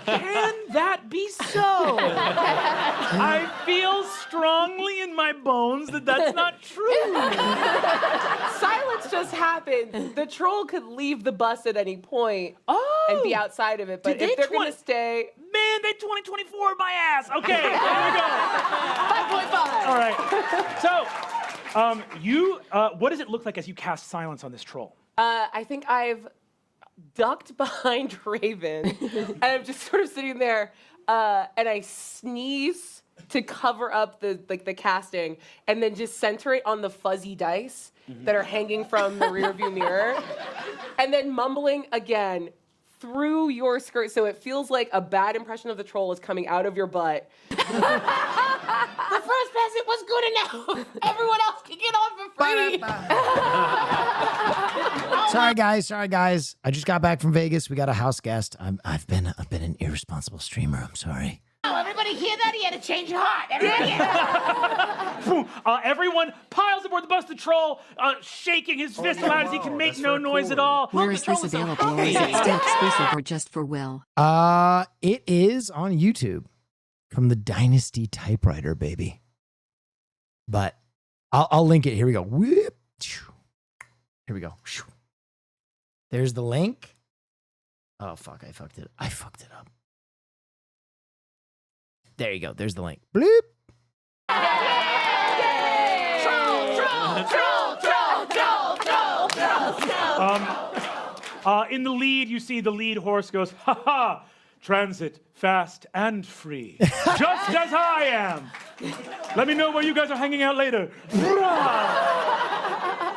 Can that be so? I feel strongly in my bones that that's not true. Silence just happened. The troll could leave the bus at any point and be outside of it, but Did if they they're going to stay... Man, they 2024 my ass. Okay, there we go. 5.5. All right. So, what does it look like as you cast silence on this troll? I think I've ducked behind Raven, and I'm just sort of sitting there, and I sneeze to cover up the casting, and then just center it on the fuzzy dice that are hanging from the rearview mirror, and then mumbling again through your skirt, so it feels like a bad impression of the troll is coming out of your butt. The first peasant was good enough. Everyone else can get on for free. Sorry guys. I just got back from Vegas. We got a house guest. I've been an irresponsible streamer. I'm sorry. Oh, everybody hear that? He had to change heart. Everybody hear that? Everyone piles aboard the bus. The troll shaking his fist loud as he can make no noise at all. Where is this available, or is it still exclusive or just for Will? It is on YouTube from the Dynasty Typewriter, baby. But I'll link it. Here we go. Whoop. Here we go. There's the link. Oh fuck! I fucked it up. There you go. There's the link. Bloop. In the lead, you see the lead horse goes, "Ha ha! Transit, fast and free. Just as I am. Let me know where you guys are hanging out later."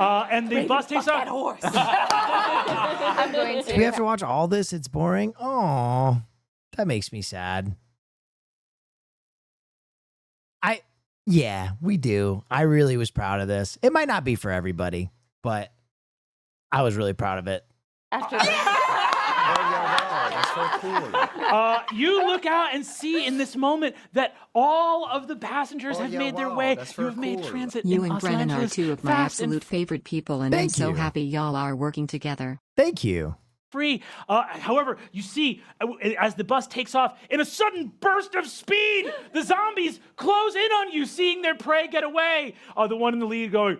And the bus takes off. That horse. I'm going to. Do we have to watch all this? It's boring. Oh, that makes me sad. Yeah, we do. I really was proud of this. It might not be for everybody, but I was really proud of it. After That's so cool. You look out and see in this moment that all of the passengers have made their way. You have made transit You in and Los Brennan are Angeles two of my fast and absolute favorite people, and I'm Thank so you. happy y'all are working together. Thank you. free. However, you see, as the bus takes off, in a sudden burst of speed, the zombies close in on you, seeing their prey get away. The one in the lead going,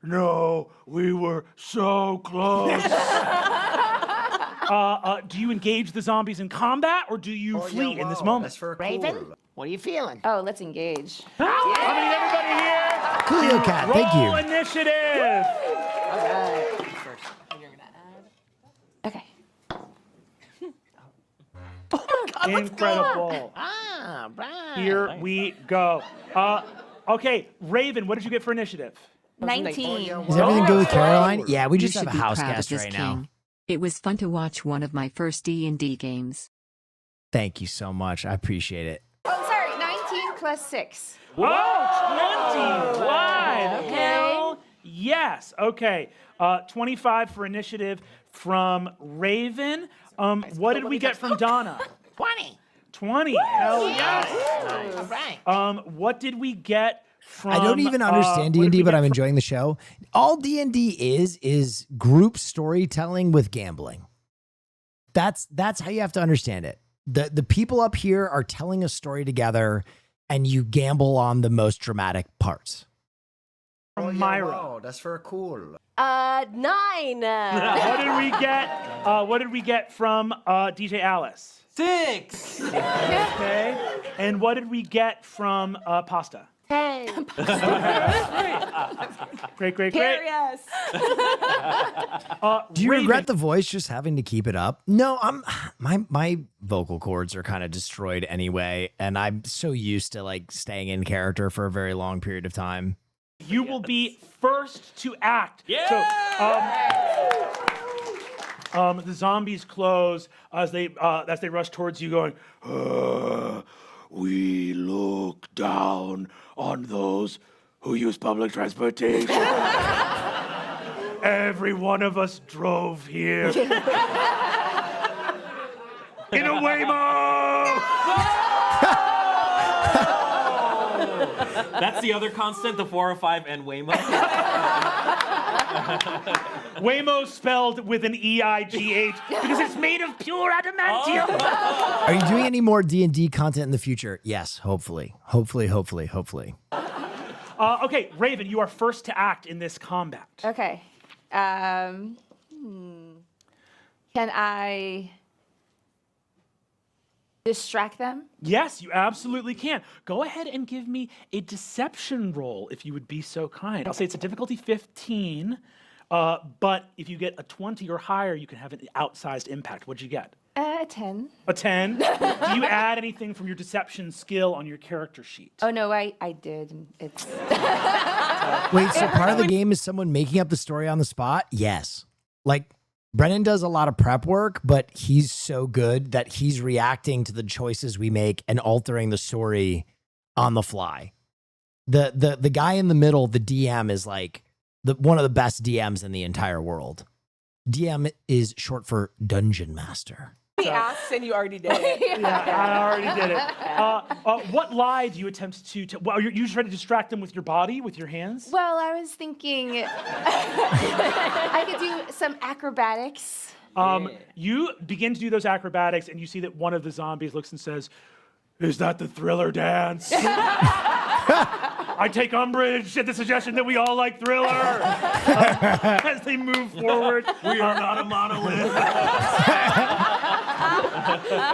No, we were so close. Do you engage the zombies in combat, or do you flee in this moment? Raven, what are you feeling? Oh, let's engage. I mean, everybody here. Coolio Cat, thank Roll you. initiative. All right. Okay. Incredible. Ah, right. Here we go. Okay, Raven, what did you get for initiative? 19. Is everything good with Caroline? Yeah, we You just should have a be house proud of guest this right king. now. It was fun to watch one of my first D&D games. Thank you so much. I appreciate it. Oh, sorry. 19 plus 6. Whoa, 25. Okay. Hell yes. Okay. 25 for initiative from Raven. What did we get from Donna? 20. 20. Hell yes. All right. What did we get from? I don't even understand what did D&D, we but get I'm from- enjoying the show. All D&D is group storytelling with gambling. That's how you have to understand it. The people up here are telling a story together, and you gamble on the most dramatic parts. From Myra. Wow, that's very cool. 9. What did we get? What did we get from DJ Alice? 6. Okay. And what did we get from Pasta? 10. Great. Yes. Do you Raven, regret the voice just having to keep it up? No, my vocal cords are kind of destroyed anyway, and I'm so used to like staying in character for a very long period of time. You will be first to act. Yeah! So, the zombies close as they rush towards you, going, "We look down on those who use public transportation. Every one of us drove here in a Waymo." That's the other constant, the 405 and Waymo. Waymo spelled with an E-I-G-H because it's made of pure adamantium. Are you doing any more D&D content in the future? Yes, hopefully. Okay, Raven, you are first to act in this combat. Okay. Can I distract them? Yes, you absolutely can. Go ahead and give me a deception roll if you would be so kind. I'll say it's a difficulty 15, but if you get a 20 or higher, you can have an outsized impact. What'd you get? 10. A 10? Do you add anything from your deception skill on your character sheet? Oh, no, I did. It's... Wait, so part of the game is someone making up the story on the spot? Yes. Like, Brennan does a lot of prep work, but he's so good that he's reacting to the choices we make and altering the story on the fly. The guy in the middle, the DM, is like one of the best DMs in the entire world. DM is short for Dungeon Master. He asked and you already did it. Yeah, I already did it. What lie do you attempt to well, you try to distract them with your body, with your hands? Well, I was thinking I could do some acrobatics. You begin to do those acrobatics, and you see that one of the zombies looks and says, "Is that the Thriller dance?" I take umbrage at the suggestion that we all like Thriller. As they move forward. We are not a monolith.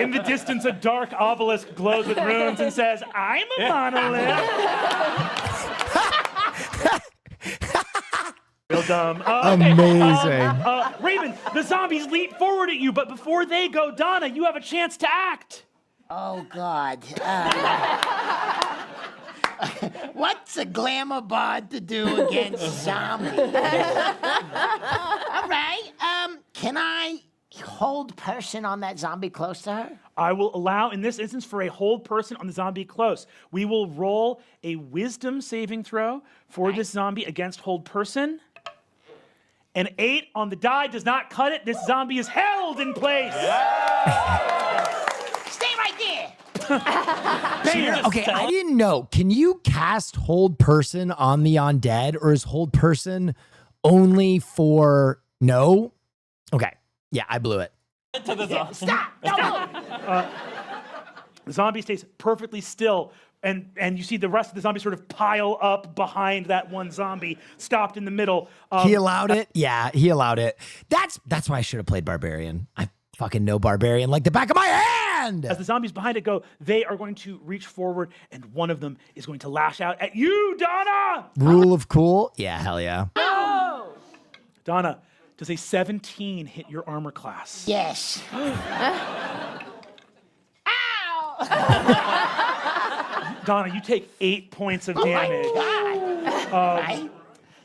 In the distance, a dark obelisk glows with runes and says, "I'm a monolith." Real dumb. Amazing. Raven, the zombies leap forward at you, but before they go, Donna, you have a chance to act. Oh, God. What's a glamour bod to do against zombies? All right. Can I hold person on that zombie close to her? I will allow, in this instance, for a hold person on the zombie close. We will roll a wisdom saving throw for this zombie against hold person. An 8 on the die does not cut it. This zombie is held in place. Stay right there. Okay, I didn't know. Can you cast hold person on the undead, or is hold person only for no? Okay. Yeah, I blew it. Stop! Don't move. The zombie stays perfectly still, and you see the rest of the zombies sort of pile up behind that one zombie, stopped in the middle. He allowed it. Yeah, he allowed it. That's why I should have played Barbarian. I fucking know Barbarian like the back of my hand. As the zombies behind it go, they are going to reach forward, and one of them is going to lash out at you, Donna. Rule of cool. Yeah, hell yeah. No! Donna, does a 17 hit your armor class? Yes. Donna, you take 8 points of damage. My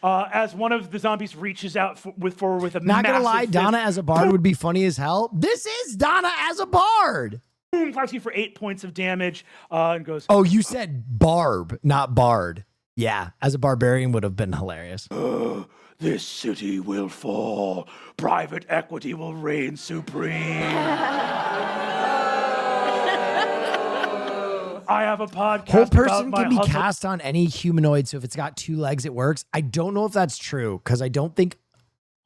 God. As one of the zombies reaches out forward with a Not gonna massive lie, fist, Donna as a bard would be funny as hell. This is Donna as a bard. boom, claps you for 8 points of damage, and goes. Oh, you said barb, not bard. Yeah, as a barbarian would have been hilarious. This city will fall. Private equity will reign supreme. I have a podcast. Whole person about my can be hustle. cast on any humanoid, so if it's got 2 legs, it works. I don't know if that's true, because I don't think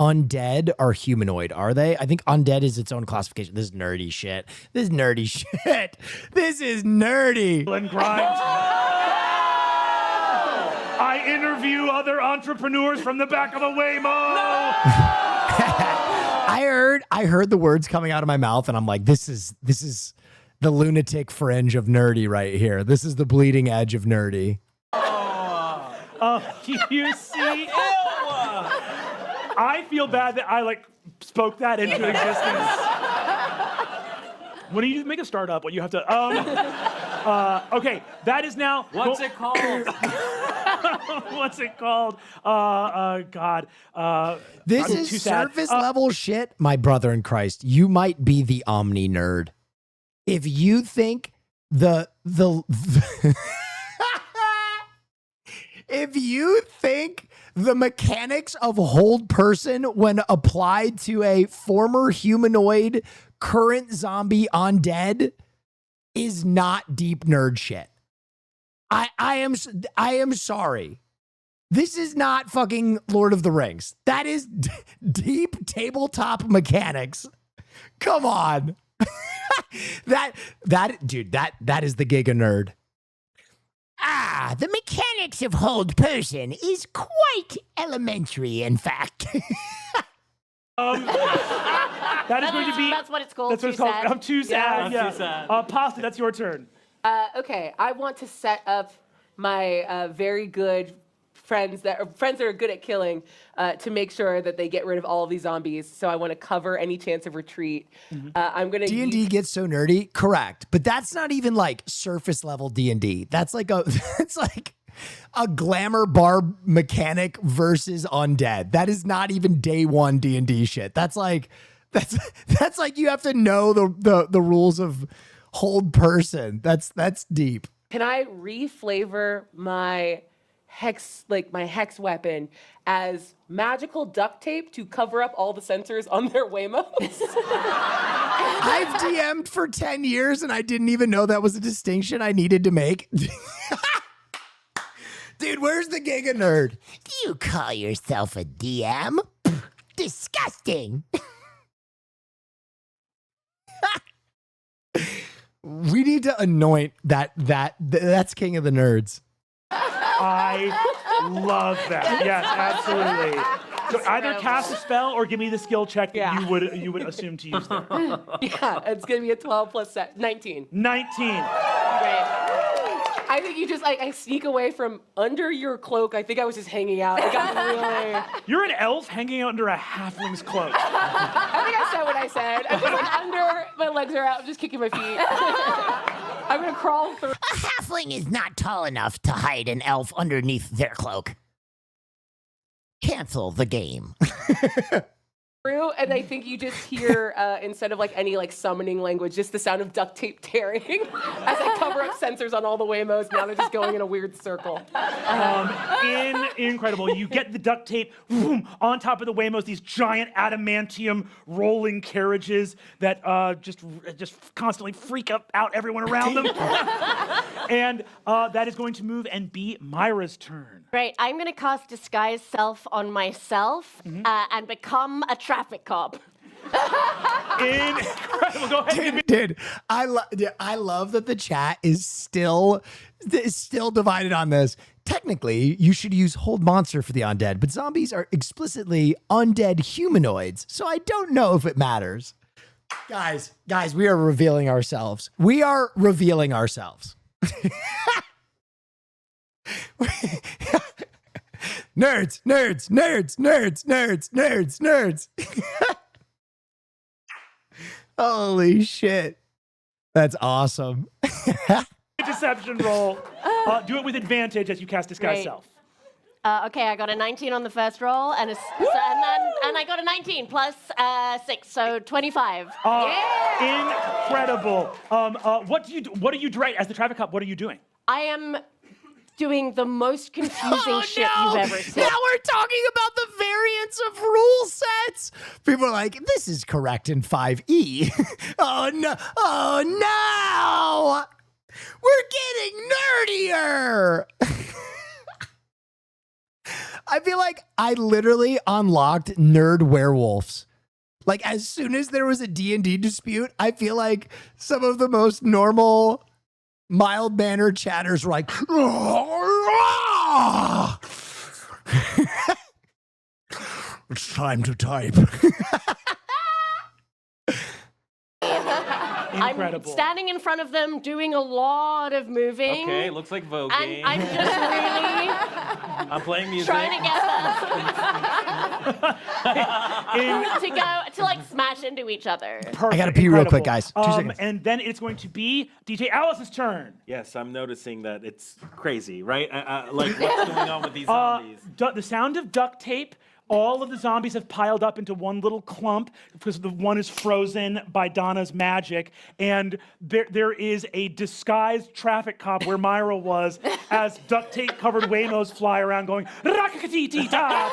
undead are humanoid, are they? I think undead is its own classification. This is nerdy shit. This is nerdy shit. This is nerdy. And grind. I interview other entrepreneurs from the back of a Waymo. I heard the words coming out of my mouth, and I'm like, this is the lunatic fringe of nerdy right here. This is the bleeding edge of nerdy. You see, I feel bad that I spoke that into existence. When you make a startup, what you have to okay, that is now. What's it called? What's it called? God. This I'm is too sad. surface level shit, my brother in Christ. You might be the omni nerd. If you think if you think the mechanics of hold person when applied to a former humanoid, current zombie undead is not deep nerd shit, I am sorry. This is not fucking Lord of the Rings. That is deep tabletop mechanics. Come on. That is the Giga Nerd. The mechanics of hold person is quite elementary, in fact. That is going to be. That's what it's called. That's what it's called. I'm too sad. I'm too sad. Pasta, that's your turn. Okay, I want to set up my very good friends that are good at killing to make sure that they get rid of all of these zombies. So I want to cover any chance of retreat. I'm gonna D&D gets so nerdy, correct? But that's not even like surface level D&D. That's like a glamour bar mechanic versus undead. That is not even day one D&D shit. That's like you have to know the rules of hold person. That's deep. Can I reflavor my hex weapon as magical duct tape to cover up all the sensors on their Waymos? I've DM'd for 10 years and I didn't even know that was a distinction I needed to make. Dude, where's the Giga Nerd? Do you call yourself a DM? Disgusting. We need to anoint that's King of the Nerds. I love that. Yes, absolutely. So either cast a spell or give me the skill check that you would assume to use there. Yeah, it's gonna be a 12 plus 19. 19. Right. I think you just I sneak away from under your cloak. I think I was just hanging out. I got really. You're an elf hanging out under a halfling's cloak. I think I said what I said. I'm just under, my legs are out. I'm just kicking my feet. I'm gonna crawl through. A halfling is not tall enough to hide an elf underneath their cloak. Cancel the game. And I think you just hear, instead of any summoning language, just the sound of duct tape tearing as I cover up sensors on all the Waymos. Now they're just going in a weird circle. Incredible. You get the duct tape on top of the Waymos, these giant adamantium rolling carriages that just constantly freak out everyone around them. And that is going to move and be Myra's turn. Right, I'm going to cast Disguise Self on myself and become a traffic cop. Incredible. Go ahead. Dude, I love that the chat is still divided on this. Technically, you should use Hold Monster for the undead, but zombies are explicitly undead humanoids, so I don't know if it matters. Guys, we are revealing ourselves. We are revealing ourselves. Nerds. Holy shit. That's awesome. Deception roll. Do it with advantage as you cast Disguise Great. Self. Okay, I got a 19 on the first roll, and I got a 19 plus 6, so 25. Incredible. What are you doing as the traffic cop? What are you doing? I am doing the most confusing shit you've ever seen. Now we're talking about the variants of rule sets. People are like, this is correct in 5e. Oh no! We're getting nerdier. I feel like I literally unlocked nerd werewolves. Like as soon as there was a D&D dispute, I feel like some of the most normal, mild-mannered chatters were like, it's time to type. Incredible. I'm standing in front of them doing a lot of moving. Okay, looks like voguing. And I'm just really I'm playing music. trying to get them to like smash into each other. Perfect. I gotta pee real quick, guys. 2 seconds. And then it's going to be DJ Alice's turn. Yes, I'm noticing that it's crazy, right? Like, what's going on with these zombies? The sound of duct tape. All of the zombies have piled up into one little clump because the one is frozen by Donna's magic. And there is a disguised traffic cop where Myra was as duct tape covered Waymos fly around going, "Rakakatee-tee-ta-ta."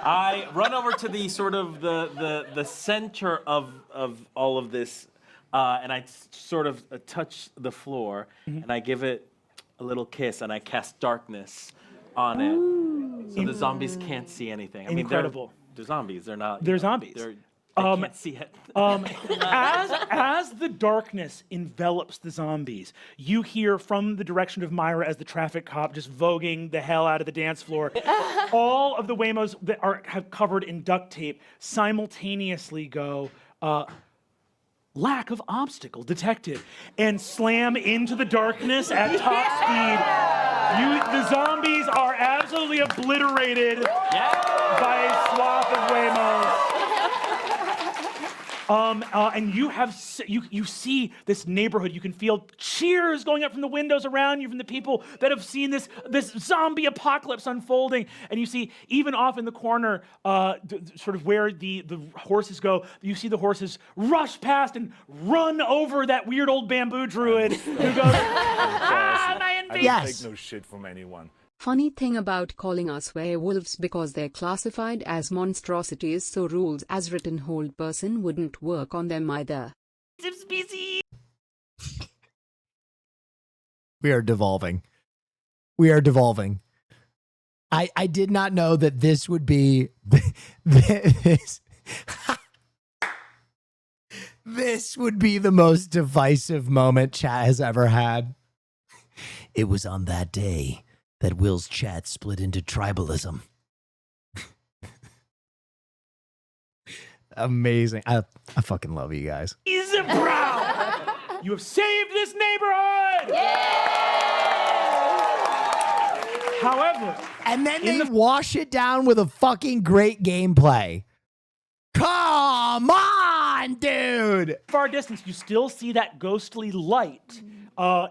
I run over to the sort of the center of all of this, and I sort of touch the floor, and I give it a little kiss, and I cast darkness on it. So the zombies can't see anything. I mean, Incredible. They're zombies. They're not. They're zombies. They can't see it. As the darkness envelops the zombies, you hear from the direction of Myra as the traffic cop just voguing the hell out of the dance floor. All of the Waymos that have covered in duct tape simultaneously go, lack of obstacle detected, and slam into the darkness at top speed. The zombies are absolutely obliterated by a swath of Waymos. And you see this neighborhood. You can feel cheers going up from the windows around you from the people that have seen this zombie apocalypse unfolding. And you see even off in the corner, sort of where the horses go, you see the horses rush past and run over that weird old bamboo druid who goes, my invasion. I don't take no shit from anyone. Funny thing about calling us werewolves, because they're classified as monstrosities, so rules as written hold person wouldn't work on them either. We are devolving. I did not know that this would be this would be the most divisive moment chat has ever had. It was on that day that Will's chat split into tribalism. Amazing. I fucking love you guys. Is it proud? You have saved this neighborhood! However, and then they wash it down with a fucking great gameplay. Come on, dude! Far distance, you still see that ghostly light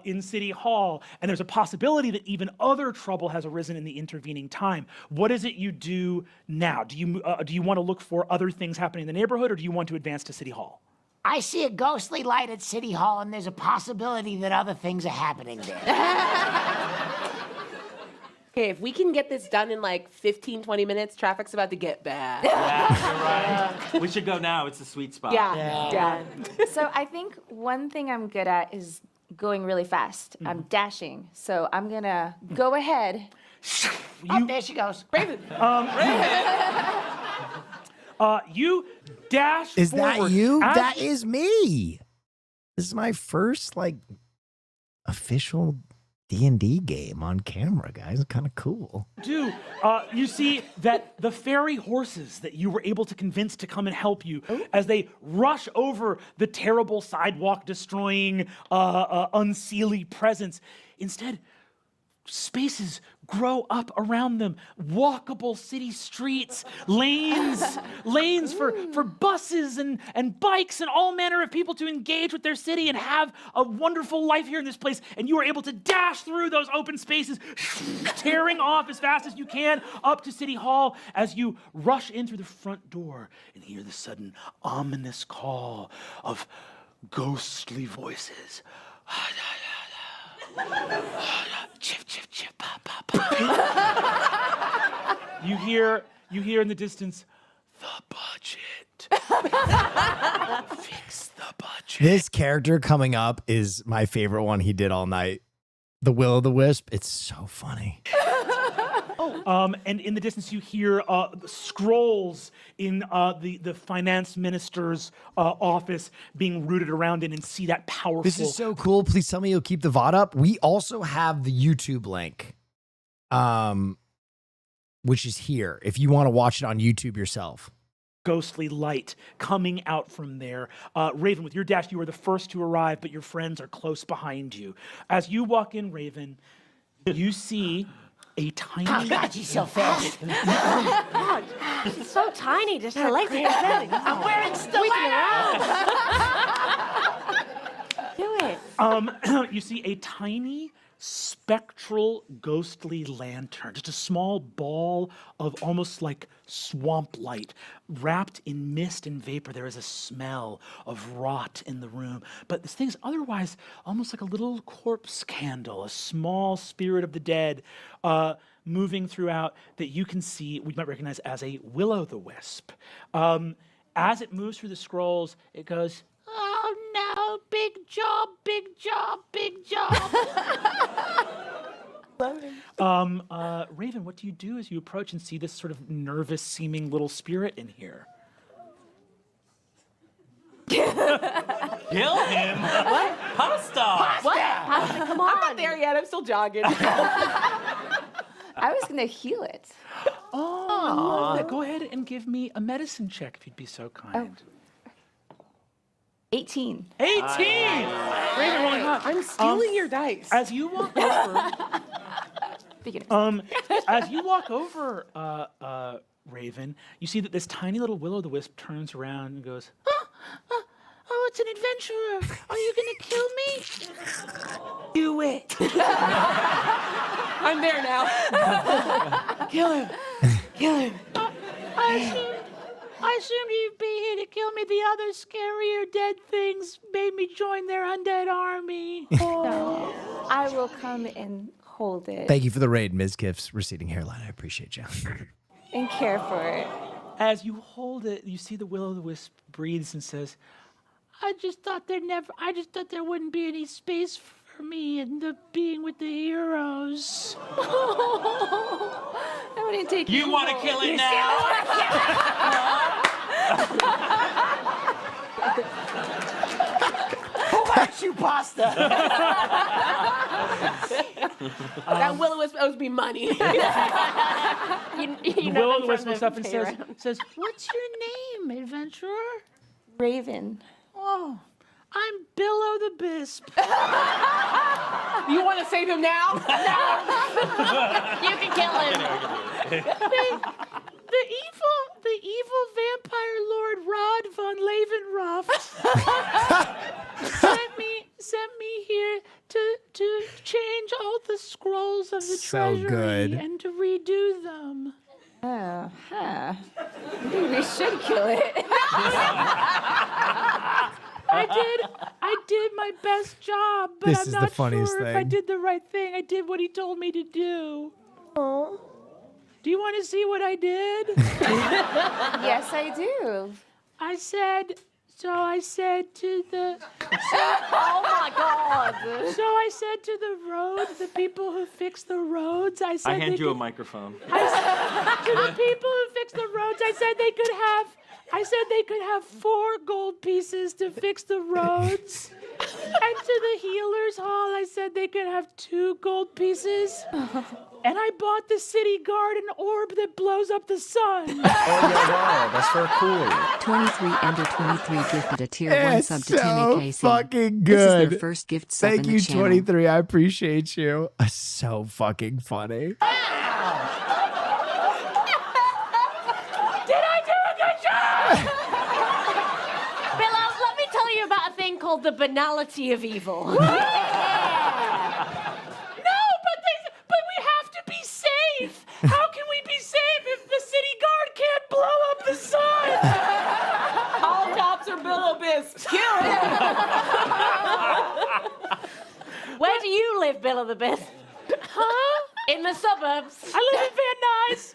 in City Hall, and there's a possibility that even other trouble has arisen in the intervening time. What is it you do now? Do you want to look for other things happening in the neighborhood, or do you want to advance to City Hall? I see a ghostly light at City Hall, and there's a possibility that other things are happening there. Okay, if we can get this done in like 15, 20 minutes, traffic's about to get bad. Yeah, you're right. We should go now. It's the sweet spot. Yeah. So I think one thing I'm good at is going really fast. I'm dashing. So I'm going to go ahead. Oh, there she goes. Raven. You dash Is forward. that you? As That is me. This is my first official D&D game on camera, guys. Kind of cool. You see that the fairy horses that you were able to convince to come and help you as they rush over the terrible sidewalk destroying unseelie presence. Instead, spaces grow up around them, walkable city streets, lanes for buses and bikes and all manner of people to engage with their city and have a wonderful life here in this place. And you are able to dash through those open spaces, tearing off as fast as you can up to City Hall as you rush in through the front door and hear the sudden ominous call of ghostly voices. Chip, chip, chip, pa, pa, pa. You hear in the distance, the budget. Fix the budget. This character coming up is my favorite one he did all night. The Will-O-the-Wisp. It's so funny. And in the distance, you hear scrolls in the finance minister's office being rooted around in and see that powerful. This is so cool. Please tell me you'll keep the VOD up. We also have the YouTube link, which is here if you want to watch it on YouTube yourself. Ghostly light coming out from there. Raven, with your dash, you are the first to arrive, but your friends are close behind you. As you walk in, Raven, you see a tiny... Oh, God, she's so fast. God, she's so tiny. Just her legs are pathetic. I'm wearing stilettos. Do it. You see a tiny spectral ghostly lantern, just a small ball of almost like swamp light wrapped in mist and vapor. There is a smell of rot in the room, but this thing is otherwise almost like a little corpse candle, a small spirit of the dead moving throughout that you can see, we might recognize as a Will-O-the-Wisp. As it moves through the scrolls, it goes, "Oh no, big job, big job, big job." Raven, what do you do as you approach and see this sort of nervous seeming little spirit in here? Kill him? What? Pasta! What? Pasta, come on. I'm not there yet. I'm still jogging. I was gonna heal it. Oh, I love that. Go ahead and give me a medicine check if you'd be so kind. 18. 18! Raven, rolling hot. I'm stealing your dice. As you walk over, as you walk over, Raven, you see that this tiny little Will-O-the-Wisp turns around and goes, "Oh, it's an adventurer. Are you gonna kill me? Do it." I'm there now. Kill him. Kill him. I assumed you'd be here to kill me. The other scarier dead things made me join their undead army. No, I will come and hold it. Thank you for the raid, Ms. Gift's receding hairline. I appreciate you. And care for it. As you hold it, you see the Will-O-the-Wisp breathes and says, I just thought there wouldn't be any space for me in the being with the heroes. I wouldn't take You want to kill it now? Who asked you pasta? That Will-O-Wisp owes me money. the Will-O-the-Wisp looks up and says, What's your name, adventurer? Raven. Oh, I'm Bill-O-the-Bisp. You want to save him now? You can kill him. The evil vampire lord Rod von Leavenroft sent me here to change all the scrolls of the So treasury good. and to redo them. Oh, huh. Maybe we should kill it. I did my best job, but This I'm is the not funniest sure if I thing. did the right thing. I did what he told me to do. Oh. Do you want to see what I did? Yes, I do. I said to the... Oh my God. So I said to the people who fix the roads, I hand you a microphone. To the people who fix the roads, I said they could have I said they could have 4 gold pieces to fix the roads. And to the healers hall, I said they could have 2 gold pieces. And I bought the city guard an orb that blows up the sun. Oh yeah, wow, that's very cool. 23 Ender 23 gifted a tier 1 It's sub to so Timmy Casey. fucking This is good. their first gift sub Thank in you, the channel. 23. I appreciate you. So fucking funny. Did I do a good job? Billow, let me tell you about a thing called the banality of evil. No, but we have to be safe. How can we be safe if the city guard can't blow up the sun? All cops are Bill Abyss. Kill him. Where do you live, Bill of the Bith? Huh? In the suburbs. I live in Van Nuys.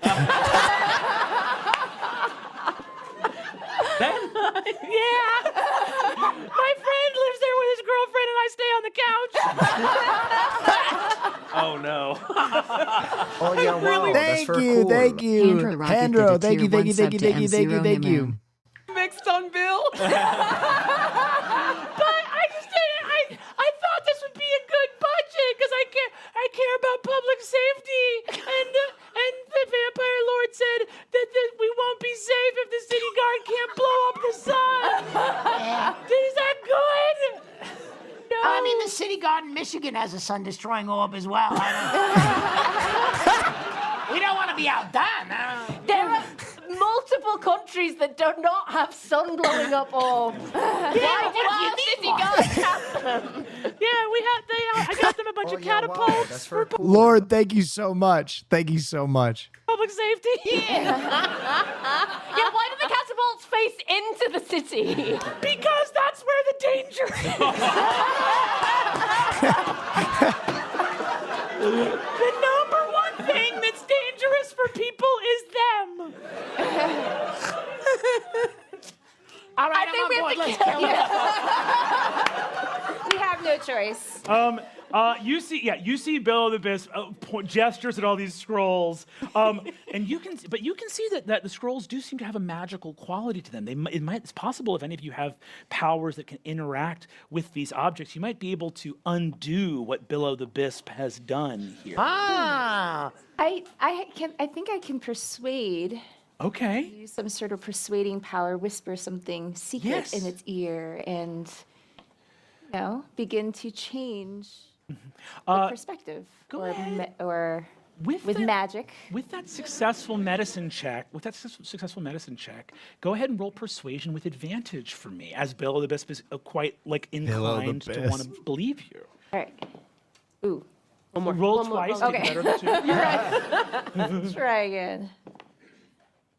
Yeah. My friend lives there with his girlfriend and I stay on the couch. Oh no. Oh yeah, wow, that's Thank very you, cool. thank you. Andrew Rocket Andrew, did a thank you, tier thank you, 1 thank you, sub to thank you, thank you, M0 thank you. Himmer. Mixed on Bill. But I just didn't. I thought this would be a good budget because I care about public safety, and the vampire lord said that we won't be safe if the city guard can't blow up the sun. Is that good? No. I mean, the city guard in Michigan has a sun-destroying orb as well. We don't want to be outdone. There are multiple countries that do not have sun blowing up orbs. Why do our city guards have them? Yeah, I got them a bunch of catapults Wow, that's very cool. Lord, thank you so much. Thank you so much. public safety. Yeah, why do the catapults face into the city? Because that's where the danger is. The number 1 thing that's dangerous for people is them. All right, I think we have to Let's kill kill him. We have no choice. You see Bill the Abyss gestures at all these scrolls, and you can see that the scrolls do seem to have a magical quality to them. It's possible if any of you have powers that can interact with these objects, you might be able to undo what Bill the Bisp has done here. Ah. I think I can persuade. Okay. Use some sort of persuading power, whisper something secret in its ear, and begin to change the perspective. Go or ahead. Or with that- magic. With that successful medicine check, go ahead and roll persuasion with advantage for me, as Bill the Bisp is quite inclined to want to believe you. All right. Ooh. Roll twice. Okay. Better than 2. You're right. Try again.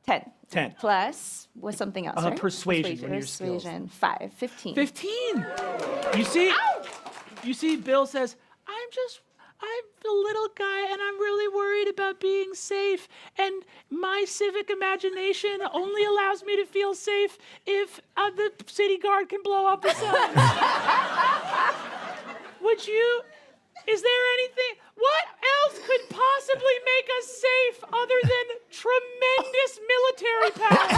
10. 10. Plus, was something else, right? Persuasion, one of your skills. Persuasion. 5. 15. 15. You see, Bill says, I'm a little guy and I'm really worried about being safe. And my civic imagination only allows me to feel safe if the city guard can blow up the sun. Is there anything? What else could possibly make us safe other than tremendous military power?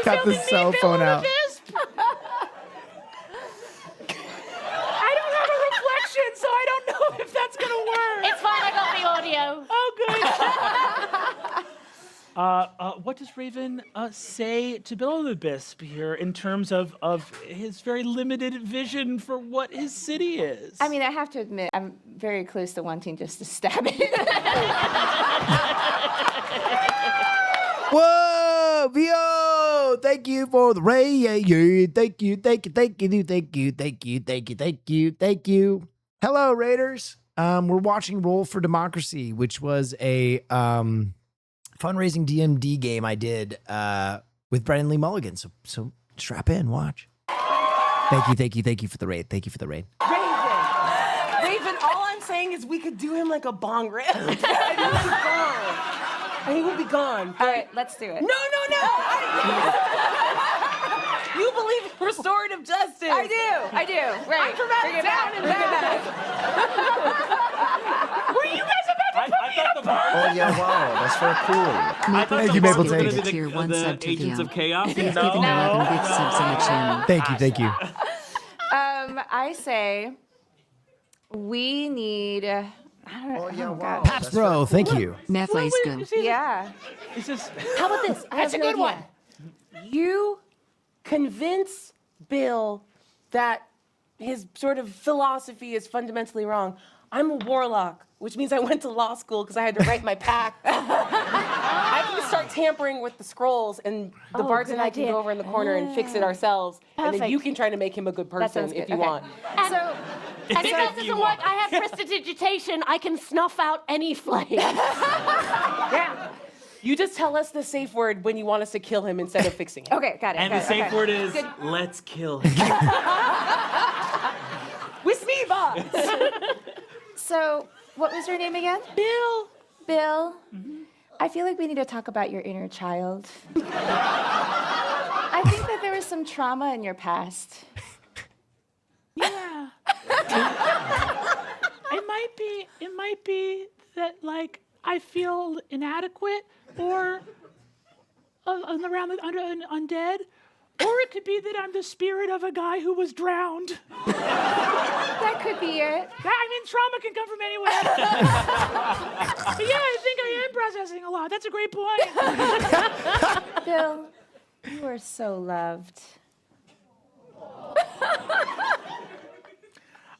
Got the cell phone out. I don't have a reflection, so I don't know if that's gonna work. It's fine, I got the audio. Oh, good. What does Raven say to Bill the Bisp here in terms of his very limited vision for what his city is? I mean, I have to admit, I'm very close to wanting just to stab it. Whoa, Vio! Thank you for the raid. Thank you. Hello, Raiders. We're watching Roll for Democracy, which was a fundraising DMD game I did with Brendan Lee Mulligan. So strap in, watch. Thank you for the raid. Thank you for the raid. Raven, all I'm saying is we could do him like a bong rip. And he will be gone. All right, let's do it. No. You believe in restorative justice. I do. Right. I'm dramatic Bring it down back. and Bring it back. Were you guys Oh yeah, wow, that's very cool. Thank you, Maple Tate. The tier 1 sub to Agents Theo. of Chaos? Giving 11 bit subs on the channel. Thank you. I say we need. I don't know. Oh yeah, wow. Paps Bro, thank you. Nephi's good. Yeah. It's just, how about this? I have That's a an good idea. You convince Bill that his sort of philosophy is fundamentally wrong. I'm a warlock, which means I went to law school because I had to write my pact. I can start tampering with the scrolls, and the Bards and I can go over in the corner and fix it ourselves. And then Perfect. you can try to make him a good person sounds if good. you Okay. want. And if that doesn't work, I have prestidigitation. I can snuff out any flame. Yeah. You just tell us the safe word when you want us to kill him instead of fixing him. Okay, got it. And got the it, safe okay. word is, Good. let's kill him. With me, boss. So, what was your name again? Bill. Bill. I feel like we need to talk about your inner child. I think that there was some trauma in your past. Yeah. It might be that like I feel inadequate or around the undead. Or it could be that I'm the spirit of a guy who was drowned. That could be it. I mean, trauma can come from anywhere. But yeah, I think I am processing a lot. That's a great point. Bill, you are so loved.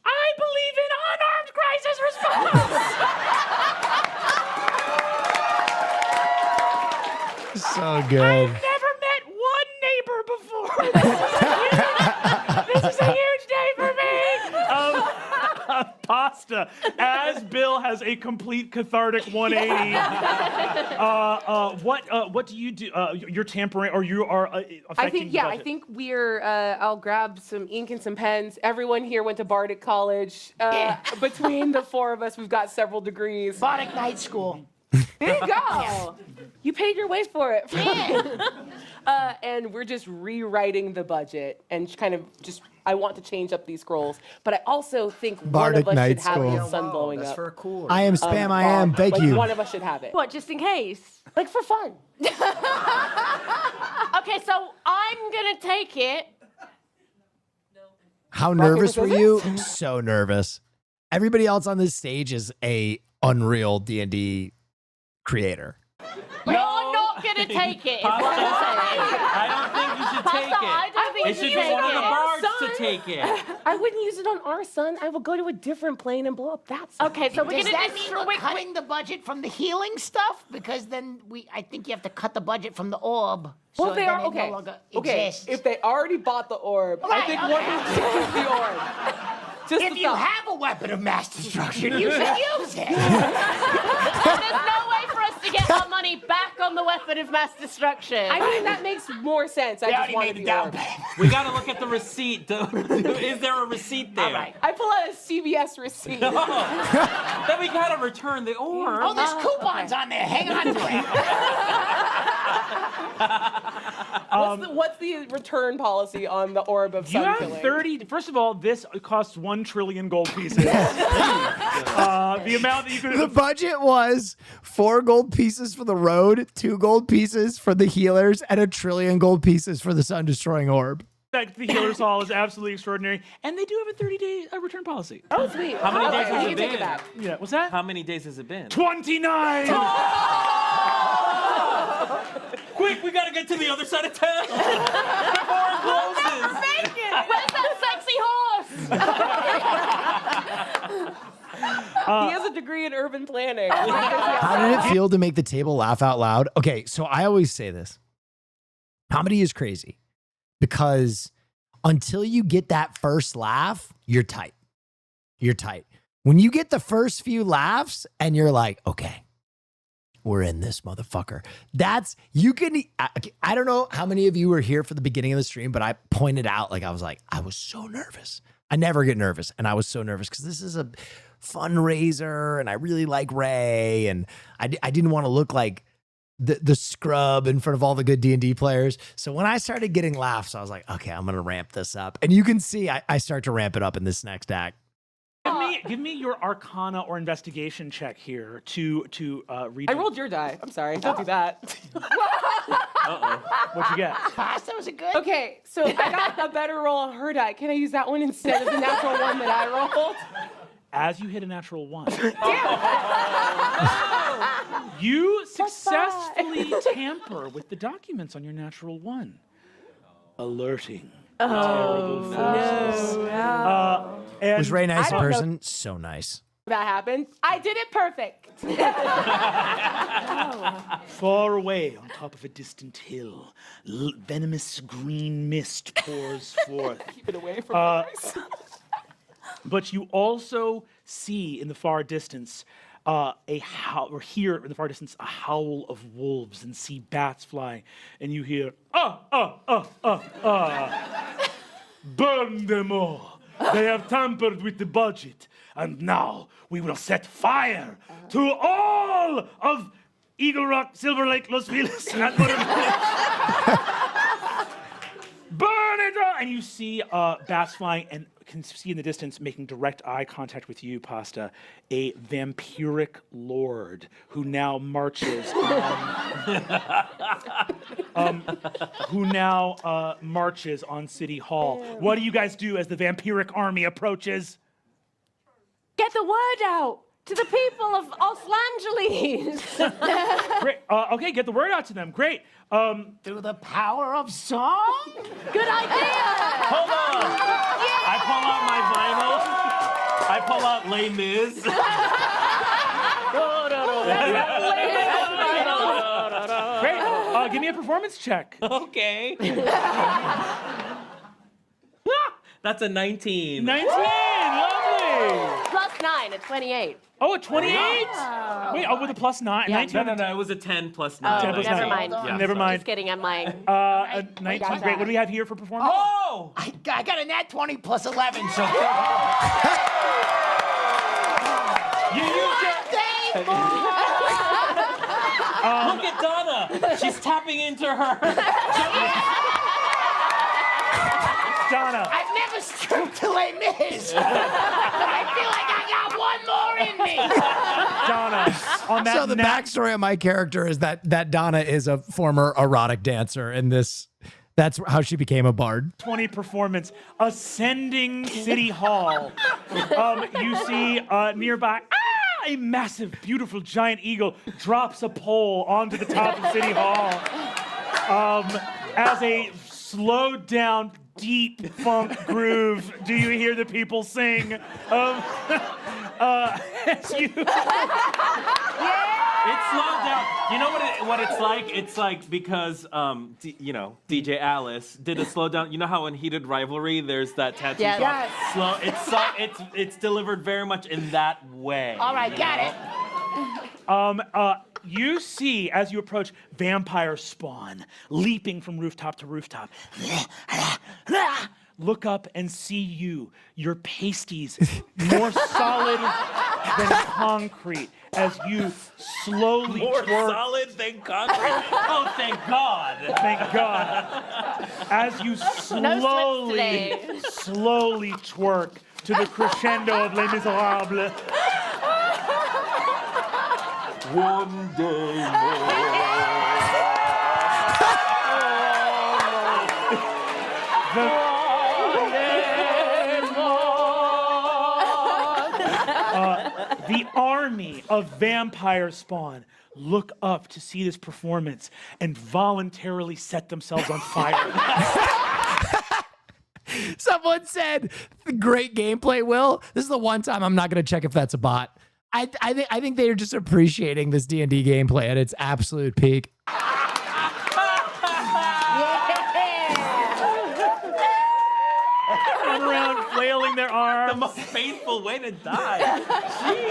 I believe in unarmed crisis response. So good. I've never met one neighbor before. This is a huge day for me. Pasta. As Bill has a complete cathartic 180. What do you do? You're tampering, or you are affecting the I budget? think we're. I'll grab some ink and some pens. Everyone here went to Bardic College. Between the four of us, we've got several degrees. Bardic Night School. There you go. You paid your way for it. And we're just rewriting the budget and kind of just. I want to change up these scrolls, but I also think Bardic one of us Night should have School. the sun blowing That's up. very cool. I am spam, I am. Thank like you. One of us should have it. What, just in case? Like for fun. Okay, so I'm gonna take it. How nervous were you? So nervous. Everybody else on this stage is a Unreal D&D creator. You're not gonna take it, is what I'm saying. I don't think you should take Pasta, I it. don't think It you should should be one of take the it. bards to Son. take it. I wouldn't use it on our sun. I will go to a different plane and blow up that sun. Okay, so we're Does gonna that mean we're cutting the budget from the healing stuff? Because then I think you have to cut the budget from the orb. Well, so they then are it okay. no longer Okay, exists. if they already bought the orb, I think one of them should use the orb. Just if the you thought. have a weapon of mass destruction, you should use it. There's no way for us to get our money back on the weapon of mass destruction. I mean, that makes more sense. I just wanted the orb. We gotta look at the receipt. Is there a receipt there? All right. I pull out a CVS receipt. No. Then we gotta return the orb. Oh, there's coupons on there. Hang on to it. What's the return policy on the orb of You sun have killing? 30. First of all, this costs 1 trillion gold pieces. The amount that you could. The budget was 4 gold pieces for the road, 2 gold pieces for the healers, and 1 trillion gold pieces for the sun-destroying orb. That the Healer's Hall is absolutely extraordinary, and they do have a 30-day return policy. Oh, sweet. How many days has you it take it been? back. Yeah, what's that? How many days has it been? 29. Quick, we gotta get to the other side of town before it closes. Where's that sexy horse? He has a degree in urban planning. How did it feel to make the table laugh out loud? Okay, so I always say this. Comedy is crazy because until you get that first laugh, you're tight. You're tight. When you get the first few laughs and you're like, okay, we're in this motherfucker. I don't know how many of you were here for the beginning of the stream, but I pointed out, I was so nervous. I never get nervous. And I was so nervous because this is a fundraiser and I really like Ray. And I didn't want to look like the scrub in front of all the good D&D players. So when I started getting laughs, I was like, okay, I'm going to ramp this up. And you can see I start to ramp it up in this next act. give me your Arcana or Investigation check here to read. I rolled your die. I'm sorry. Don't do that. What'd you get? Pasta was it good? Okay, so I got a better roll on her die. Can I use that one instead of the natural one that I rolled? As you hit a natural 1, you successfully tamper with the documents on your natural 1, alerting terrible forces. And Was Ray nice in I don't know. person? So nice. That happened. I did it perfect. far away on top of a distant hill, venomous green mist pours forth. Keep it away from my eyes. But you also see in the far distance or hear in the far distance a howl of wolves and see bats fly, and you hear, burn them all. They have tampered with the budget, and now we will set fire to all of Eagle Rock, Silver Lake, Los Feliz, and burn it all! And you see bats flying, and can see in the distance, making direct eye contact with you, Pasta, a vampiric lord who now marches on City Hall. What do you guys do as the vampiric army approaches? Get the word out to the people of Los Angeles. Great. Okay, get the word out to them. Great. Through the power of song? Good idea. Hold on. I pull out my vinyl. I pull out Les Mis. Great. Give me a performance check. Okay. That's a 19. 19. Lovely. Plus 9 at 28. Oh, a 28? Wow. Wait, with a plus 9? Yeah. 19? No, it was a 10 plus 9. 10 plus Never 9. mind. Yeah. Never mind. Just kidding, I'm lying. 19. Great. What do we have here for performance? Oh! I got a nat 20 plus 11, so... You used it. Look at Donna. She's tapping into her. Donna. I've never stripped to Les Mis. But I feel like I got one more in me. Donna, on that So the backstory of my character is that Donna is a former erotic dancer, and that's how she became a bard. 20 performance, ascending City Hall. You see nearby, a massive, beautiful, giant eagle drops a pole onto the top of City Hall. As a slowed down, deep funk groove, do you hear the people sing? As you... It's slowed down. You know what it's like? It's like because DJ Alice did a slow down. You know how in Heated Rivalry there's that tattoo song? Yes. Slow. It's delivered very much in that way. All right, got it. You see, as you approach, vampire spawn leaping from rooftop to rooftop. Look up and see you, your pasties more solid than concrete, as you slowly More twerk. solid than concrete. Oh, thank God. Thank God. As you slowly twerk to the crescendo of Les Miserables. One day more. The army of vampire spawn look up to see this performance and voluntarily set themselves on fire. Someone said, great gameplay, Will. This is the one time I'm not going to check if that's a bot. I think they're just appreciating this D&D gameplay at its absolute peak. Run around flailing their arms. The most painful way to die.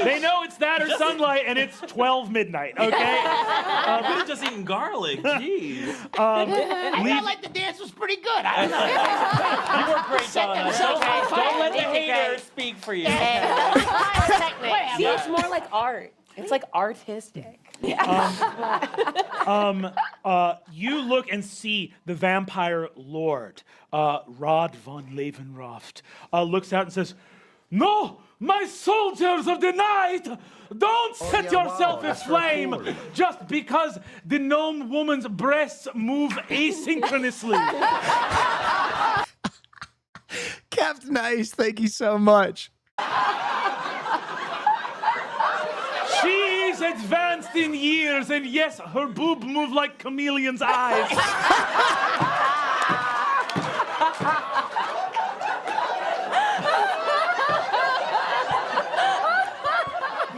They know it's that or sunlight, and it's 12 midnight, okay? We could have just eaten garlic. Jeez. I felt like the dance was pretty good. I don't know. You were great, Donna. Don't let the haters speak for you. See, it's more like art. It's like artistic. You look and see the vampire lord, Rod von Levenroft, looks out and says, "No, My soldiers of the night, don't set yeah, wow, yourself that's aflame very cool. just because the gnome woman's breasts move asynchronously. Captain Ice, thank you so much. She's advanced in years, and yes, her boob move like chameleon's eyes.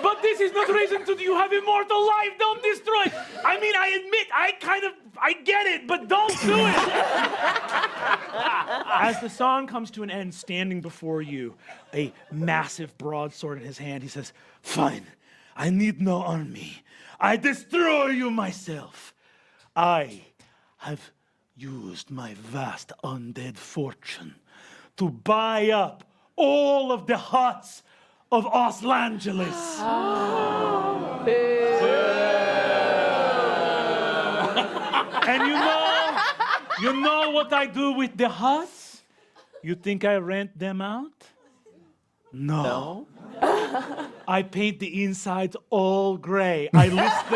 But this is not reason to you have immortal life. Don't destroy. I mean, I admit, I get it, but don't do it. As the song comes to an end, standing before you, a massive broadsword in his hand, he says, "Fine, I need no army. I destroy you myself. I have used my vast undead fortune to buy up all of the huts of Oslangelis." And you know what I do with the huts? You think I rent them out? No. I paint the insides all gray. I list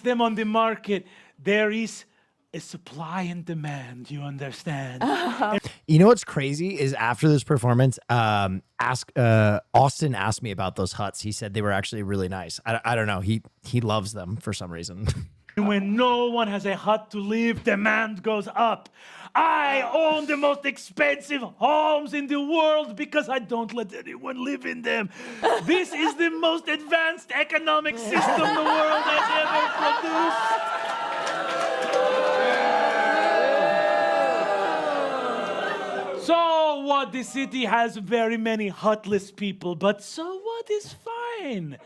them on the market. There is a supply and demand, you understand? You know what's crazy is after this performance, Austin asked me about those huts. He said they were actually really nice. I don't know. He loves them for some reason. When no one has a hut to live, demand goes up. I own the most expensive homes in the world because I don't let anyone live in them. This is the most advanced economic system the world has ever produced. So what? The city has very many hutless people, but so what is fine.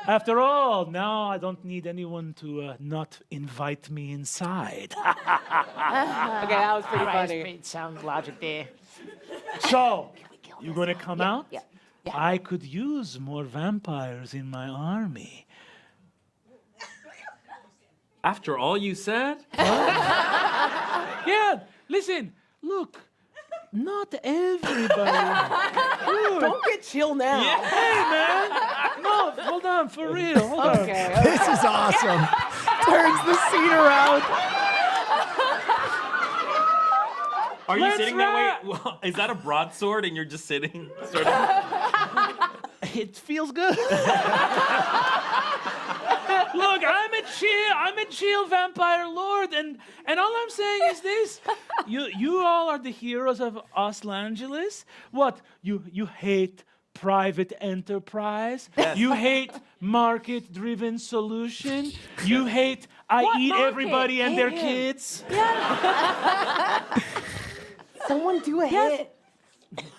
After all, now I don't need anyone to not invite me inside. Okay, that was pretty funny. Made sound logic there. So, you gonna come out? Yeah. I could use more vampires in my army. After all you said? Yeah, listen, look, not everybody. Don't get chill now. Hey, man. No, hold on, for real. Hold on. Okay. This is awesome. Turns the scene around. Are you Let's sitting wrap. that way? Well, is that a broadsword and you're just sitting? Sort of? It feels good. Look, I'm a chill vampire lord, and all I'm saying is this: you all are the heroes of Oslangelis. What? You hate private enterprise. Yes. You hate market-driven solution. You hate I What eat market? everybody and their Hate him. kids. Someone do a hit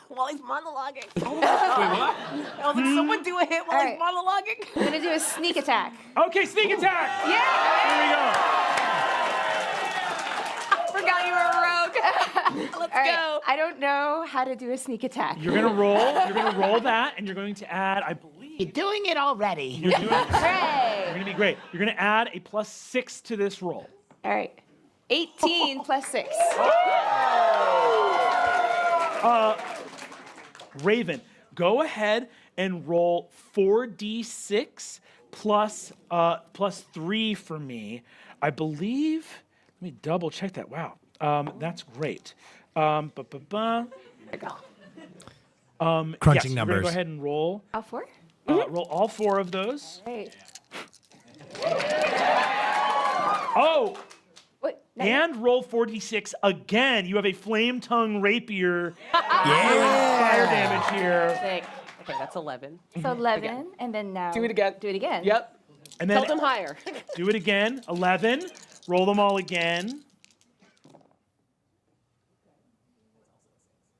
while he's monologuing. Wait, what? Oh, did someone do a hit while he's monologuing? I'm gonna do a sneak attack. Okay, sneak attack. Yeah! Here we go. Forgot you were a rogue. Let's All right, go. I don't know how to do a sneak attack. You're gonna roll that, and you're going to add, I believe. You're doing it already. You're doing it. Hooray! You're gonna be great. You're gonna add a +6 to this roll. All right. 18 plus 6. Raven, go ahead and roll 4d6 plus 3 for me. I believe. Let me double check that. Wow, that's great. There you go. Crunching yes, numbers. We're gonna go ahead and roll. All 4? Roll all 4 of those. Right. Oh. What? And roll 4d6 again. You have a flame tongue rapier. Fire damage here. Sick. Okay, that's 11. So 11, and then now. Do it again. Do it again. Yep. And then Tilt them higher. do it again. 11. Roll them all again.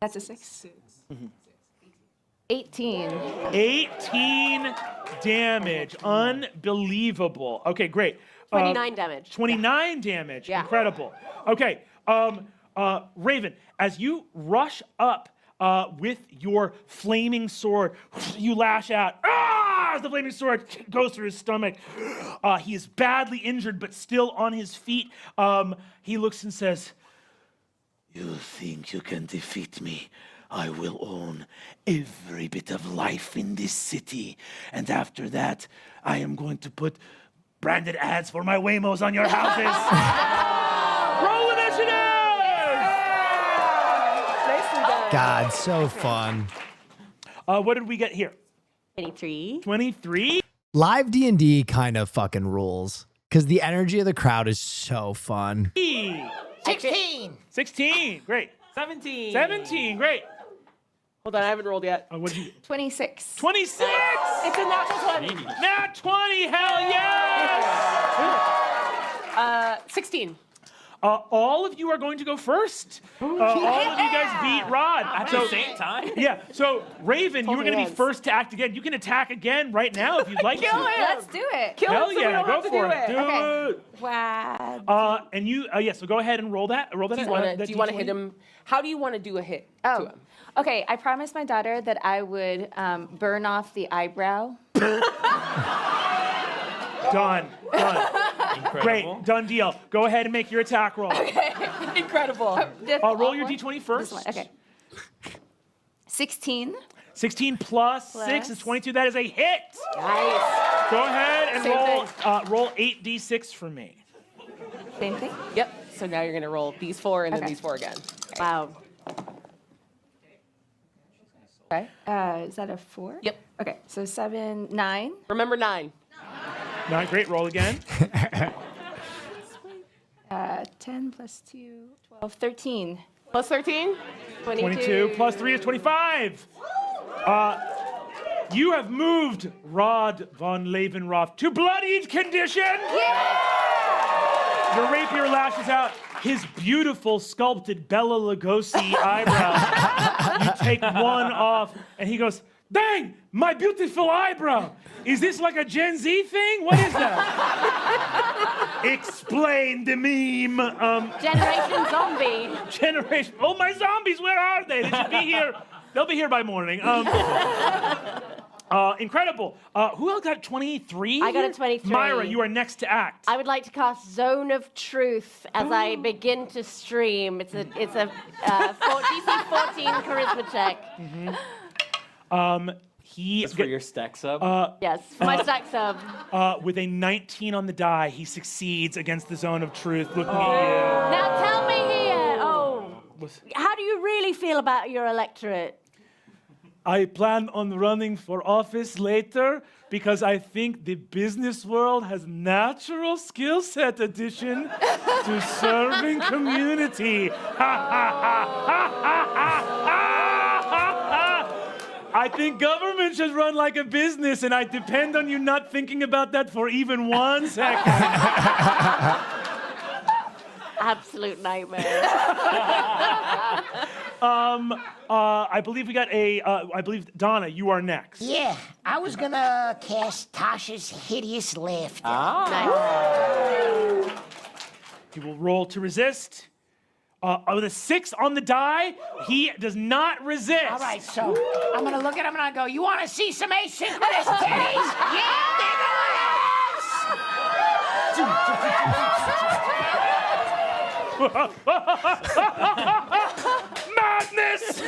That's a 6. 18. 18 damage. Unbelievable. Okay, great. 29 damage. 29 damage. Yeah. Incredible. Okay. Raven, as you rush up with your flaming sword, you lash out. As the flaming sword goes through his stomach. He is badly injured, but still on his feet. He looks and says, You think you can defeat me? I will own every bit of life in this city. And after that, I am going to put branded ads for my Waymos on your houses. Roll initiative! Nicely done. God, so fun. What did we get here? 23. 23? Live D&D kind of fucking rules because the energy of the crowd is so fun. 16. 16, great. 17. 17, great. Hold on, I haven't rolled yet. What'd you 26. 26! It's a natural 20. Nat 20, hell yes! 16. All of you are going to go first. All of you guys beat Rod. At the same time? Yeah, so Raven, you were going to be once. first to act again. You can attack again right now if you'd like Kill to. him. Let's do it. Kill Hell him so we yeah, don't go have to for do it. it. Do it. Wow. And you, so go ahead and roll that. Roll that. Do you want to hit him? How do you want to do a hit to Oh, him? okay. I promised my daughter that I would burn off the eyebrow. Done. Incredible. Great. Done deal. Go ahead and make your attack roll. Incredible. Roll your D20 first. This one. Okay. 16. 16 plus 6 is 22. That is a hit. Nice. Go ahead and Same roll 8d6 for me. Same thing? Yep. So now you're going to roll these 4 and then these 4 again. Wow. Okay. Is that a 4? Yep. Okay. So 7, 9. Remember 9. 9, great. Roll again. 10 plus 2, 12, 13. Plus 13? 22 plus 3 is 25. You have moved Rod von Leeuwenhoek to bloodied condition. Yeah! Your rapier lashes out his beautiful sculpted Bela Lugosi eyebrow. You take one off, and he goes, "Dang, my beautiful eyebrow. Is this like a Gen Z thing? What is that?" Explain the meme. Generation Zombie. Generation. Oh, my zombies, where are they? They should be here. They'll be here by morning. Incredible. Who else got 23? I got a 23. Myra, you are next to act. I would like to cast Zone of Truth as I begin to stream. It's a DC 14 charisma check. That's for your stack sub? Yes, for my stack sub. With a 19 on the die, he succeeds against the Zone of Truth. Looking at Now tell me here. How do you really feel about your electorate? I plan on running for office later because I think the business world has natural skill set addition to serving community. I think government should run like a business, and I depend on you not thinking about that for even 1 second. Absolute nightmare. I believe we got I believe, Donna, you are next. Yeah, I was gonna cast Tasha's Hideous Laughter. He will roll to resist. With a 6 on the die, he does not resist. All right, so I'm gonna look at him and I go, "You want to see some asynchronous titties? Yeah, they're Madness!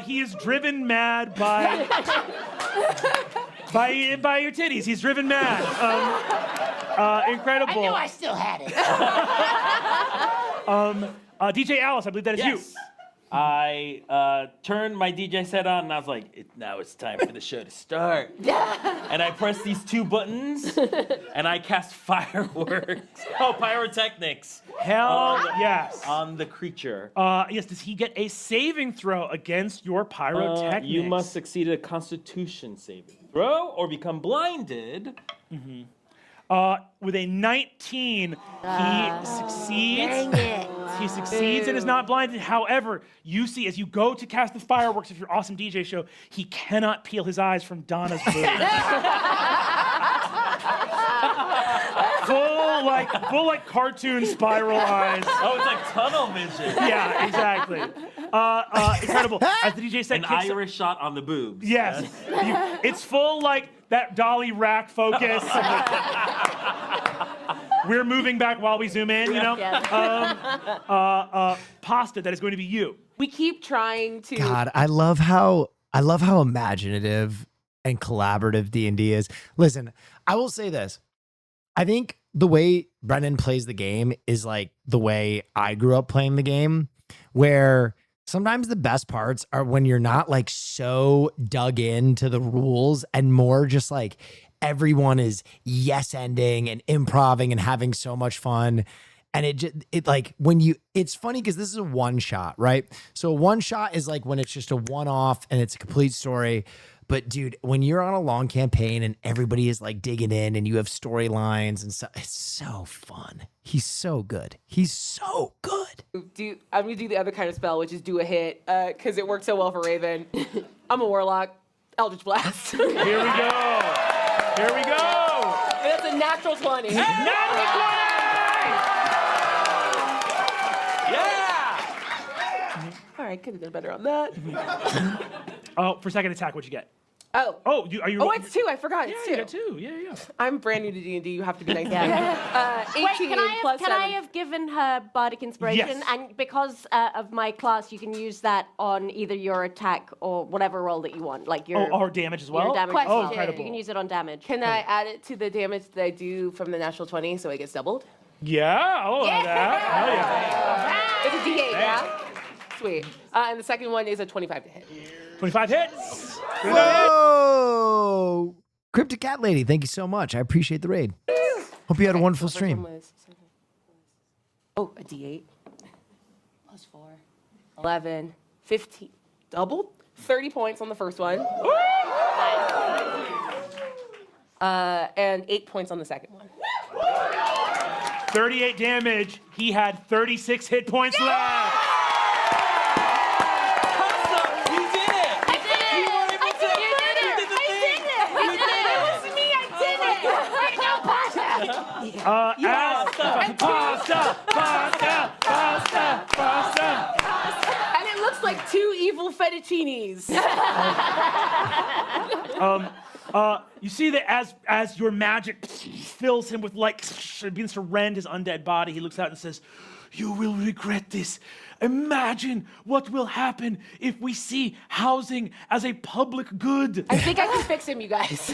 He is driven mad by your titties. He's driven mad. Incredible. I knew I still had it. DJ Alice, I believe that is you. I turned my DJ set on and I was like, now it's time for the show to start. And I pressed these 2 buttons and I cast fireworks. Oh, pyrotechnics. Hell yes. On the creature. Yes, does he get a saving throw against your pyrotechnics? You must succeed a Constitution saving throw or become blinded. With a 19, he succeeds. Dang it. He succeeds and is not blinded. However, you see as you go to cast the fireworks of your awesome DJ show, he cannot peel his eyes from Donna's boob. Full like cartoon spiral eyes. Oh, it's like tunnel vision. Yeah, exactly. Incredible. As the DJ said, An Irish shot on the boobs. Yes. It's full like that dolly rack focus. We're moving back while we zoom in, you know? Pasta, that is going to be you. We keep trying to. God, I love how imaginative and collaborative D&D is. Listen, I will say this. I think the way Brendan plays the game is like the way I grew up playing the game, where sometimes the best parts are when you're not like so dug into the rules and more just like everyone is yes-ending and improving and having so much fun. And it like when you, it's funny because this is a one shot, right? So a one shot is like when it's just a one-off and it's a complete story. But dude, when you're on a long campaign and everybody is like digging in and you have storylines and stuff, it's so fun. He's so good. He's so good. I'm gonna do the other kind of spell, which is do a hit, because it worked so well for Raven. I'm a warlock. Eldritch Blast. Here we go. Here we go. And that's a natural 20. Natural 20! Yeah! All right, could have done better on that. Oh, for second attack, what'd you get? Oh. Oh, are you? Oh, it's 2. I forgot. It's 2. You got 2. Yeah. I'm brand new to D&D. You have to be nice to me. 18 Wait, plus can I 7. have given her bardic inspiration? Yes. And because of my class, you can use that on either your attack or whatever roll that you want, like your. Or damage as well? Your damage Question. as well. Incredible. You can use it on damage. Can I add it to the damage that I do from the natural 20 so it gets doubled? Yeah, I'll allow that. Hell yeah. It's a D8, yeah? Sweet. And the second one is a 25 to hit. 25 hits. Whoa! Cryptic Cat Lady, thank you so much. I appreciate the raid. Hope you had a wonderful stream. Oh, a D8. Plus 4. 11. 15. Doubled? 30 points on the first one. And 8 points on the second one. 38 damage. He had 36 hit points left. And it looks like 2 evil fettuccinis. You see that as your magic fills him with light, begins to rend his undead body, he looks out and says, "You will regret this. Imagine what will happen if we see housing as a public good." I think I can fix him, you guys.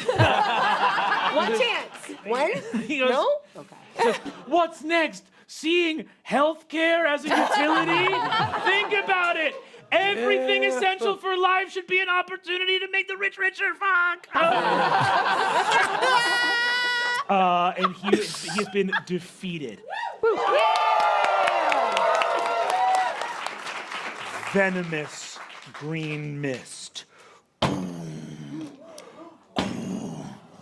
One chance. One? He goes, No? Okay. Says, "What's next? Seeing healthcare as a utility? Think about it. Everything essential for life should be an opportunity to make the rich richer. Fuck." And he has been defeated. Venomous green mist.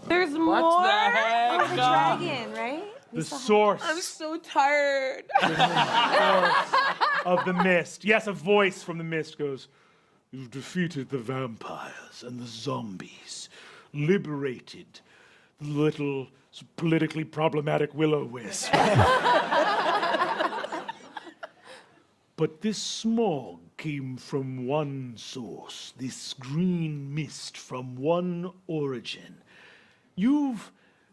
There's more. What the heck? Oh, the dragon, right? The source I'm so tired. of the mist. Yes, a voice from the mist goes, "You've defeated the vampires and the zombies, liberated the little politically problematic will-o-wisp. But this smog came from one source, this green mist from one origin. You've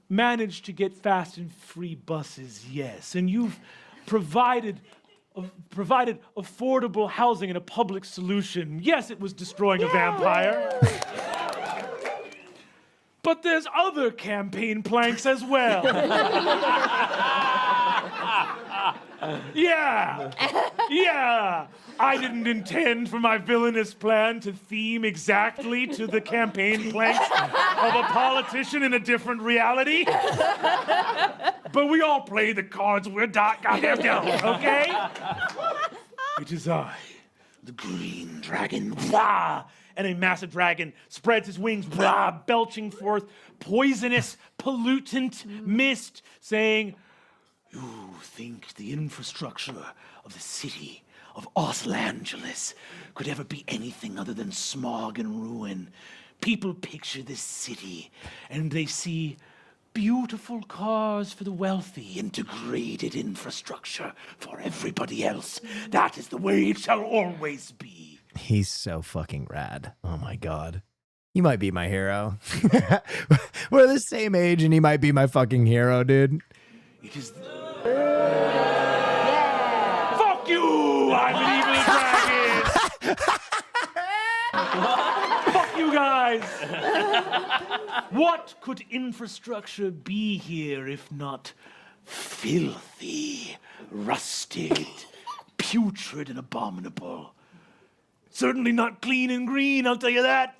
managed to get fast and free buses, yes, and you've provided affordable housing and a public solution. Yes, it was destroying a vampire. But there's other campaign planks as well." Yeah. I didn't intend for my villainous plan to theme exactly to the campaign planks of a politician in a different reality. But we all play the cards we're goddamn dealt, okay? It is I, the Green Dragon. Blah! And a massive dragon spreads his wings, blah, belching forth poisonous, pollutant mist, saying, "You think the infrastructure of the city of Los could ever be anything other than smog and ruin? People picture this city and they see beautiful cars for the wealthy, integrated infrastructure for everybody else. That is the way it shall always be. He's so fucking rad. Oh my God. He might be my hero. We're the same age and he might be my fucking hero, dude. It is. Fuck you! I'm an evil dragon! Fuck you guys! What could infrastructure be here if not filthy, rusted, putrid, and abominable? Certainly not clean and green, I'll tell you that.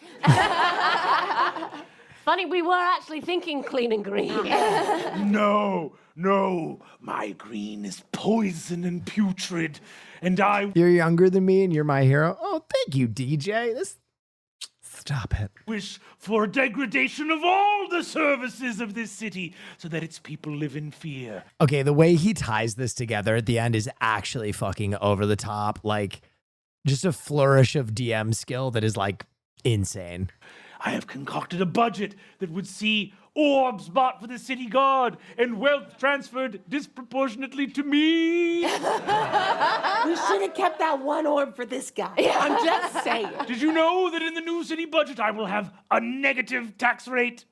Funny, we were actually thinking clean and green. No, my green is poison and putrid, and I You're younger than me and you're my hero. Oh, thank you, DJ. Stop it. wish for degradation of all the services of this city so that its people live in fear. Okay, the way he ties this together at the end is actually fucking over the top. Like, just a flourish of DM skill that is like insane. I have concocted a budget that would see orbs bought for the city guard and wealth transferred disproportionately to me. We should have kept that one orb for this guy. I'm just saying. Did you know that in the new city budget I will have a negative tax rate?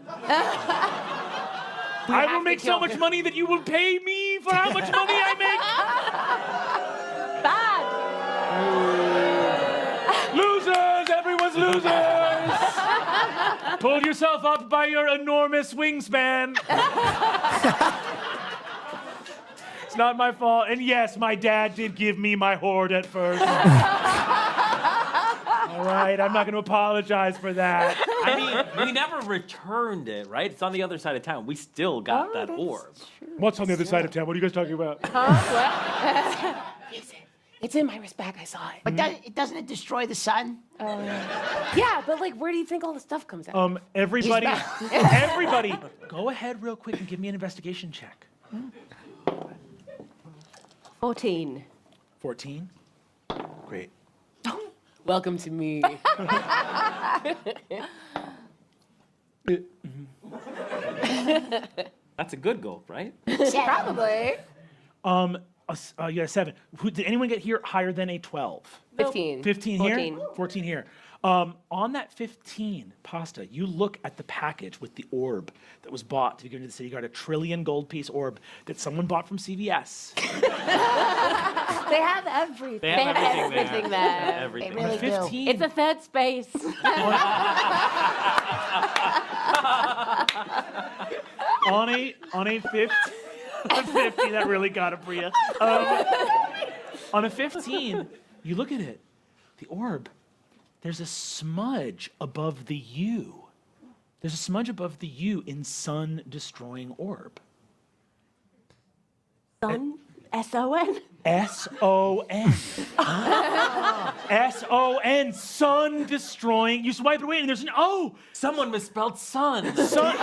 I will make so much money that you will pay me for how much money I make. Losers! Everyone's losers! Pull yourself up by your enormous wingspan. It's not my fault. And yes, my dad did give me my hoard at first. All right, I'm not going to apologize for that. I mean, we never returned it, right? It's on the other side of town. We still got that orb. What's on the other side of town? What are you guys talking about? It's in Myra's bag. I saw it. But doesn't it destroy the sun? Yeah, but like, where do you think all the stuff comes out? Everybody, He's everybody, go ahead real quick and give me an investigation check. 14. 14? Great. Welcome to me. That's a good goal, right? Probably. You got a 7. Did anyone get here higher than a 12? 15. 15 here? 14. 14 here. On that 15, Pasta, you look at the package with the orb that was bought to be given to the city guard, a 1 trillion gold piece orb that someone bought from CVS. They have everything. They have there. everything there. Everything. They really 15. do. It's a third space. on a 50, that really got it for you. On a 15, you look at it, the orb, there's a smudge above the U. There's a smudge above the U in sun-destroying orb. Sun? S-O-N? S-O-N. S-O-N, sun-destroying. You swipe it away and there's an O. Someone misspelled sun. Sun.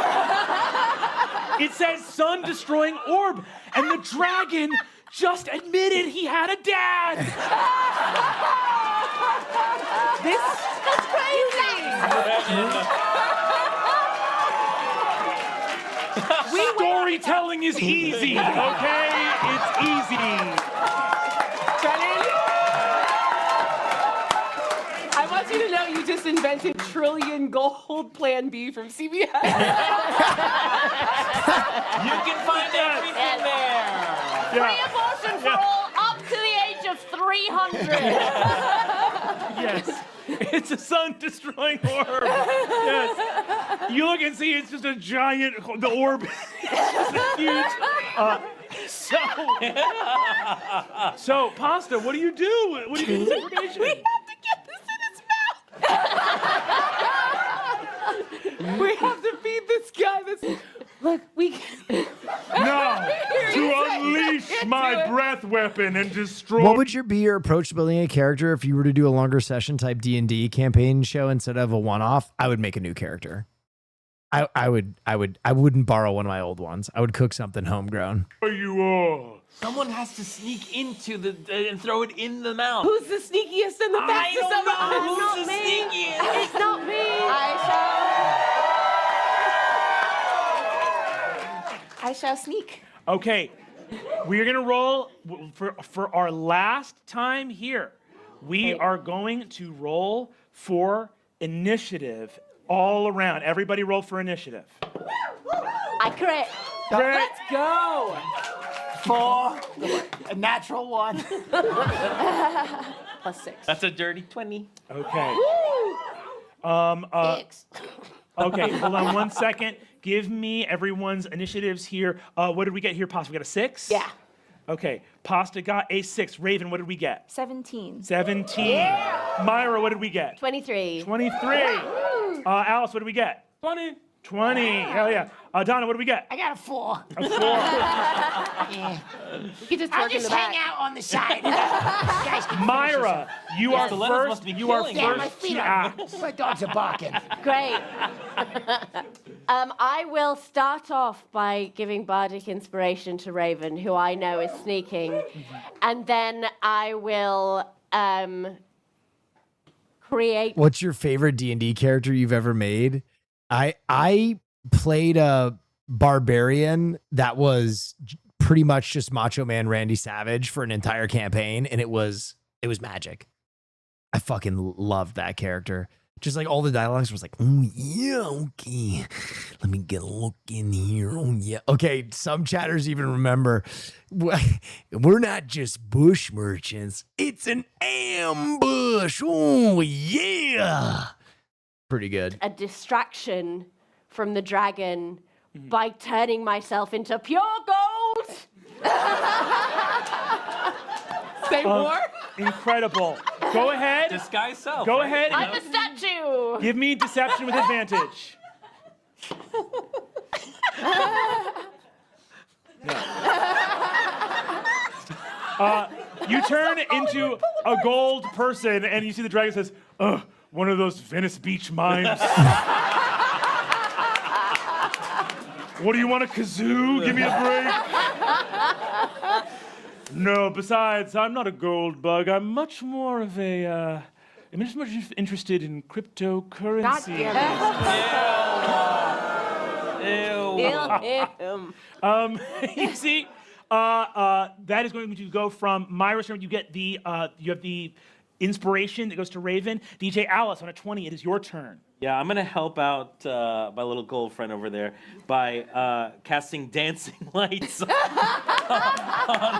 It says sun-destroying orb. And the dragon just admitted he had a dad. That's crazy. Storytelling is easy, okay? It's easy. I want you to know you just invented trillion gold plan B from CBS. You can find everything there. Free abortion for all up to the age of 300. Yes. It's a sun-destroying orb. Yes. You look and see it's just a giant, the orb is just a huge, so, Pasta, what do you do? What do you do with this information? We have to get this in his mouth. We have to feed this guy this. Look, we. No, to unleash my breath weapon and destroy. What would be your approach to building a character if you were to do a longer session type D&D campaign show instead of a one-off? I would make a new character. I wouldn't borrow one of my old ones. I would cook something homegrown. You all. Someone has to sneak into the and throw it in the mouth. Who's the sneakiest and the fastest? I don't know It's who's not the me. sneakiest. It's not me. I shall sneak. Okay, we're gonna roll for our last time here. We are going to roll for initiative all around. Everybody roll for initiative. I crit. Crit. Let's go. 4, a natural 1. +6. That's a dirty 20. Okay. Okay, hold on 1 second. Give me everyone's initiatives here. What did we get here, Pasta? We got a 6? Yeah. Okay, Pasta got a 6. Raven, what did we get? 17. 17. Yeah. Myra, what did we get? 23. 23. Alice, what did we get? 20. 20. Hell yeah. Donna, what do we get? I got a 4. A 4. Yeah. You can just I'll twerk in just the hang back. out on the side. You guys can Myra, you are Stilettos must first. be You are killing Yeah, my first feet to are. act. My dogs are barking. Great. I will start off by giving bardic inspiration to Raven, who I know is sneaking, and then I will create. What's your favorite D&D character you've ever made? I played a barbarian that was pretty much just Macho Man Randy Savage for an entire campaign, and it was magic. I fucking loved that character. Just like all the dialogues was like, oh yeah, okay. Let me get a look in here. Oh yeah. Okay, some chatters even remember we're not just bush merchants. It's an ambush. Oh yeah. Pretty good. A distraction from the dragon by turning myself into pure gold. Say more. Incredible. Go ahead. Disguise self. Go right? ahead. I'm a statue. Give me deception with advantage. You turn into a gold person, and you see the dragon says, "Ugh, one of those Venice Beach mimes." What do you want, a kazoo? Give me a break. No, besides, I'm not a gold bug. I'm much more of a, I'm just much interested in cryptocurrency. You see, that is going to go from Myra's turn. You get the, you have the inspiration that goes to Raven. DJ Alice, on a 20, it is your turn. Yeah, I'm gonna help out my little gold friend over there by casting dancing lights on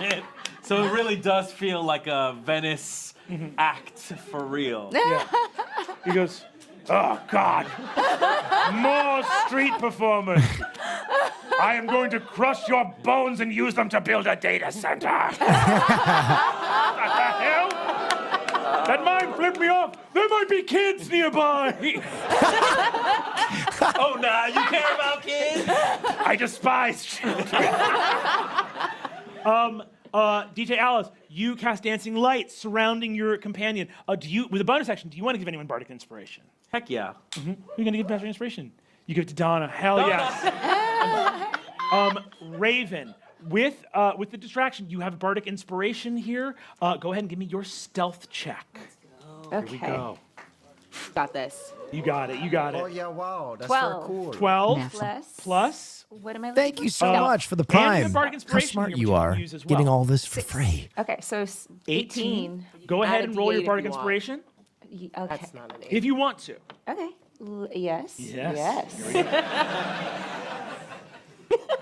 it, so it really does feel like a Venice act for real. Yeah. He goes, "Oh God, more street performers! I am going to crush your bones and use them to build a data center." What the hell? That mime flipped me off. There might be kids nearby. Oh, nah, you care about kids? I despise children. DJ Alice, you cast dancing lights surrounding your companion. Do you, with a bonus action, do you want to give anyone bardic inspiration? Heck yeah. Who are you gonna give bardic inspiration? You give it to Donna. Hell yes. Raven. With the distraction, you have bardic inspiration here. Go ahead and give me your stealth check. Okay. Here we go. Got this. You got it. You got Oh it. yeah, wow, that's 12. so cool. 12 plus. What am I looking Thank you so Uh, much for the and you have prime. bardic How inspiration smart here, you which you are, can use as getting well. all this for free. Okay, so 18. Go ahead Add a and roll your D8 bardic if you want. inspiration Okay. That's not an 8. if you want to. Okay. Yes. Yes. Here we go.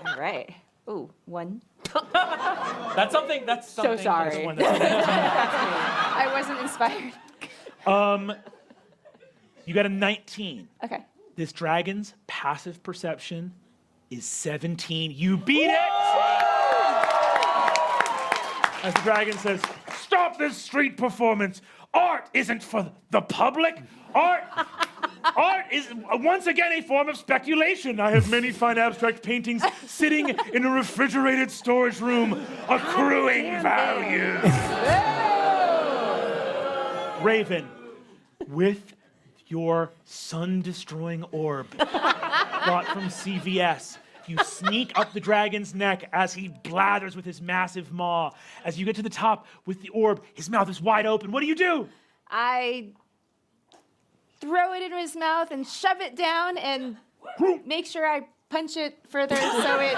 All right. Ooh, 1. That's something. That's something. So sorry. I wasn't inspired. You got a 19. Okay. This dragon's passive perception is 17. You beat it! As the dragon says, "Stop this street performance. Art isn't for the public. Art is once again a form of speculation. I have many fine abstract paintings sitting in a refrigerated storage room, accruing value." Raven, with your sun-destroying orb brought from CVS, you sneak up the dragon's neck as he blathers with his massive maw. As you get to the top with the orb, his mouth is wide open. What do you do? I throw it into his mouth and shove it down and make sure I punch it further so it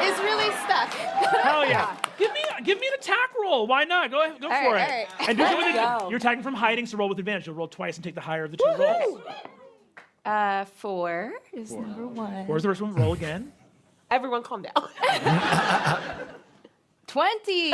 is really stuck. Hell yeah. Give me an attack roll. Why not? Go ahead, go for it. All right. And do it with Let's go. you're attacking from hiding, so roll with advantage. You'll roll twice and take the higher of the two rolls. 4 is number 1. Where's the first one? Roll again. Everyone calm down. 20.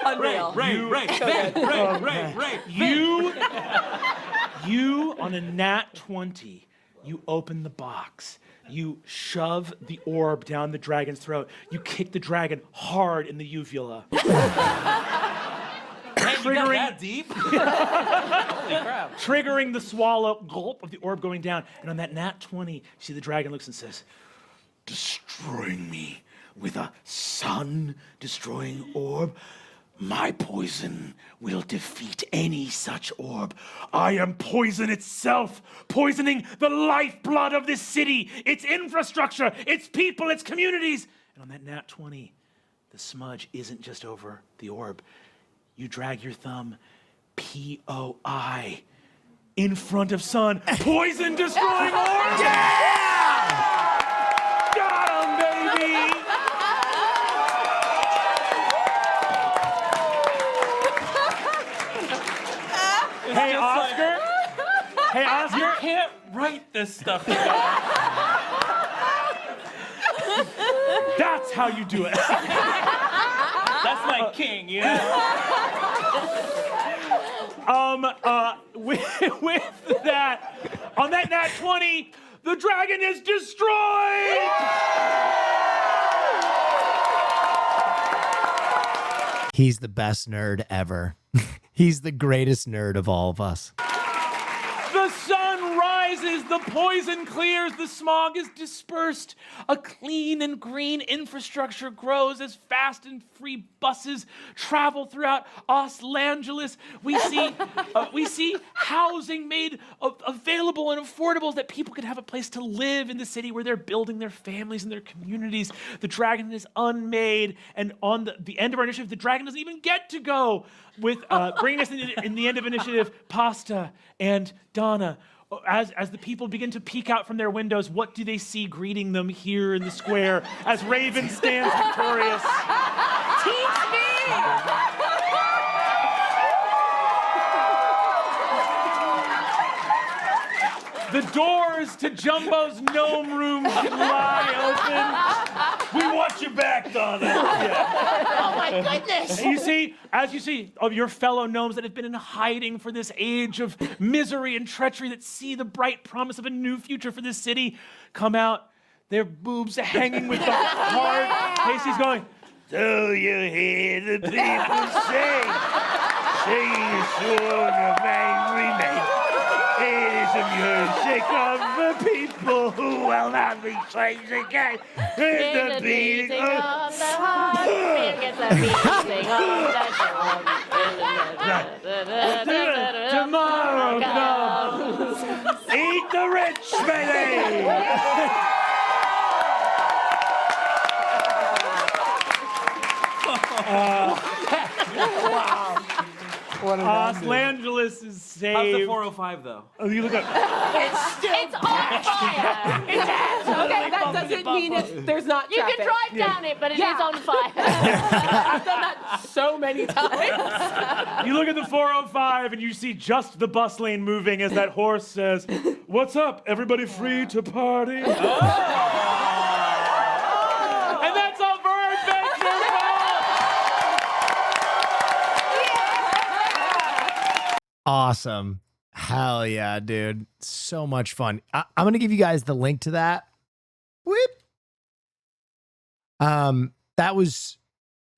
Unreal. You on a nat 20, you open the box. You shove the orb down the dragon's throat. You kick the dragon hard in the uvula. Triggering that deep? Holy crap. Triggering the swallow gulp of the orb going down. And on that nat 20, you see the dragon looks and says, Destroying me with a sun-destroying orb? My poison will defeat any such orb. I am poison itself, poisoning the lifeblood of this city, its infrastructure, its people, its communities. And on that nat 20, the smudge isn't just over the orb. You drag your thumb, POI, in front of sun, poison destroying orb. Yeah! Got him, baby! Hey, Oscar. Hey, Oscar. You can't write this stuff. That's how you do it. That's my king, you know? With that, on that nat 20, the dragon is destroyed! He's the best nerd ever. He's the greatest nerd of all of us. The sun rises, the poison clears, the smog is dispersed. A clean and green infrastructure grows as fast and free buses travel throughout Los Angeles. We see housing made available and affordable so that people can have a place to live in the city where they're building their families and their communities. The dragon is unmade, and on the end of our initiative, the dragon doesn't even get to go with bringing us in the end of initiative, Pasta and Donna. As the people begin to peek out from their windows, what do they see greeting them here in the square as Raven stands victorious? Teach me! The doors to Jumbo's gnome room lie open. We want you back, Donna. Oh my goodness. And as you see of your fellow gnomes that have been in hiding for this age of misery and treachery that see the bright promise of a new future for this city come out, their boobs hanging with the hard. Casey's going, Do you hear the people say? Sing a song of angry men. It is the music of the people who will not be changed again. It's the beating of the heart. It's the beating of the heart. Tomorrow comes. Eat the rich, baby. wow. Los Angeles is saved. How's the 405 though? Oh, you look up. It's on fire. Okay, that doesn't mean there's not You traffic. can drive down it, but it is on fire. I've done that so many times. You look at the 405 and you see just the bus lane moving as that horse says, "What's up? Everybody free to party?" And that's all for our adventure. Awesome. Hell yeah, dude. So much fun. I'm going to give you guys the link to that. Whip. That was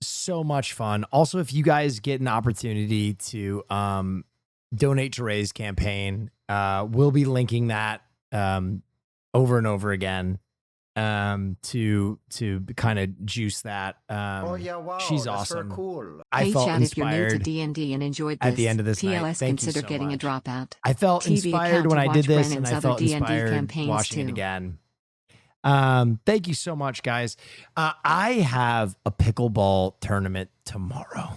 so much fun. Also, if you guys get an opportunity to donate to Ray's campaign, we'll be linking that over and over again to kind of juice that. Oh yeah, wow. She's that's very awesome. cool. I Hey felt chat, if you're new to inspired D&D and enjoyed this, at the end of this night. TLS Thank you consider so getting much. a dropout. I felt TV inspired account when to I watch did this, Brennan's and I other felt D&D inspired campaigns watching it too. again. Thank you so much, guys. I have a pickleball tournament tomorrow.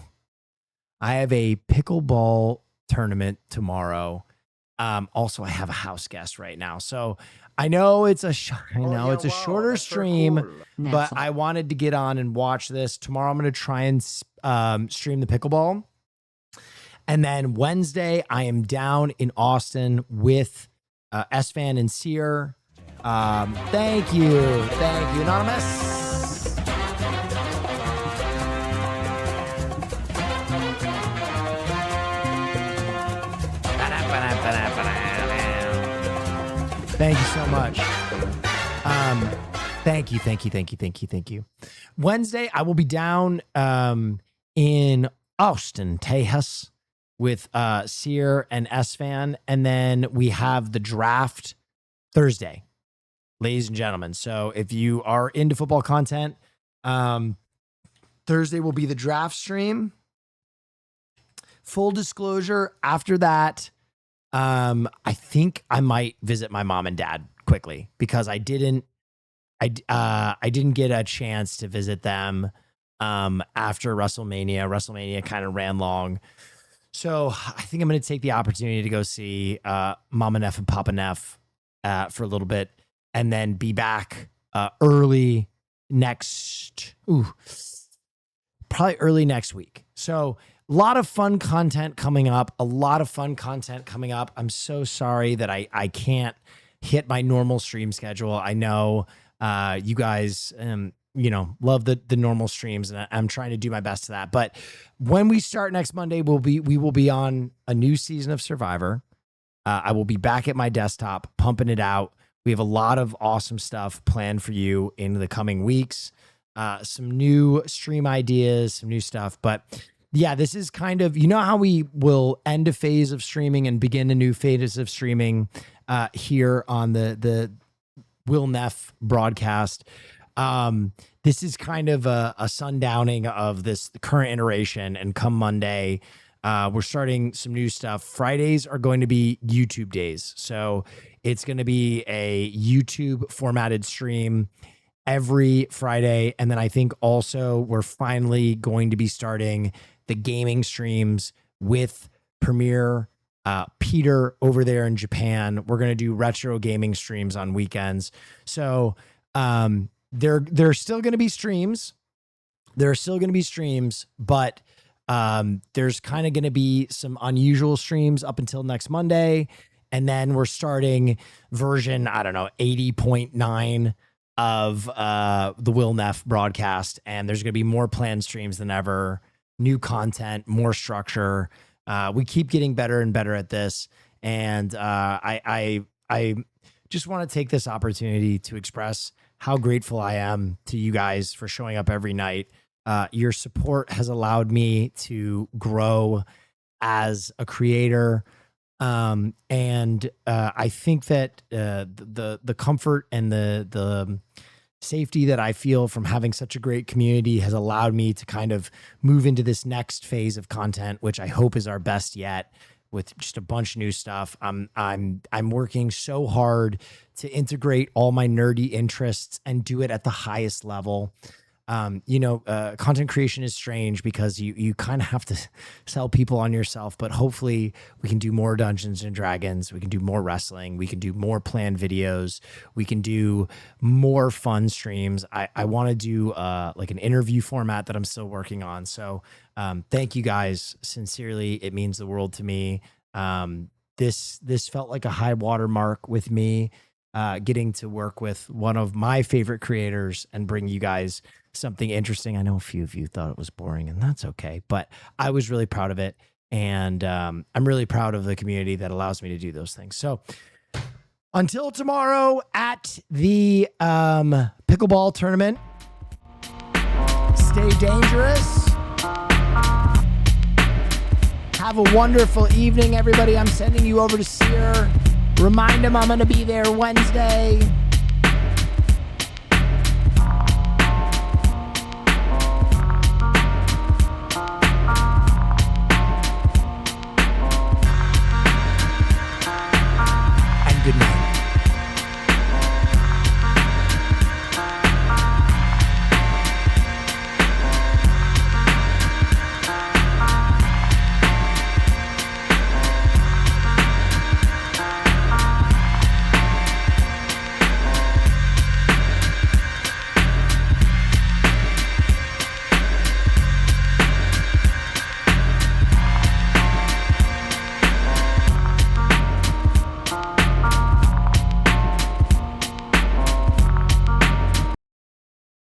I have a pickleball tournament tomorrow. Also, I have a house guest right now, so I know it's a shorter stream, but I wanted to get on and watch this tomorrow. I'm going to try and stream the pickleball, and then Wednesday I am down in Austin with S-Fan and Sear. Thank you, Anonymous. Thank you so much. Thank you. Wednesday, I will be down in Austin, Texas with Sear and S-Fan. And then we have the draft Thursday, ladies and gentlemen. So if you are into football content, Thursday will be the draft stream. Full disclosure, after that, I think I might visit my mom and dad quickly because I didn't get a chance to visit them after WrestleMania. WrestleMania kind of ran long. So I think I'm going to take the opportunity to go see Mama Neff and Papa Neff for a little bit and then be back early next week. So a lot of fun content coming up. I'm so sorry that I can't hit my normal stream schedule. I know you guys, love the normal streams, and I'm trying to do my best to that. But when we start next Monday, we will be on a new season of Survivor. I will be back at my desktop pumping it out. We have a lot of awesome stuff planned for you in the coming weeks. Some new stream ideas, some new stuff, but yeah, this is kind of, how we will end a phase of streaming and begin a new phase of streaming here on the Will Neff broadcast. This is kind of a sundowning of the current iteration, and come Monday, we're starting some new stuff. Fridays are going to be YouTube days. So it's going to be a YouTube formatted stream every Friday. And then I think also we're finally going to be starting the gaming streams with Premier Peter over there in Japan. We're going to do retro gaming streams on weekends. So there's still going to be streams. There are still going to be streams, but there's kind of going to be some unusual streams up until next Monday. And then we're starting version, 80.9 of the Will Neff broadcast. And there's going to be more planned streams than ever. New content, more structure. We keep getting better and better at this. And I just want to take this opportunity to express how grateful I am to you guys for showing up every night. Your support has allowed me to grow as a creator. And I think that the comfort and the safety that I feel from having such a great community has allowed me to kind of move into this next phase of content, which I hope is our best yet, with just a bunch of new stuff. I'm working so hard to integrate all my nerdy interests and do it at the highest level. Content creation is strange because you kind of have to sell people on yourself, but hopefully we can do more Dungeons and Dragons. We can do more wrestling. We can do more planned videos. We can do more fun streams. I want to do like an interview format that I'm still working on. So thank you guys. Sincerely, it means the world to me. This felt like a high water mark with me, getting to work with one of my favorite creators and bring you guys something interesting. I know a few of you thought it was boring, and that's okay, but I was really proud of it. And I'm really proud of the community that allows me to do those things. So until tomorrow at the pickleball tournament, stay dangerous. Have a wonderful evening, everybody. I'm sending you over to Sear. Remind him I'm going to be there Wednesday.